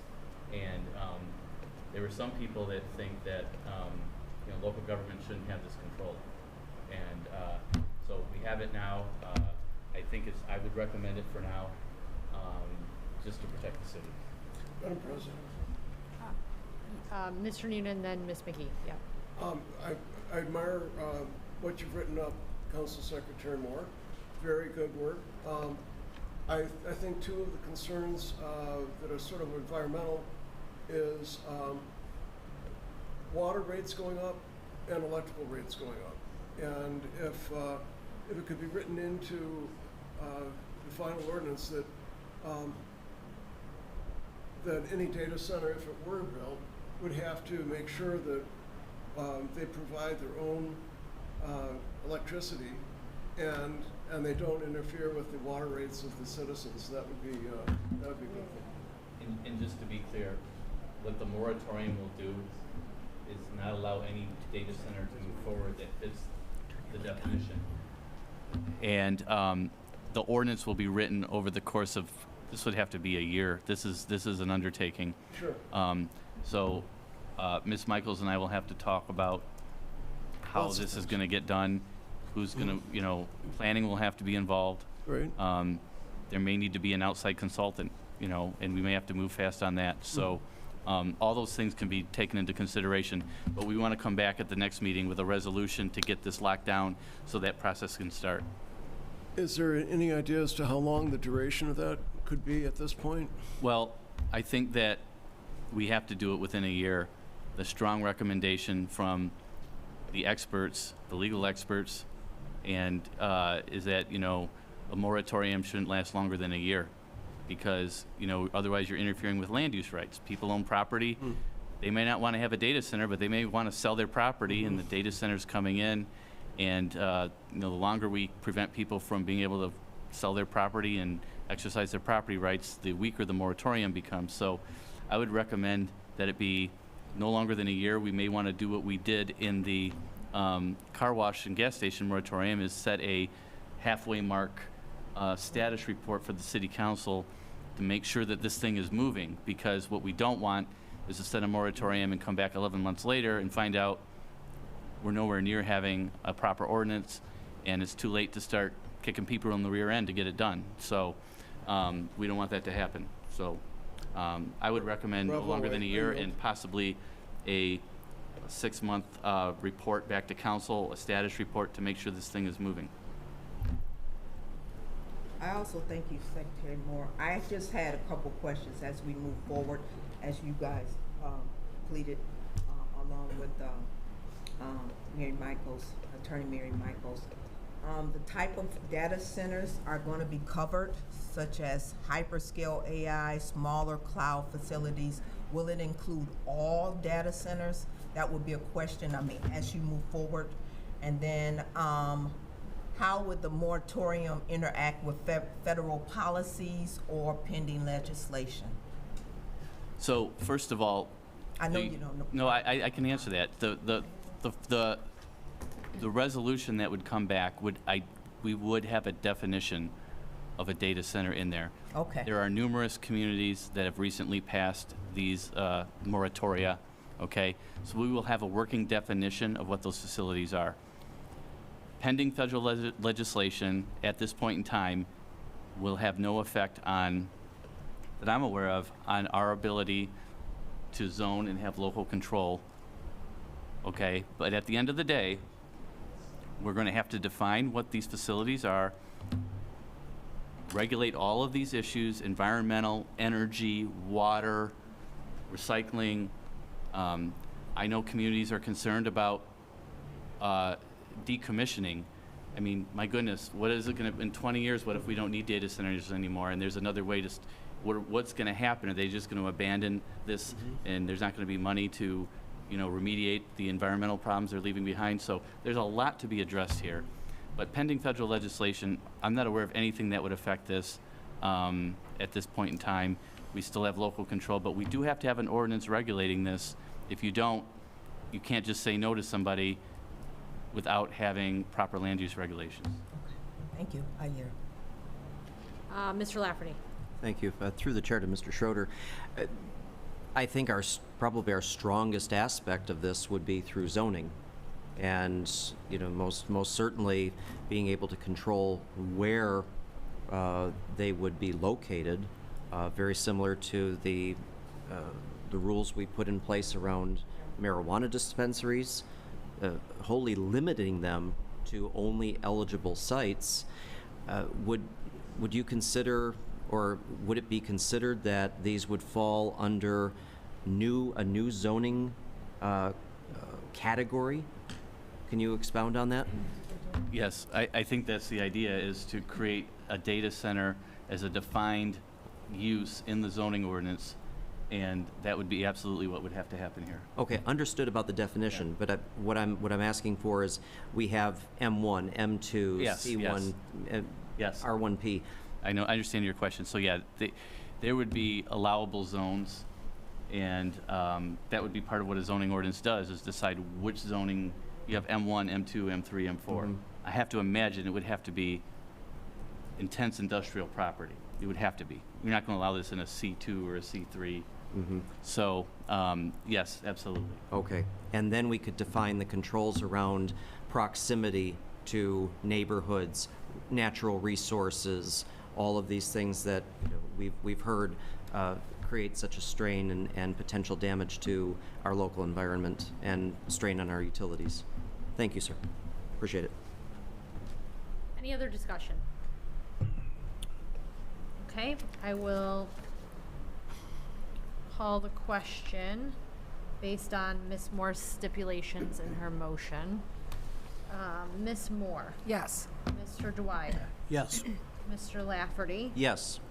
and there were some people that think that local government shouldn't have this control, and so we have it now. I would recommend it for now, just to protect the city.
Madam President.
Mr. Noonan, then Ms. McGee. Yeah.
I admire what you've written up, Council Secretary Moore. Very good work. I think two of the concerns that are sort of environmental is water rates going up and electrical rates going up. And if it could be written into the final ordinance that that any data center, if it were built, would have to make sure that they provide their own electricity and they don't interfere with the water rates of the citizens. That would be a good thing.
And just to be clear, what the moratorium will do is not allow any data center to move forward that fits the definition. And the ordinance will be written over the course of, this would have to be a year. This is an undertaking.
Sure.
So Ms. Michaels and I will have to talk about how this is going to get done, who's going to, planning will have to be involved.
Right.
There may need to be an outside consultant, and we may have to move fast on that. So all those things can be taken into consideration, but we want to come back at the next meeting with a resolution to get this locked down so that process can start.
Is there any idea as to how long the duration of that could be at this point?
Well, I think that we have to do it within a year. The strong recommendation from the experts, the legal experts, and is that, a moratorium shouldn't last longer than a year because, otherwise you're interfering with land use rights. People own property. They may not want to have a data center, but they may want to sell their property, and the data center's coming in. And, the longer we prevent people from being able to sell their property and exercise their property rights, the weaker the moratorium becomes. So I would recommend that it be no longer than a year. We may want to do what we did in the car wash and gas station moratorium, is set a halfway mark status report for the city council to make sure that this thing is moving, because what we don't want is to set a moratorium and come back 11 months later and find out we're nowhere near having a proper ordinance, and it's too late to start kicking people in the rear end to get it done. So we don't want that to happen. So I would recommend no longer than a year, and possibly a 6-month report back to council, a status report to make sure this thing is moving.
I also thank you, Secretary Moore. I just had a couple questions as we move forward, as you guys pleaded along with Mary Michaels, Attorney Mary Michaels. The type of data centers are going to be covered, such as hyperscale AI, smaller cloud facilities. Will it include all data centers? That would be a question, as you move forward. And then how would the moratorium interact with federal policies or pending legislation?
So first of all,
I know you don't know.
No, I can answer that. The resolution that would come back we would have a definition of a data center in there.
Okay.
There are numerous communities that have recently passed these moratoria. Okay, so we will have a working definition of what those facilities are. pending federal legislation at this point in time will have no effect on, that I'm aware of, on our ability to zone and have local control. Okay, but at the end of the day, we're going to have to define what these facilities are, regulate all of these issues, environmental, energy, water, recycling. I know communities are concerned about decommissioning. I mean, my goodness, what is it going to, in 20 years, what if we don't need data centers anymore and there's another way to, what's going to happen? Are they just going to abandon this and there's not going to be money to, you know, remediate the environmental problems they're leaving behind? So there's a lot to be addressed here. But pending federal legislation, I'm not aware of anything that would affect this at this point in time. We still have local control, but we do have to have an ordinance regulating this. If you don't, you can't just say no to somebody without having proper land use regulations.
Thank you. I hear.
Mr. Lafferty.
Thank you. Through the chair to Mr. Schroeder. I think probably our strongest aspect of this would be through zoning. And, you know, most certainly being able to control where they would be located, very similar to the rules we put in place around marijuana dispensaries, wholly limiting them to only eligible sites. Would you consider, or would it be considered that these would fall under a new zoning category? Can you expound on that?
Yes, I think that's the idea, is to create a data center as a defined use in the zoning ordinance, and that would be absolutely what would have to happen here.
Okay, understood about the definition, but what I'm asking for is we have M1, M2,
Yes,
C1,
yes.
R1P.
I know, I understand your question. So yeah, there would be allowable zones, and that would be part of what a zoning ordinance does, is decide which zoning. You have M1, M2, M3, M4. I have to imagine it would have to be intense industrial property. It would have to be. You're not going to allow this in a C2 or a C3. So, yes, absolutely.
Okay, and then we could define the controls around proximity to neighborhoods, natural resources, all of these things that, you know, we've heard create such a strain and potential damage to our local environment and strain on our utilities. Thank you, sir. Appreciate it.
Any other discussion? Okay, I will call the question based on Ms. Moore's stipulations in her motion. Ms. Moore?
Yes.
Mr. Dwyer?
Yes.
Mr. Lafferty?
Yes.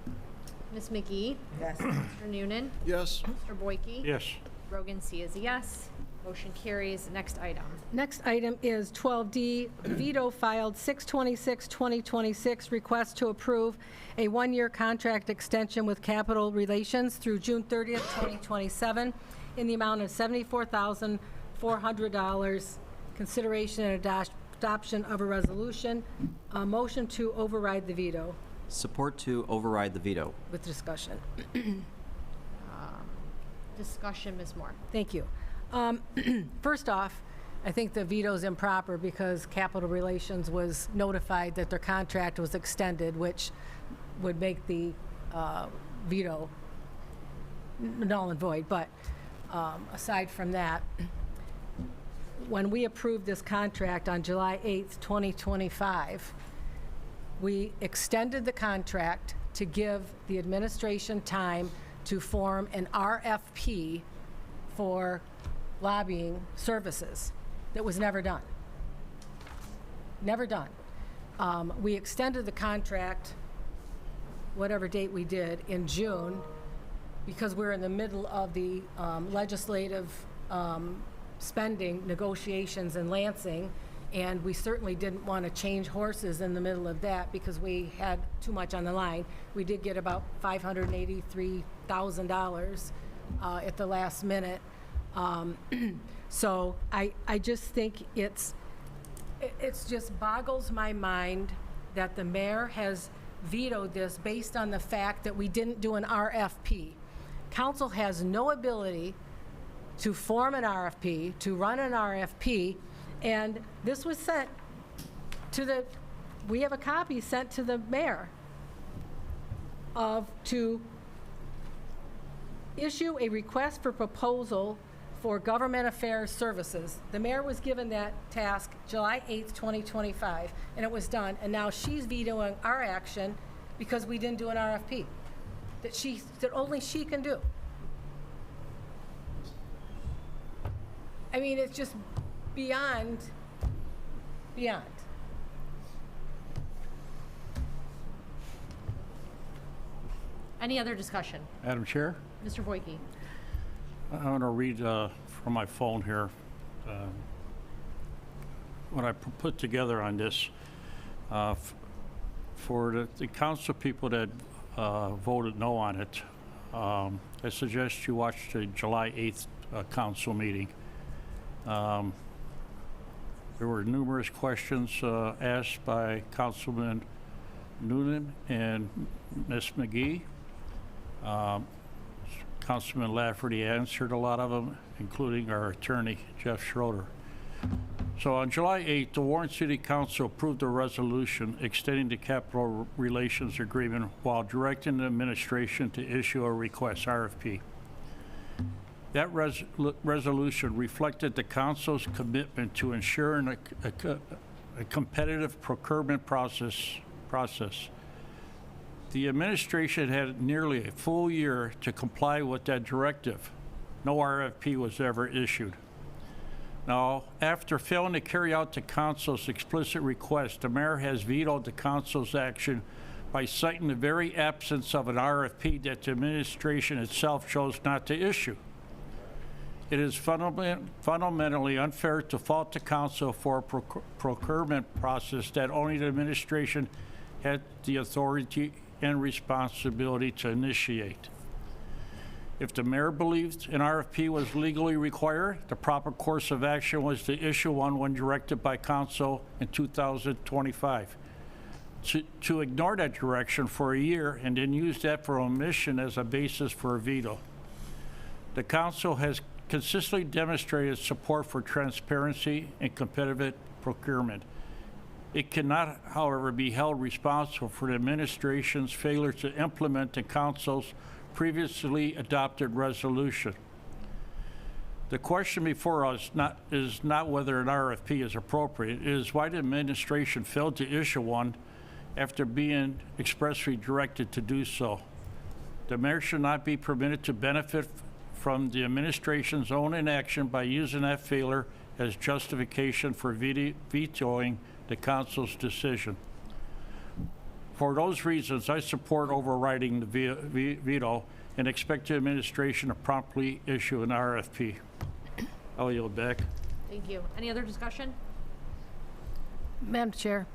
Ms. McGee?
Yes.
Mr. Noonan?
Yes.
Mr. Boyke?
Yes.
Rogan C is a yes. Motion carries. Next item.
Next item is 12D, veto filed 6/26/2026, request to approve a one-year contract extension with Capital Relations through June 30th, 2027, in the amount of $74,400, consideration and adoption of a resolution. A motion to override the veto
Support to override the veto.
with discussion.
Discussion, Ms. Moore.
Thank you. First off, I think the veto is improper because Capital Relations was notified that their contract was extended, which would make the veto null and void. But aside from that, when we approved this contract on July 8th, 2025, we extended the contract to give the administration time to form an RFP for lobbying services. That was never done. Never done. We extended the contract, whatever date we did, in June, because we're in the middle of the legislative spending negotiations in Lansing, and we certainly didn't want to change horses in the middle of that because we had too much on the line. We did get about $583,000 at the last minute. So I just think it's just boggles my mind that the mayor has vetoed this based on the fact that we didn't do an RFP. Council has no ability to form an RFP, to run an RFP, and this was sent we have a copy sent to the mayor to issue a request for proposal for government affairs services. The mayor was given that task July 8th, 2025, and it was done. And now she's vetoing our action because we didn't do an RFP that only she can do. I mean, it's just beyond.
Any other discussion?
Madam Chair,
Mr. Voikie.
I want to read from my phone here what I put together on this. For the council people that voted no on it, I suggest you watch the July 8th council meeting. There were numerous questions asked by Councilman Noonan and Ms. McGee. Councilman Lafferty answered a lot of them, including our attorney, Jeff Schroeder. So on July 8th, the Warren City Council approved a resolution extending the capital relations agreement while directing the administration to issue a request RFP. That resolution reflected the council's commitment to ensuring a competitive procurement process. The administration had nearly a full year to comply with that directive. No RFP was ever issued. Now, after failing to carry out the council's explicit request, the mayor has vetoed the council's action by citing the very absence of an RFP that the administration itself chose not to issue. It is fundamentally unfair to fault the council for a procurement process that only the administration had the authority and responsibility to initiate. If the mayor believed an RFP was legally required, the proper course of action was to issue one when directed by council in 2025. To ignore that direction for a year and then use that for omission as a basis for a veto. The council has consistently demonstrated support for transparency and competitive procurement. It cannot, however, be held responsible for the administration's failure to implement the council's previously adopted resolution. The question before us is not whether an RFP is appropriate, it is why the administration failed to issue one after being expressly directed to do so. The mayor should not be permitted to benefit from the administration's own inaction by using that failure as justification for vetoing the council's decision. For those reasons, I support overriding the veto and expect the administration to promptly issue an RFP. I'll yield back.
Thank you. Any other discussion?
Madam Chair,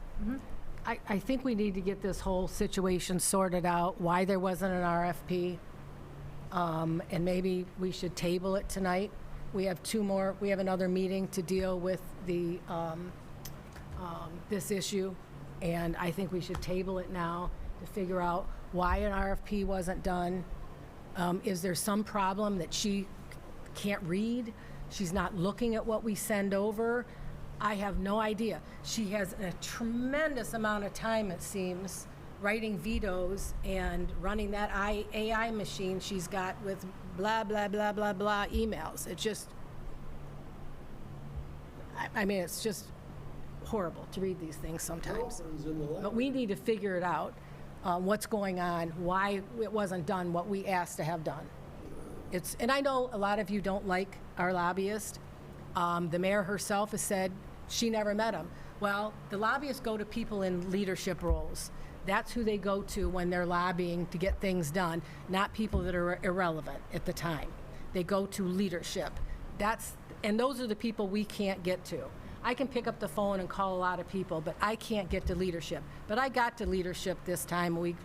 I think we need to get this whole situation sorted out, why there wasn't an RFP, and maybe we should table it tonight. We have another meeting to deal with the, this issue, and I think we should table it now to figure out why an RFP wasn't done. Is there some problem that she can't read? She's not looking at what we send over? I have no idea. She has a tremendous amount of time, it seems, writing vetoes and running that AI machine she's got with blah, blah, blah, blah, blah emails. It just, I mean, it's just horrible to read these things sometimes. But we need to figure it out, what's going on, why it wasn't done what we asked to have done. And I know a lot of you don't like our lobbyist. The mayor herself has said she never met him. Well, the lobbyists go to people in leadership roles. That's who they go to when they're lobbying to get things done, not people that are irrelevant at the time. They go to leadership. And those are the people we can't get to. I can pick up the phone and call a lot of people, but I can't get to leadership. But I got to leadership this time. We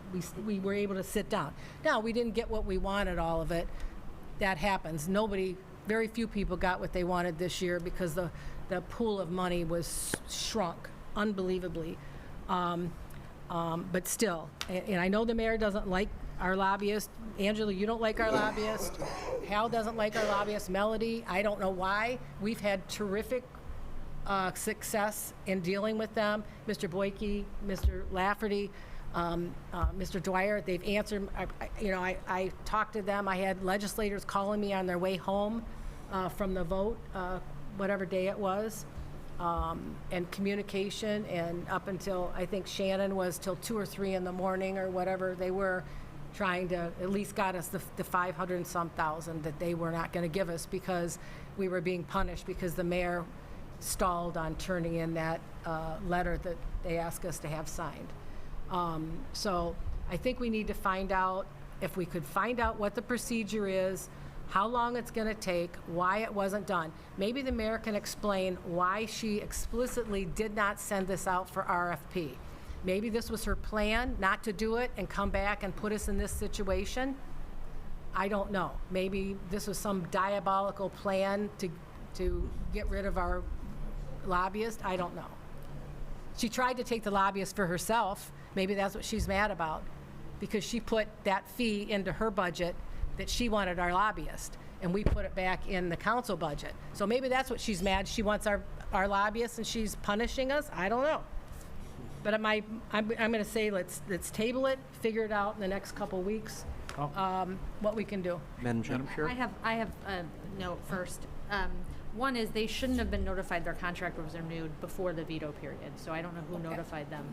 were able to sit down. Now, we didn't get what we wanted, all of it. That happens. Very few people got what they wanted this year because the pool of money was shrunk unbelievably. But still, and I know the mayor doesn't like our lobbyist. Angela, you don't like our lobbyist. Hal doesn't like our lobbyist. Melody, I don't know why. We've had terrific success in dealing with them. Mr. Boyke, Mr. Lafferty, Mr. Dwyer, they've answered, I talked to them. I had legislators calling me on their way home from the vote, whatever day it was, and communication, and up until, I think Shannon was till 2 or 3 in the morning or whatever, they were trying to at least got us the 500 and some thousand that they were not going to give us because we were being punished because the mayor stalled on turning in that letter that they asked us to have signed. So I think we need to find out, if we could find out what the procedure is, how long it's going to take, why it wasn't done. Maybe the mayor can explain why she explicitly did not send this out for RFP. Maybe this was her plan, not to do it and come back and put us in this situation. I don't know. Maybe this was some diabolical plan to get rid of our lobbyist. I don't know. She tried to take the lobbyist for herself. Maybe that's what she's mad about, because she put that fee into her budget that she wanted our lobbyist, and we put it back in the council budget. So maybe that's what she's mad. She wants our lobbyist and she's punishing us. I don't know. But I'm going to say let's table it, figure it out in the next couple weeks, what we can do.
Madam Chair?
I have a note first. One is they shouldn't have been notified their contract was renewed before the veto period, so I don't know who notified them.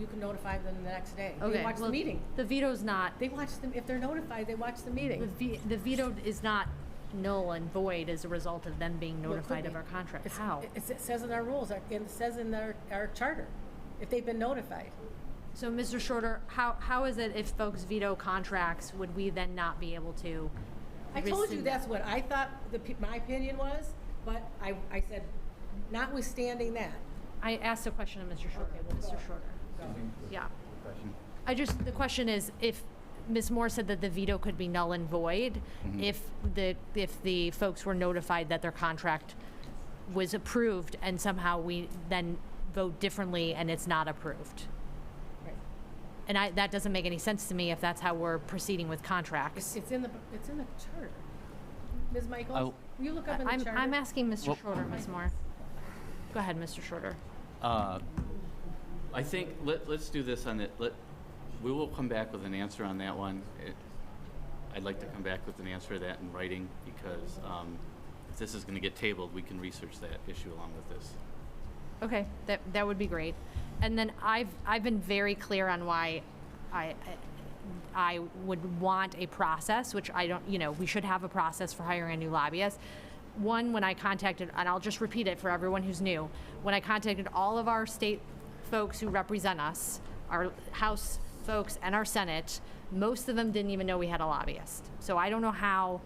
You can notify them the next day.
Okay,
They watch
well,
the meeting.
The veto's not,
They watch them, if they're notified, they watch the meeting.
the veto is not null and void as a result of them being
Well, it could
notified of
be.
our contract.
It's-
How?
It says in our rules, it says in our charter, if they've been notified.
So, Mr. Shorter, how is it if folks veto contracts, would we then not be able to
I told you
rescind
that's what I thought my opinion was, but I said, notwithstanding that.
I asked a question of Mr. Shorter.
Okay, well,
Mr.
go.
Shorter. Yeah. The question is, if Ms. Moore said that the veto could be null and void, if the folks were notified that their contract was approved and somehow we then vote differently and it's not approved.
Right.
And that doesn't make any sense to me if that's how we're proceeding with contracts.
It's in the charter. Ms. Michaels, will you look up in the charter?
I'm asking Mr.
Well-
Shorter, Ms. Moore. Go ahead, Mr. Shorter.
I think, let's do this on it. We will come back with an answer on that one. I'd like to come back with an answer to that in writing, because if this is going to get tabled, we can research that issue along with this.
Okay, that would be great. And then I've been very clear on why I would want a process, which I don't, we should have a process for hiring a new lobbyist. One, when I contacted, and I'll just repeat it for everyone who's new, when I contacted all of our state folks who represent us, our House folks and our Senate, most of them didn't even know we had a lobbyist. So I don't know how,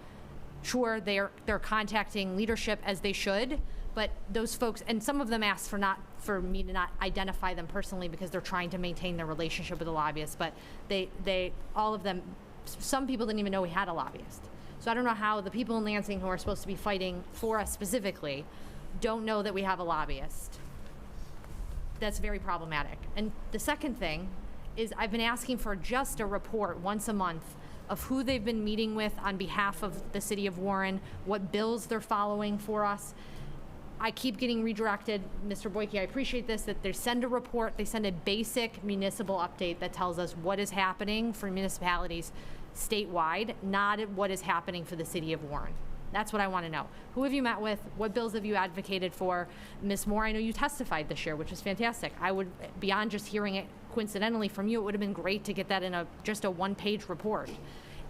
sure, they're contacting leadership as they should, but those folks, and some of them asked for me to not identify them personally because they're trying to maintain their relationship with the lobbyist, but all of them, some people didn't even know we had a lobbyist. So I don't know how the people in Lansing who are supposed to be fighting for us specifically don't know that we have a lobbyist. That's very problematic. And the second thing is I've been asking for just a report once a month of who they've been meeting with on behalf of the city of Warren, what bills they're following for us. I keep getting redirected. Mr. Boyke, I appreciate this, that they send a report, they send a basic municipal update that tells us what is happening for municipalities statewide, not what is happening for the city of Warren. That's what I want to know. Who have you met with? What bills have you advocated for? Ms. Moore, I know you testified this year, which is fantastic. I would, beyond just hearing it coincidentally from you, it would have been great to get that in just a one-page report.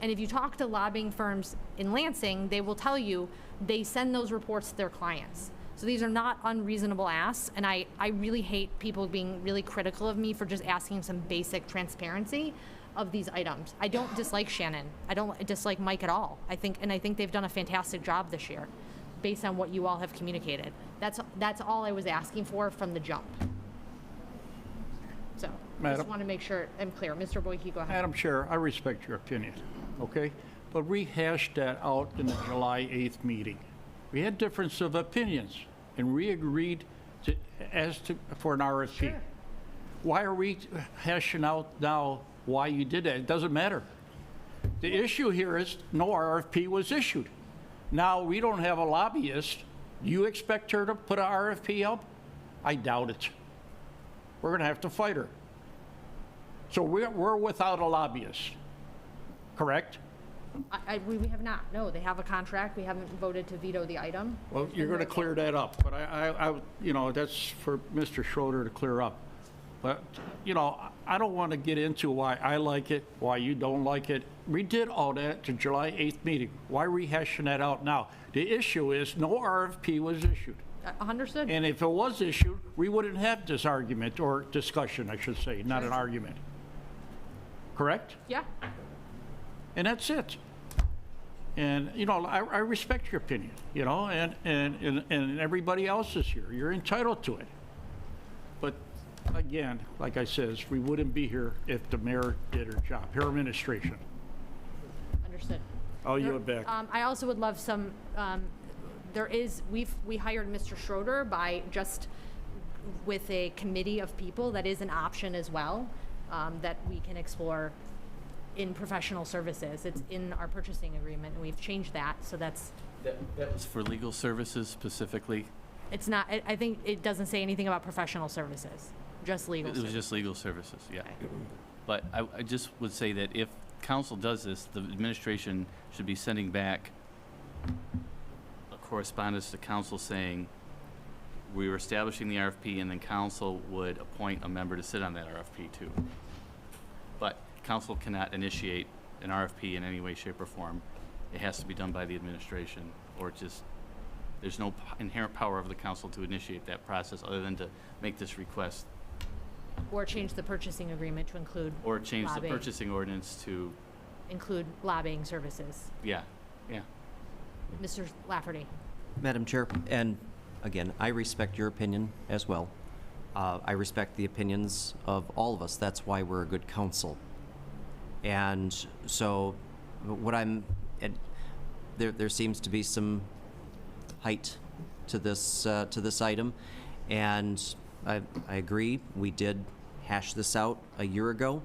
And if you talk to lobbying firms in Lansing, they will tell you they send those reports to their clients. So these are not unreasonable asks, and I really hate people being really critical of me for just asking some basic transparency of these items. I don't dislike Shannon. I don't dislike Mike at all. I think they've done a fantastic job this year, based on what you all have communicated. That's all I was asking for from the jump. So I just want to make sure I'm clear. Mr. Boyke, go ahead.
Madam Chair, I respect your opinion, okay? But we hashed that out in the July 8th meeting. We had difference of opinions, and we agreed for an RFP.
Sure.
Why are we hashing out now why you did that? It doesn't matter. The issue here is no RFP was issued. Now, we don't have a lobbyist Do you expect her to put an RFP up? I doubt it. We're going to have to fight her. So we're without a lobbyist, correct?
We have not. No, they have a contract. We haven't voted to veto the item.
Well, you're going to clear that up, but that's for Mr. Schroeder to clear up. But, I don't want to get into why I like it, why you don't like it. We did all that at the July 8th meeting. Why rehashing that out now? The issue is no RFP was issued.
Understood.
And if it was issued, we wouldn't have this argument, or discussion, I should say, not an argument. Correct?
Yeah.
And that's it. And, I respect your opinion, and everybody else's here. You're entitled to it. But again, like I says, we wouldn't be here if the mayor did her job, her administration.
Understood.
I'll yield back.
I also would love some, we hired Mr. Schroeder with a committee of people. That is an option as well, that we can explore in professional services. It's in our purchasing agreement, and we've changed that, so that's.
That was for legal services specifically?
It's not, I think it doesn't say anything about professional services, just legal
It was
services.
just legal services, yeah. But I just would say that if council does this, the administration should be sending back a correspondence to council saying, we were establishing the RFP, and then council would appoint a member to sit on that RFP too. But council cannot initiate an RFP in any way, shape, or form. It has to be done by the administration, or there's no inherent power of the council to initiate that process other than to make this request.
Or change the purchasing agreement to include
Or change the
lobbying.
purchasing ordinance to,
Include lobbying services.
yeah.
Mr. Lafferty.
Madam Chair, and again, I respect your opinion as well. I respect the opinions of all of us. That's why we're a good council. And so there seems to be some height to this item, and I agree. We did hash this out a year ago,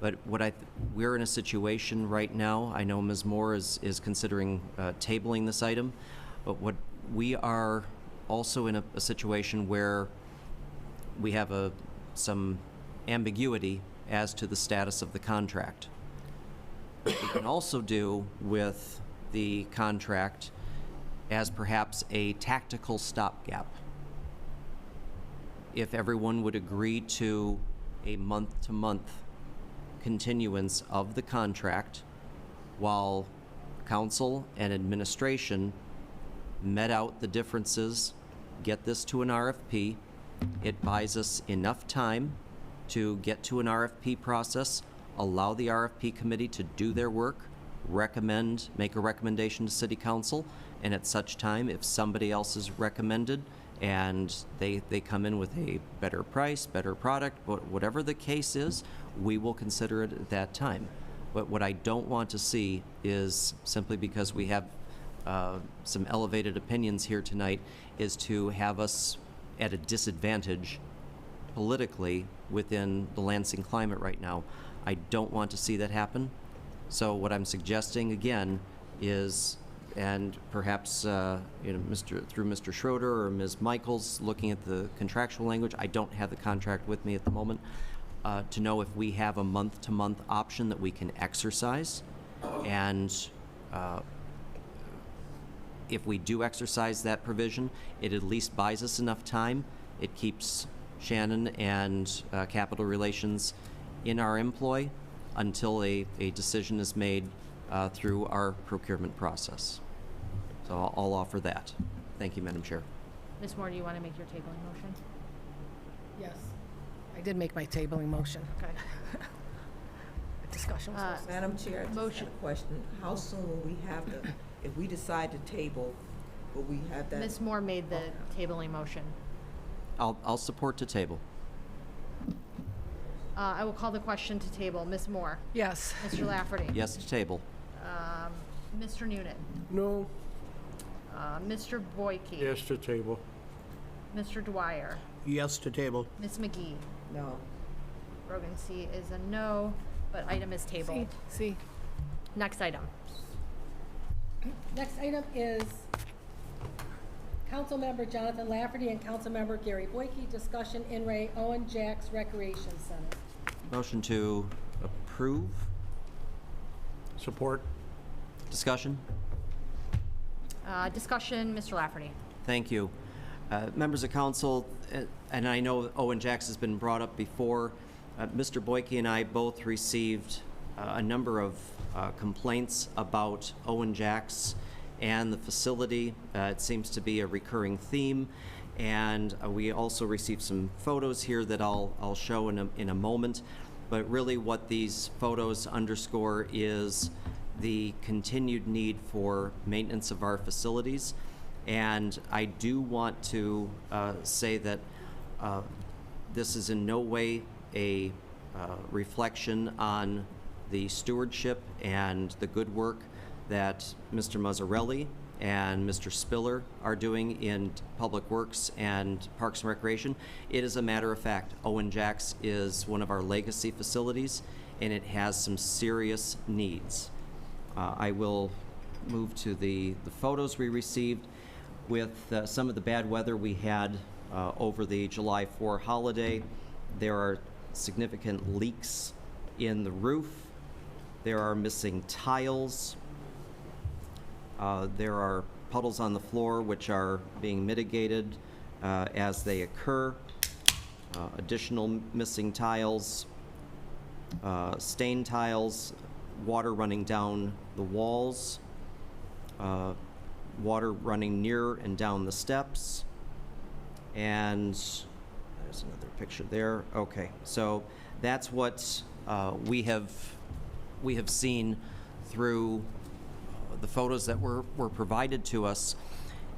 but we're in a situation right now. I know Ms. Moore is considering tabling this item, but we are also in a situation where we have some ambiguity as to the status of the contract. We can also do with the contract as perhaps a tactical stopgap. If everyone would agree to a month-to-month continuance of the contract while council and administration met out the differences, get this to an RFP, it buys us enough time to get to an RFP process, allow the RFP committee to do their work, make a recommendation to city council, and at such time, if somebody else is recommended and they come in with a better price, better product, whatever the case is, we will consider it at that time. But what I don't want to see is, simply because we have some elevated opinions here tonight, is to have us at a disadvantage politically within the Lansing climate right now. I don't want to see that happen. So what I'm suggesting again is, and perhaps through Mr. Schroeder or Ms. Michaels, looking at the contractual language, I don't have the contract with me at the moment, to know if we have a month-to-month option that we can exercise. And if we do exercise that provision, it at least buys us enough time. It keeps Shannon and Capital Relations in our employ until a decision is made through our procurement process. So I'll offer that. Thank you, Madam Chair.
Ms. Moore, do you want to make your tabling motion?
Yes. I did make my tabling motion.
Okay.
Discussion was
Madam Chair, I just had a question. How soon will we have if we decide to table, will we have that?
Ms. Moore made the tabling motion.
I'll support to table.
I will call the question to table. Ms. Moore?
Yes.
Mr. Lafferty?
Yes to table.
Mr. Noonan?
No.
Mr. Boyke?
Yes to table.
Mr. Dwyer?
Yes to table.
Ms. McGee?
No.
Rogan C is a no, but item is tabled.
See.
Next item.
Next item is Councilmember Jonathan Lafferty and Councilmember Gary Boyke. Discussion in Ray Owen Jacks Recreation Center.
Motion to approve.
Support.
Discussion.
Discussion, Mr. Lafferty.
Thank you. Members of council, and I know Owen Jacks has been brought up before, Mr. Boyke and I both received a number of complaints about Owen Jacks and the facility. It seems to be a recurring theme, and we also received some photos here that I'll show in a moment. But really what these photos underscore is the continued need for maintenance of our facilities. And I do want to say that this is in no way a reflection on the stewardship and the good work that Mr. Mazzarelli and Mr. Spiller are doing in Public Works and Parks and Recreation. It is a matter of fact, Owen Jacks is one of our legacy facilities, and it has some serious needs. I will move to the photos we received. With some of the bad weather we had over the July 4 holiday, there are significant leaks in the roof. There are missing tiles. There are puddles on the floor which are being mitigated as they occur. Additional missing tiles, stained tiles, water running down the walls, water running near and down the steps, and there's another picture there. Okay, so that's what we have seen through the photos that were provided to us,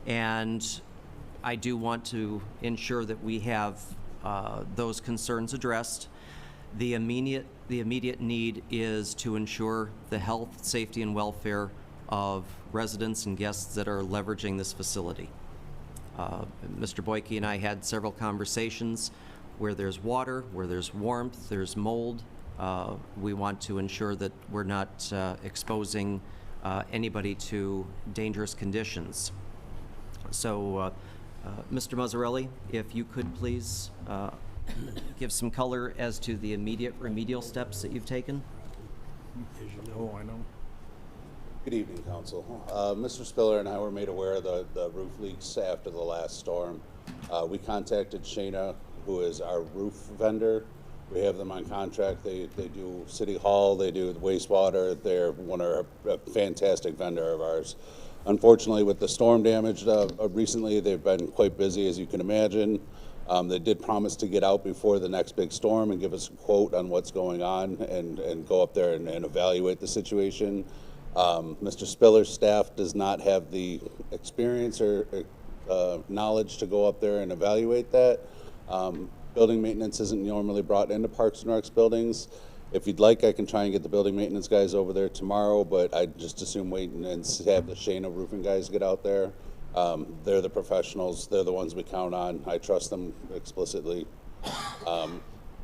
and I do want to ensure that we have those concerns addressed. The immediate need is to ensure the health, safety, and welfare of residents and guests that are leveraging this facility. Mr. Boyke and I had several conversations. Where there's water, where there's warmth, there's mold. We want to ensure that we're not exposing anybody to dangerous conditions. So, Mr. Mazzarelli, if you could please give some color as to the immediate remedial steps that you've taken.
As you know, I know.
Good evening, Council. Mr. Spiller and I were made aware of the roof leaks after the last storm. We contacted Shana, who is our roof vendor. We have them on contract. They do City Hall, they do wastewater. They're a fantastic vendor of ours. Unfortunately, with the storm damage recently, they've been quite busy, as you can imagine. They did promise to get out before the next big storm and give us a quote on what's going on and go up there and evaluate the situation. Mr. Spiller's staff does not have the experience or knowledge to go up there and evaluate that. Building maintenance isn't normally brought into Parks and Recs buildings. If you'd like, I can try and get the building maintenance guys over there tomorrow, but I'd just assume wait and have the Shana roofing guys get out there. They're the professionals. They're the ones we count on. I trust them explicitly.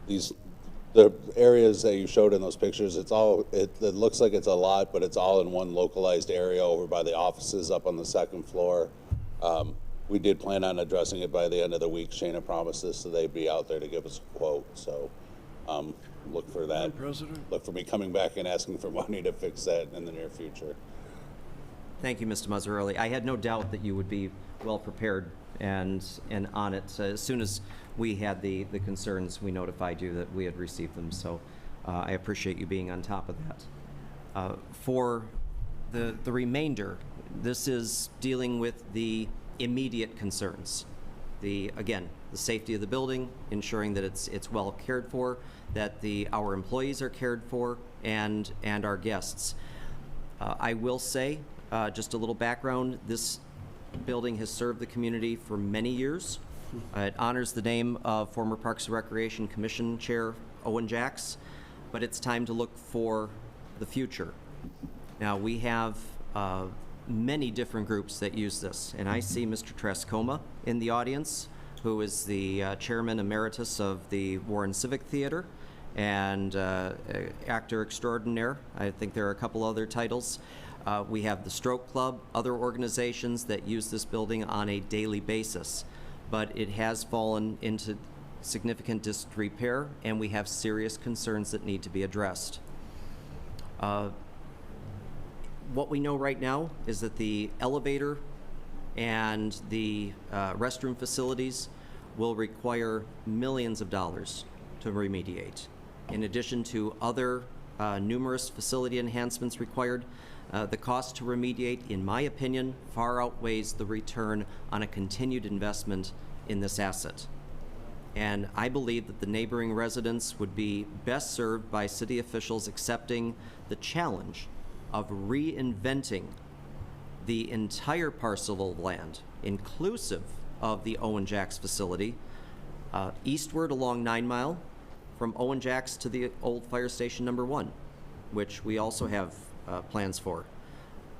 The areas that you showed in those pictures, it looks like it's a lot, but it's all in one localized area over by the offices up on the second floor. We did plan on addressing it by the end of the week. Shana promised us, so they'd be out there to give us a quote. So look for that. Look for me coming back and asking for money to fix that in the near future.
Thank you, Mr. Mazzarelli. I had no doubt that you would be well prepared and on it. As soon as we had the concerns, we notified you that we had received them. So I appreciate you being on top of that. For the remainder, this is dealing with the immediate concerns. Again, the safety of the building, ensuring that it's well cared for, that our employees are cared for, and our guests. I will say, just a little background, this building has served the community for many years. It honors the name of former Parks and Recreation Commission Chair Owen Jacks, but it's time to look for the future. Now, we have many different groups that use this, and I see Mr. Trascoma in the audience, who is the Chairman Emeritus of the Warren Civic Theater and actor extraordinaire. I think there are a couple other titles. We have the Stroke Club, other organizations that use this building on a daily basis, but it has fallen into significant disrepair, and we have serious concerns that need to be addressed. What we know right now is that the elevator and the restroom facilities will require millions of dollars to remediate. In addition to other numerous facility enhancements required, the cost to remediate, in my opinion, far outweighs the return on a continued investment in this asset. And I believe that the neighboring residents would be best served by city officials accepting the challenge of reinventing the entire parcel of land, inclusive of the Owen Jacks facility, eastward along 9 Mile, from Owen Jacks to the old fire station number 1, which we also have plans for.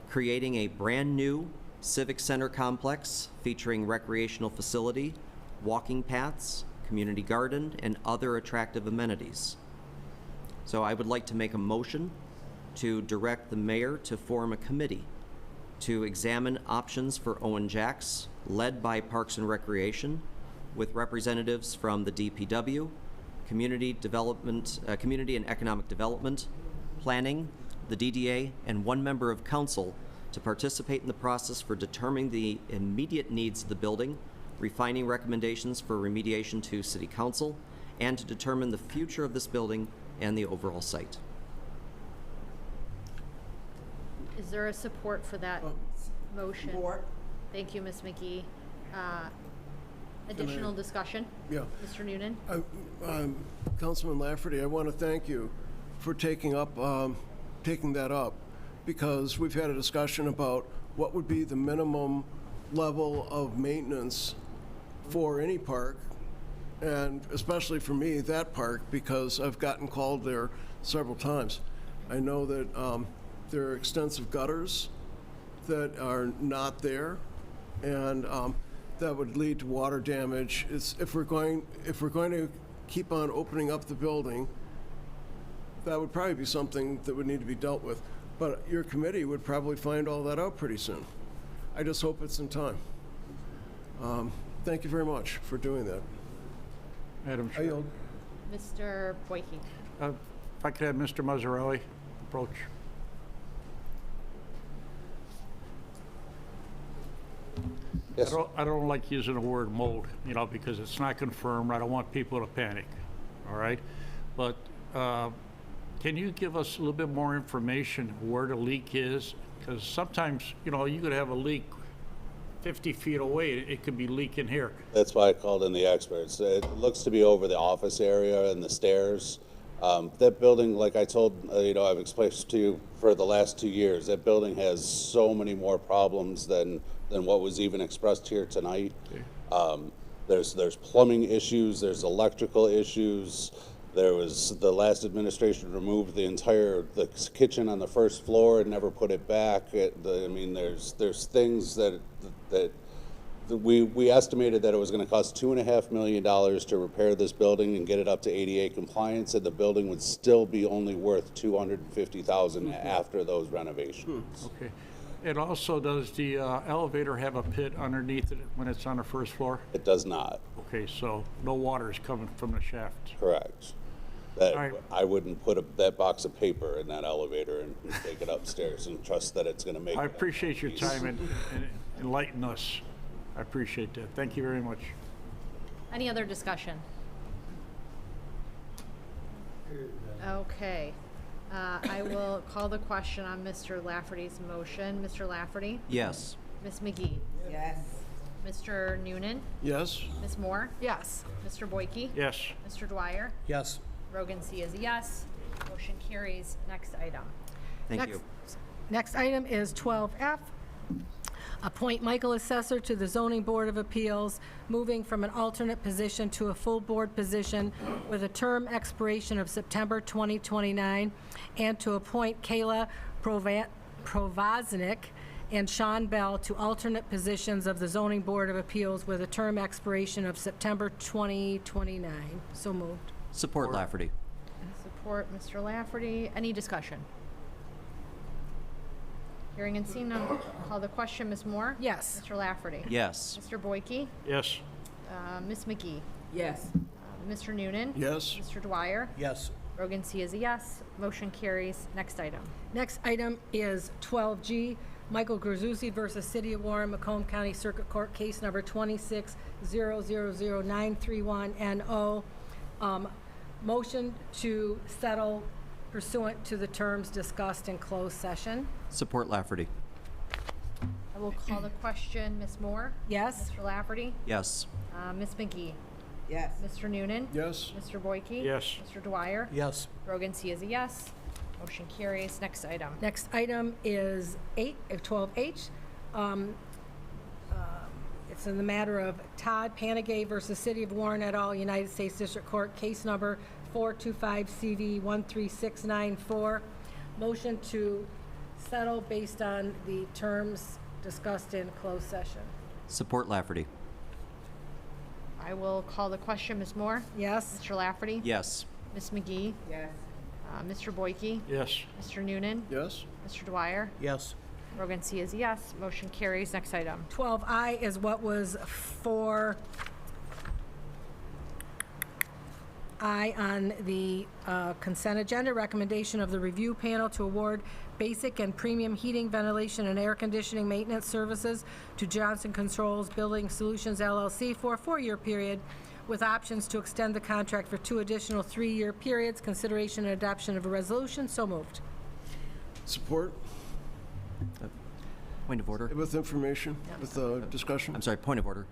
Creating a brand new civic center complex featuring recreational facility, walking paths, community garden, and other attractive amenities. So I would like to make a motion to direct the mayor to form a committee to examine options for Owen Jacks, led by Parks and Recreation, with representatives from the DPW, Community Development, Community and Economic Development, Planning, the DDA, and 1 member of council to participate in the process for determining the immediate needs of the building, refining recommendations for remediation to City Council, and to determine the future of this building and the overall site.
Is there a support for that motion?
Support.
Thank you, Ms. McGee. Additional discussion?
Yeah.
Mr. Noonan?
Councilman Lafferty, I want to thank you for taking that up, because we've had a discussion about what would be the minimum level of maintenance for any park, and especially for me, that park, because I've gotten called there several times. I know that there are extensive gutters that are not there, and that would lead to water damage. If we're going to keep on opening up the building, that would probably be something that would need to be dealt with. But your committee would probably find all that out pretty soon. I just hope it's in time. Thank you very much for doing that.
Madam
I
Chair.
yield.
Mr. Boyke?
If I could have Mr. Mazzarelli approach.
Yes.
I don't like using the word mold, because it's not confirmed. I don't want people to panic, all right? But can you give us a little bit more information where the leak is? Because sometimes, you could have a leak 50 feet away. It could be leaking here.
That's why I called in the experts. It looks to be over the office area and the stairs. That building, like I told, I've explained to you for the last 2 years, that building has so many more problems than what was even expressed here tonight. Okay. There's plumbing issues, there's electrical issues. There was, the last administration removed the kitchen on the first floor and never put it back. There's things that we estimated that it was going to cost $2.5 million to repair this building and get it up to ADA compliance, and the building would still be only worth $250,000 after those renovations.
Okay. And also, does the elevator have a pit underneath it when it's on the first floor?
It does not.
Okay, so no water is coming from the shaft.
Correct.
Right.
I wouldn't put that box of paper in that elevator and take it upstairs and trust that it's going to make
I
it.
appreciate your time and enlighten us. I appreciate that. Thank you very much.
Any other discussion? Okay. I will call the question on Mr. Lafferty's motion. Mr. Lafferty?
Yes.
Ms. McGee?
Yes.
Mr. Noonan?
Yes?
Ms. Moore?
Yes.
Mr. Boyke?
Yes.
Mr. Dwyer?
Yes.
Rogan C. is a yes. Motion carries. Next item.
Thank you.
Next item is 12F. Appoint Michael Assessor to the Zoning Board of Appeals, moving from an alternate position to a full board position with a term expiration of September 2029, and to appoint Kayla Provaznik and Sean Bell to alternate positions of the Zoning Board of Appeals with a term expiration of September 2029. So moved.
Support Lafferty.
Support Mr. Lafferty. Any discussion? Hearing and seeing none, call the question. Ms. Moore?
Yes.
Mr. Lafferty?
Yes.
Mr. Boyke?
Yes.
Ms. McGee?
Yes.
Mr. Noonan?
Yes.
Mr. Dwyer?
Yes.
Rogan C is a yes. Motion carries. Next item.
Next item is 12G, Michael Grzewski versus City of Warren, Macomb County Circuit Court, case number 26000931NO. Motion to settle pursuant to the terms discussed in closed session.
Support Lafferty.
I will call the question. Ms. Moore?
Yes.
Mr. Lafferty?
Yes.
Ms. McGee?
Yes.
Mr. Noonan?
Yes.
Mr. Boyke?
Yes.
Mr. Dwyer?
Yes.
Rogan C is a yes. Motion carries. Next item.
Next item is 12H. It's in the matter of Todd Panagay versus City of Warren et al., United States District Court, case number 425CV13694. Motion to settle based on the terms discussed in closed session.
Support Lafferty.
I will call the question. Ms. Moore?
Yes.
Mr. Lafferty?
Yes.
Ms. McGee?
Yes.
Mr. Boyke?
Yes.
Mr. Noonan?
Yes.
Mr. Dwyer?
Yes.
Rogan C is a yes. Motion carries. Next item.
12I is what was for I on the consent agenda. Recommendation of the review panel to award basic and premium heating, ventilation, and air conditioning maintenance services to Johnson Controls Building Solutions LLC for a 4-year period with options to extend the contract for 2 additional 3-year periods. Consideration and adoption of a resolution. So moved.
Support
Point of order.
with information, with discussion.
I'm sorry, point of order.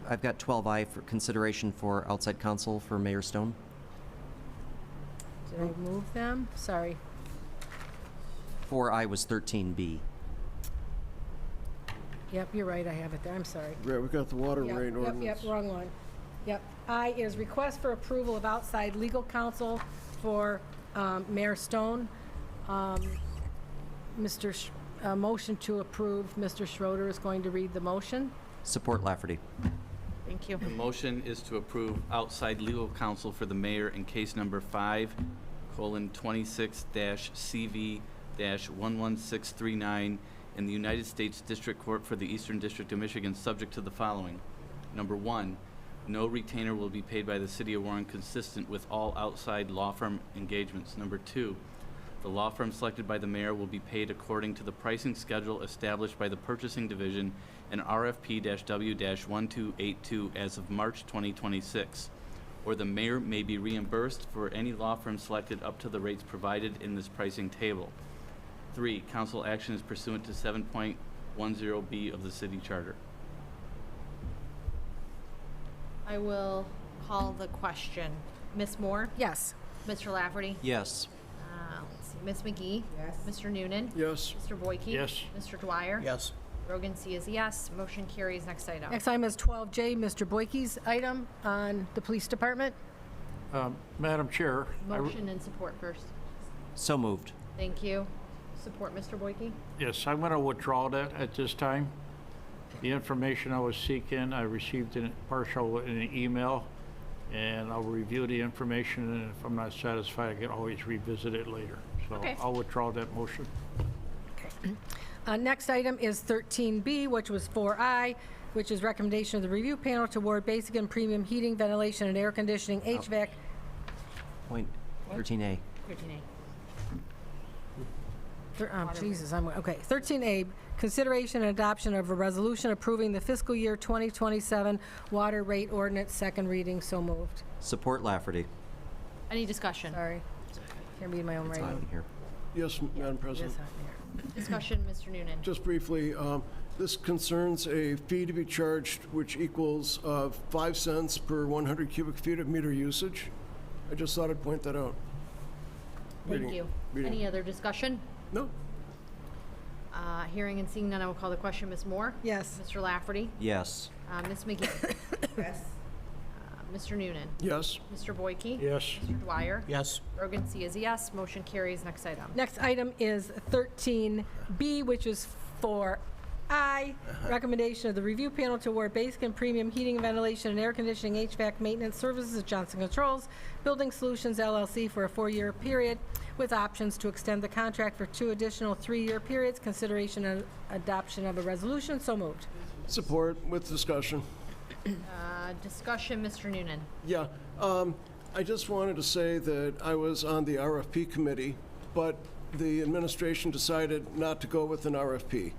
I've got 12I for consideration for outside counsel for Mayor Stone.
Did I move them? Sorry.
4I was 13B.
Yep, you're right. I have it there. I'm sorry.
Right, we got the water
Yep,
rate ordinance.
Yep, wrong one. Yep. I is request for approval of outside legal for Mayor Stone. Motion to approve. Mr. Schroeder is going to read the motion.
Support Lafferty.
Thank you.
The motion is to approve outside legal counsel for the mayor in case number 5:26-CV-11639 in the United States District Court for the Eastern District of Michigan, subject to the following. Number 1, no retainer will be paid by the City of Warren consistent with all outside law firm engagements. Number 2, the law firm selected by the mayor will be paid according to the pricing schedule established by the Purchasing Division in RFP-W-1282 as of March 2026, or the mayor may be reimbursed for any law firm selected up to the rates provided in this pricing table. 3, council action is pursuant to 7.10B of the city charter.
I will call the question. Ms. Moore?
Yes.
Mr. Lafferty?
Yes.
Let's see. Ms. McGee?
Yes.
Mr. Noonan?
Yes.
Mr. Boyke?
Yes.
Mr. Dwyer?
Yes.
Rogan C is a yes. Motion carries. Next item.
Next item is 12J, Mr. Boyke's item on the police department.
Madam Chair,
Motion and support first.
So moved.
Thank you. Support, Mr. Boyke?
yes, I'm going to withdraw that at this time. The information I was seeking, I received in partial in an email, and I'll review the information, and if I'm not satisfied, I can always revisit it later. So
Okay.
I'll withdraw that motion.
Next item is 13B, which was 4I, which is recommendation of the review panel to award basic and premium heating, ventilation, and air conditioning, HVAC.
Point 13A.
13A.
Jesus, okay. 13A, consideration and adoption of a resolution approving the fiscal year 2027 water rate ordinance, second reading. So moved.
Support Lafferty.
Any discussion?
Sorry. Can't read my own
It's on
writing.
here.
Yes, Madam President.
Discussion, Mr. Noonan?
Just briefly, this concerns a fee to be charged which equals 5 cents per 100 cubic feet of meter usage. I just thought I'd point that out.
Thank
Reading-
you.
reading.
Any other discussion?
No.
Hearing and seeing none, I will call the question. Ms. Moore?
Yes.
Mr. Lafferty?
Yes.
Ms. McGee?
Yes.
Mr. Noonan?
Yes.
Mr. Boyke?
Yes.
Mr. Dwyer?
Yes.
Rogan C is a yes. Motion carries. Next item.
Next item is 13B, which is for I, recommendation of the review panel to award basic and premium heating, ventilation, and air conditioning HVAC maintenance services at Johnson Controls Building Solutions LLC for a 4-year period with options to extend the contract for 2 additional 3-year periods. Consideration and adoption of a resolution. So moved.
Support with discussion.
Discussion, Mr. Noonan.
Yeah, I just wanted to say that I was on the RFP committee, but the administration decided not to go with an RFP.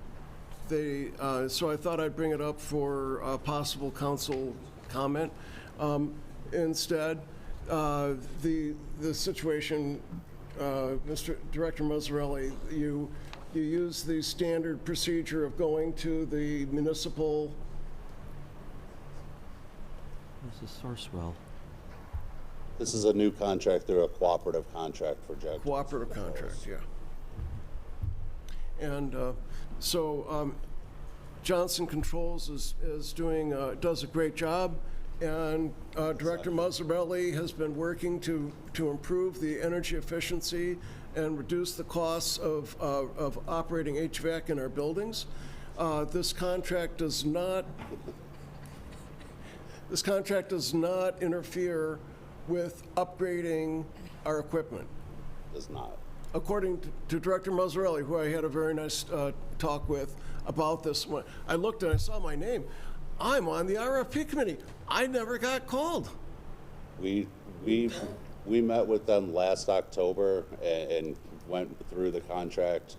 So I thought I'd bring it up for possible council comment. Instead, the situation, Mr. Director Mazzarelli, you use the standard procedure of going to the municipal.
This is Sourcewell.
This is a new contract through a cooperative contract for Jack.
Cooperative contract, yeah. And so Johnson Controls does a great job, and Director Mazzarelli has been working to improve the energy efficiency and reduce the costs of operating HVAC in our buildings. This contract does not interfere with upgrading our equipment.
Does not.
According to Director Mazzarelli, who I had a very nice talk with about this, when I looked and I saw my name. I'm on the RFP committee. I never got called.
We met with them last October and went through the contract.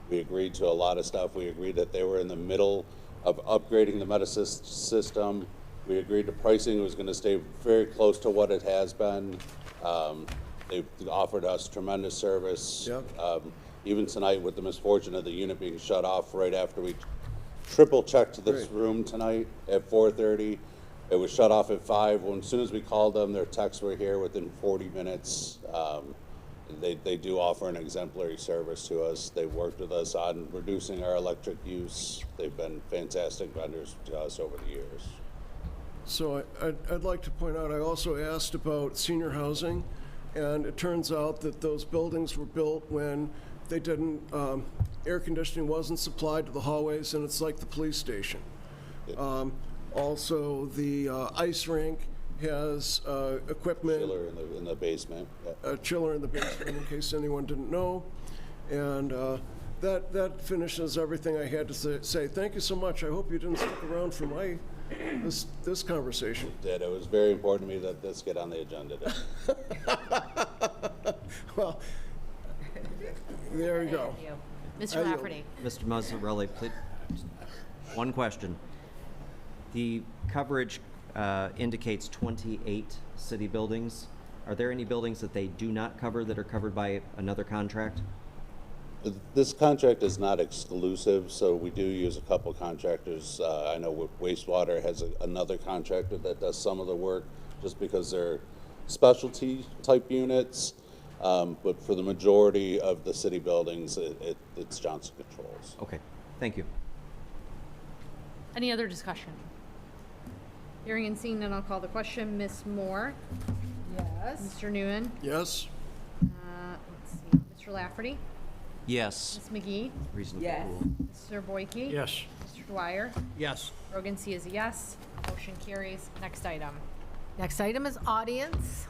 We agreed to a lot of stuff. We agreed that they were in the middle of upgrading the Metasys system. We agreed the pricing was going to stay very close to what it has been. They offered us tremendous service.
Yep.
Even tonight, with the misfortune of the unit being shut off right after we triple checked this room tonight at 4:30. It was shut off at 5. When, as soon as we called them, their techs were here within 40 minutes. They do offer an exemplary service to us. They've worked with us on reducing our electric use. They've been fantastic vendors to us over the years.
So I'd like to point out, I also asked about senior housing, and it turns out that those buildings were built when they didn't, air conditioning wasn't supplied to the hallways, and it's like the police station. Also, the ice rink has equipment.
Chiller in the basement. Yeah.
A chiller in the basement, in case anyone didn't know. And that finishes everything I had to say. Thank you so much. I hope you didn't stick around for this conversation.
It was very important to me that this get on the agenda today.
Well, there you go.
Mr. Lafferty.
Mr. Mazzarelli, please, one question. The coverage indicates 28 city buildings. Are there any buildings that they do not cover that are covered by another contract?
This contract is not exclusive, so we do use a couple contractors. I know wastewater has another contractor that does some of the work just because they're specialty type units. But for the majority of the city buildings, it's Johnson Controls.
Okay, thank you.
Any other discussion? Hearing and seeing none, I'll call the question. Ms. Moore?
Yes.
Mr. Nguyen?
Yes.
Let's see. Mr. Lafferty?
Yes.
Ms. McGee?
Reasonable
Yes.
rule.
Mr. Boyke?
Yes.
Mr. Dwyer?
Yes.
Rogan C is a yes. Motion carries. Next item.
Next item is audience.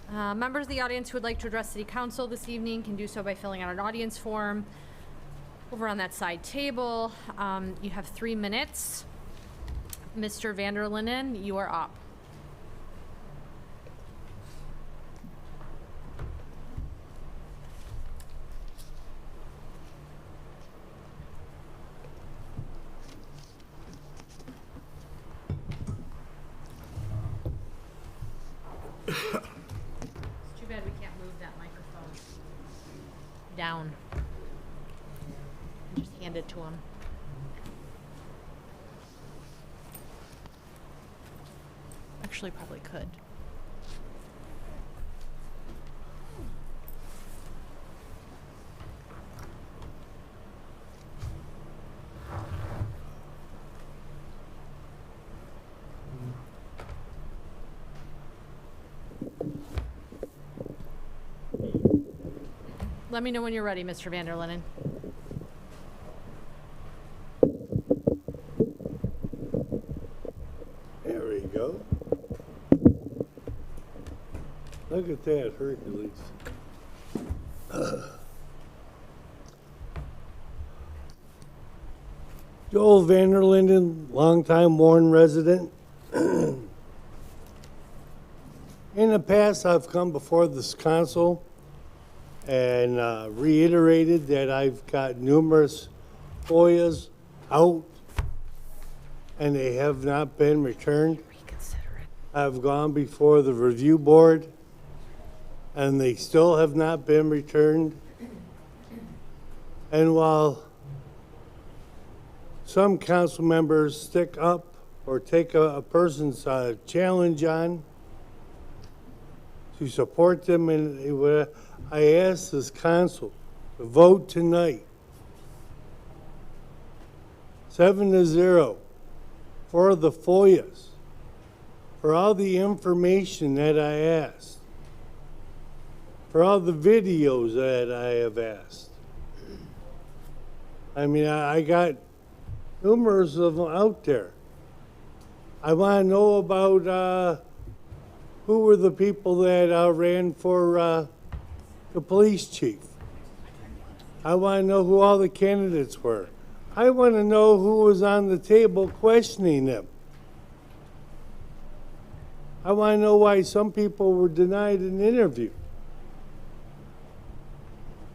Members of the audience who would like to address City Council this evening can do so by filling out an audience form over on that side table. You have 3 minutes. Mr. Vanderlinden, you are up. It's too bad we can't move that microphone down. Just hand it to him. Actually, probably could. Let me know when you're ready, Mr. Vanderlinden.
There we go. Look at that, Hercules. Joel Vanderlinden, longtime Warren resident. In the past, I've come before this council and reiterated that I've got numerous FOIAs out and they have not been returned. I've gone before the review board and they still have not been returned. And while some council members stick up or take a person's challenge on to support them, and I ask this council to vote tonight 7-0 for the FOIAs, for all the information that I asked, for all the videos that I have asked. I mean, I got numerous of them out there. I want to know about who were the people that ran for the police chief. I want to know who all the candidates were. I want to know who was on the table questioning them. I want to know why some people were denied an interview.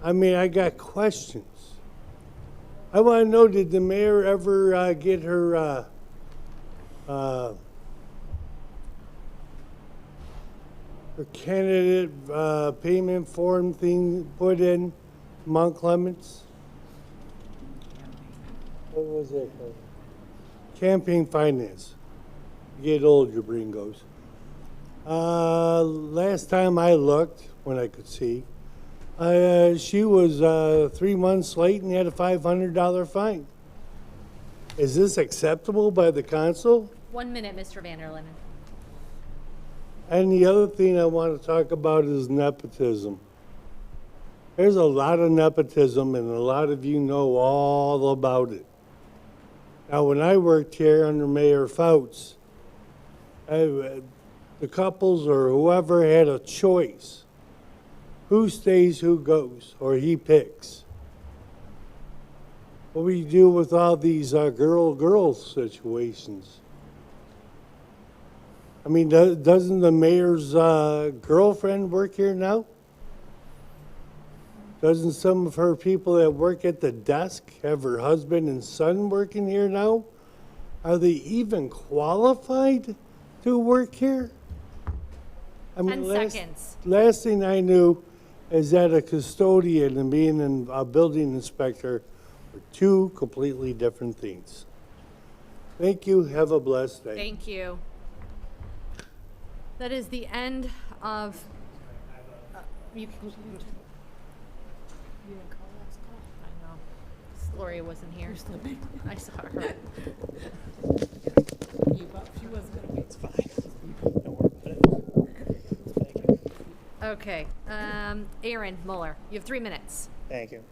I mean, I got questions. I want to know, did the mayor ever get her her candidate payment form thing put in Mount Clements? What was it called? Campaign finance. You get old, your brain goes. Last time I looked, when I could see, she was 3 months late and had a $500 fine. Is this acceptable by the council?
1 minute, Mr. Vanderlinden.
And the other thing I want to talk about is nepotism. There's a lot of nepotism, and a lot of you know all about it. Now, when I worked here under Mayor Fouts, the couples or whoever had a choice. Who stays, who goes, or he picks. What do we do with all these girl situations? I mean, doesn't the mayor's girlfriend work here now? Doesn't some of her people that work at the desk have her husband and son working here now? Are they even qualified to work here? I mean,
10 seconds.
Last thing I knew is that a custodian and being a building inspector are two completely different things. Thank you. Have a blessed day.
Thank you. That is the end of. You can. You didn't call last call. I know. Gloria wasn't here. I saw her.
She wasn't gonna wait.
It's fine. Don't worry about it. Thank you.
Okay. Aaron Mueller, you have 3 minutes.
Thank you.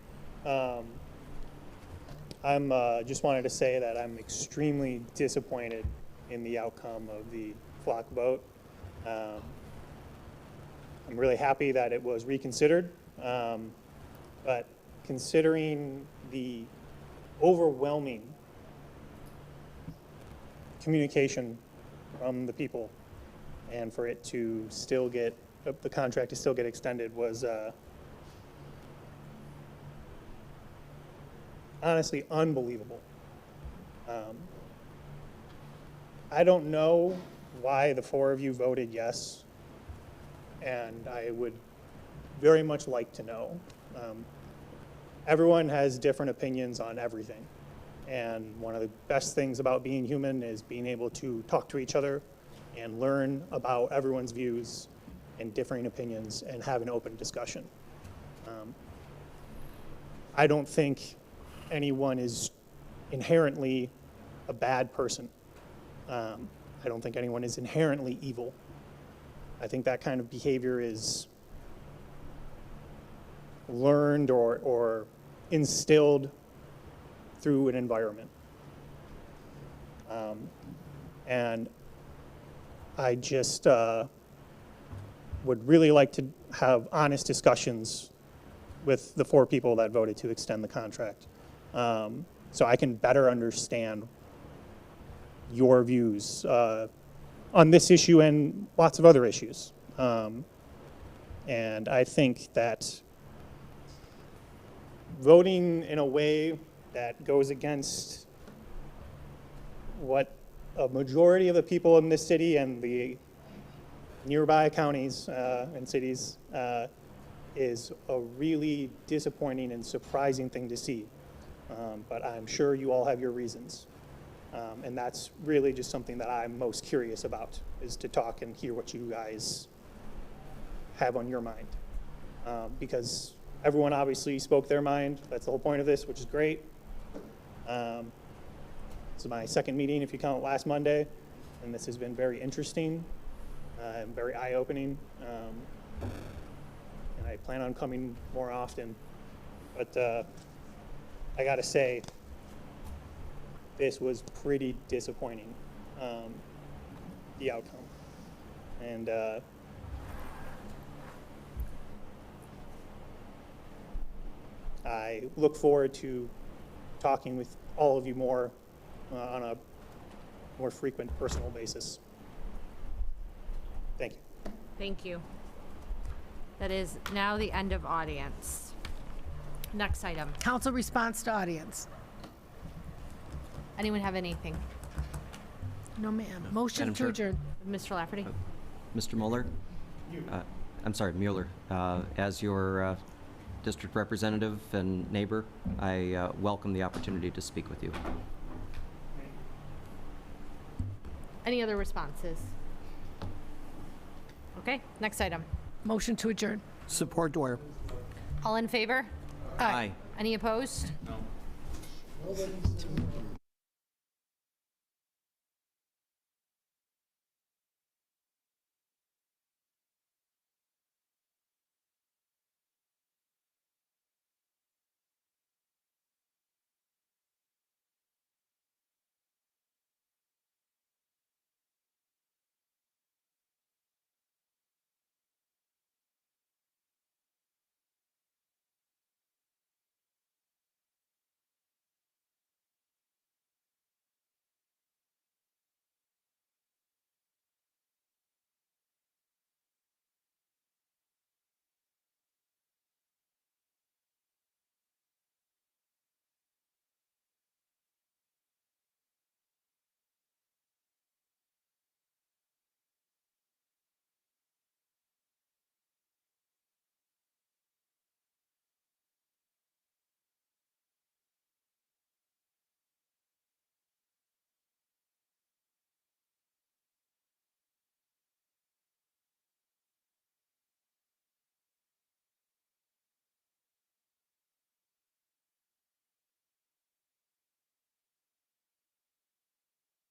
I'm just wanted to say that I'm extremely disappointed in the outcome of the Flock vote. I'm really happy that it was reconsidered, but considering the overwhelming communication from the people and for it to still get, the contract to still get extended was honestly unbelievable. I don't know why the 4 of you voted yes, and I would very much like to know. Everyone has different opinions on everything, and one of the best things about being human is being able to talk to each other and learn about everyone's views and differing opinions and have an open discussion. I don't think anyone is inherently a bad person. I don't think anyone is inherently evil. I think that kind of behavior is learned or instilled through an environment. And I just would really like to have honest discussions with the 4 people that voted to extend the contract. So I can better understand your views on this issue and lots of other issues. And I think that voting in a way that goes against what a majority of the people in this city and the nearby counties and cities is a really disappointing and surprising thing to see. But I'm sure you all have your reasons. And that's really just something that I'm most curious about, is to talk and hear what you guys have on your mind. Because everyone obviously spoke their mind. That's the whole point of this, which is great. This is my second meeting, if you count last Monday, and this has been very interesting and very eye-opening. And I plan on coming more often. But I gotta say, this was pretty disappointing, the outcome. And I look forward to talking with all of you more on a more frequent personal basis. Thank you.
Thank you. That is now the end of audience. Next item.
Council response to audience.
Anyone have anything?
No, ma'am. Motion
Madam
to
Chair.
adjourn.
Mr. Lafferty?
Mr. Mueller? I'm sorry, Mueller. As your district representative and neighbor, I welcome the opportunity to speak with you.
Any other responses? Okay, next item.
Motion to adjourn.
Support Dwyer.
All in favor?
Aye.
Any opposed?
No.